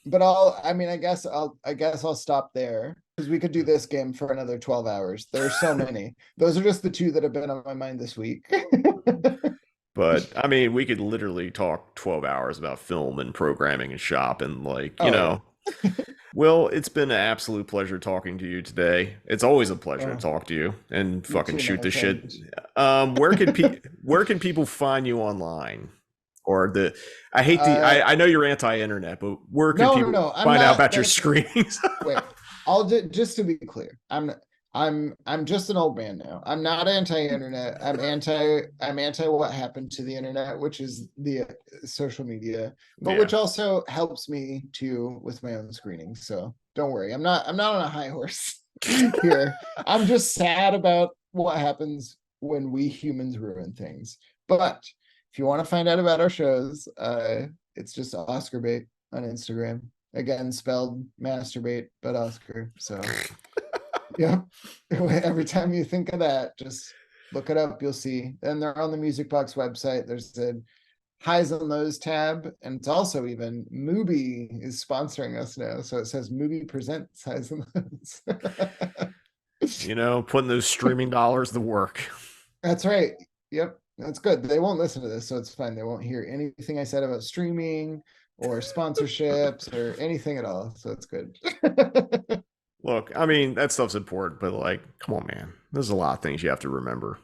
But I guess I'll stop there because we could do this game for another 12 hours. There are so many. Those are just the two that have been on my mind this week. But I mean, we could literally talk 12 hours about film and programming and shop and Well, it's been an absolute pleasure talking to you today. It's always a pleasure to talk to you and fucking too, shoot my the shit. friend. Where can people find you online? Or I know you're anti-internet, but where can people no. find out about your screenings? Wait, just to be clear, I'm just an old man now. I'm not anti-internet. I'm anti what happened to the internet, which is the social media, but which also helps me too with my own screening. So don't worry, I'm not on a high horse here. I'm just sad about what happens when we humans ruin things. But if you want to find out about our shows, it's just Oscarbate on Instagram. Again, spelled masturbate, but Oscar. So yeah. Every time you think of that, just look it up. You'll see. And they're on the Music Box website. There's a highs and lows tab, and it's also even Mubi is sponsoring us now. So it says Mubi presents highs and lows. Putting those streaming dollars to work. That's right. Yep. That's good. They won't listen to this, so it's fine. They won't hear anything I said about streaming or sponsorships or anything at all. So it's good. Look, I mean, that stuff's important, but come on, man. There's a lot of things you have to remember.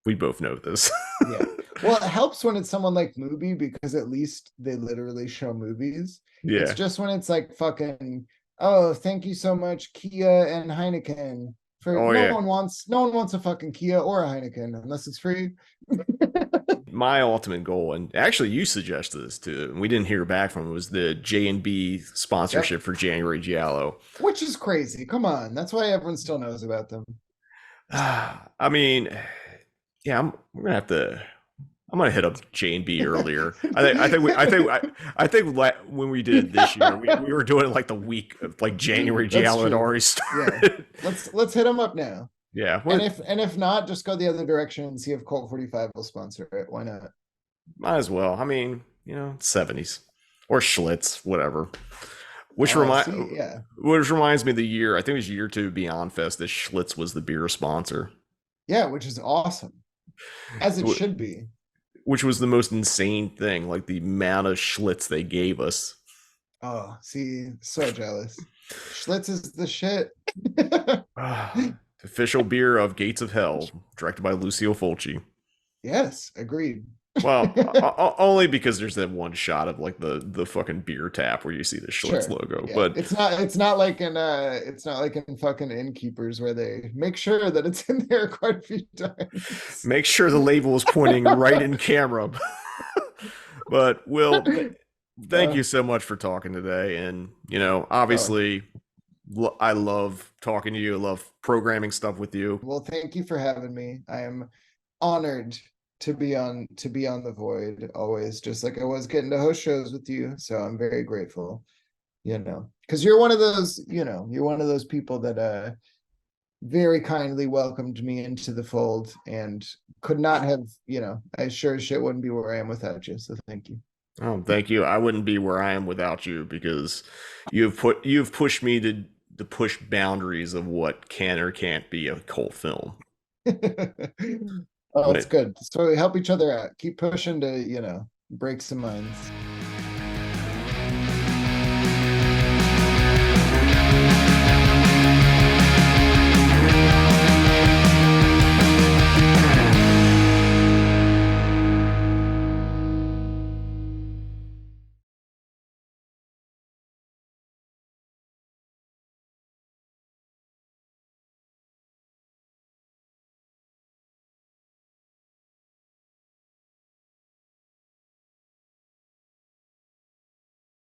We both know this. Yeah. Well, it helps when it's someone like Mubi because at least they literally show movies. Yeah. It's just when it's like fucking, oh, thank you so much, Kia and Heineken. No one wants a fucking Kia or a Heineken unless it's free. My ultimate goal, and actually you suggested this too, and we didn't hear back from it, was the J&B sponsorship for January Giallo. Which is crazy. Come on. That's why everyone still knows about them. I mean, yeah, I'm gonna hit up J&B earlier. I think when we did it this year, we were doing it like the week of like January Giallo had already started. Yeah. Let's hit them up now. Yeah. And if not, just go the other direction and see if Colt 45 will sponsor it. Why not? Might as well. I mean, 70s or Schlitz, whatever. Which reminds me of the year, I think it was year 2 Beyond Fest, that Schlitz was the beer sponsor. Yeah, which is awesome. As it should be. Which was the most insane thing, like the amount of Schlitz they gave us. Oh, see, so jealous. Schlitz is the shit. Official beer of Gates of Hell, directed by Lucio Fulci. Yes, agreed. Well, only because there's that one shot of like the fucking beer tap where you see the Schlitz logo. Yeah. But it's not like in fucking Innkeepers where they make sure that it's in there quite a few times. Make sure the label is pointing right in camera. But Will, thank you so much for talking today. And obviously I love talking to you. I love programming stuff with you. Well, thank you for having me. I am honored to be on The Void always, just like I was getting to host shows with you. So I'm very grateful, because you're one of those, you're one of those people that very kindly welcomed me into the fold, and could not have, I sure as shit wouldn't be where I am without you. So thank you. Oh, thank you. I wouldn't be where I am without you because you've pushed me to push boundaries of what can or can't be a cult film. Oh, it's When good. So we help each other out. Keep pushing to, break some minds.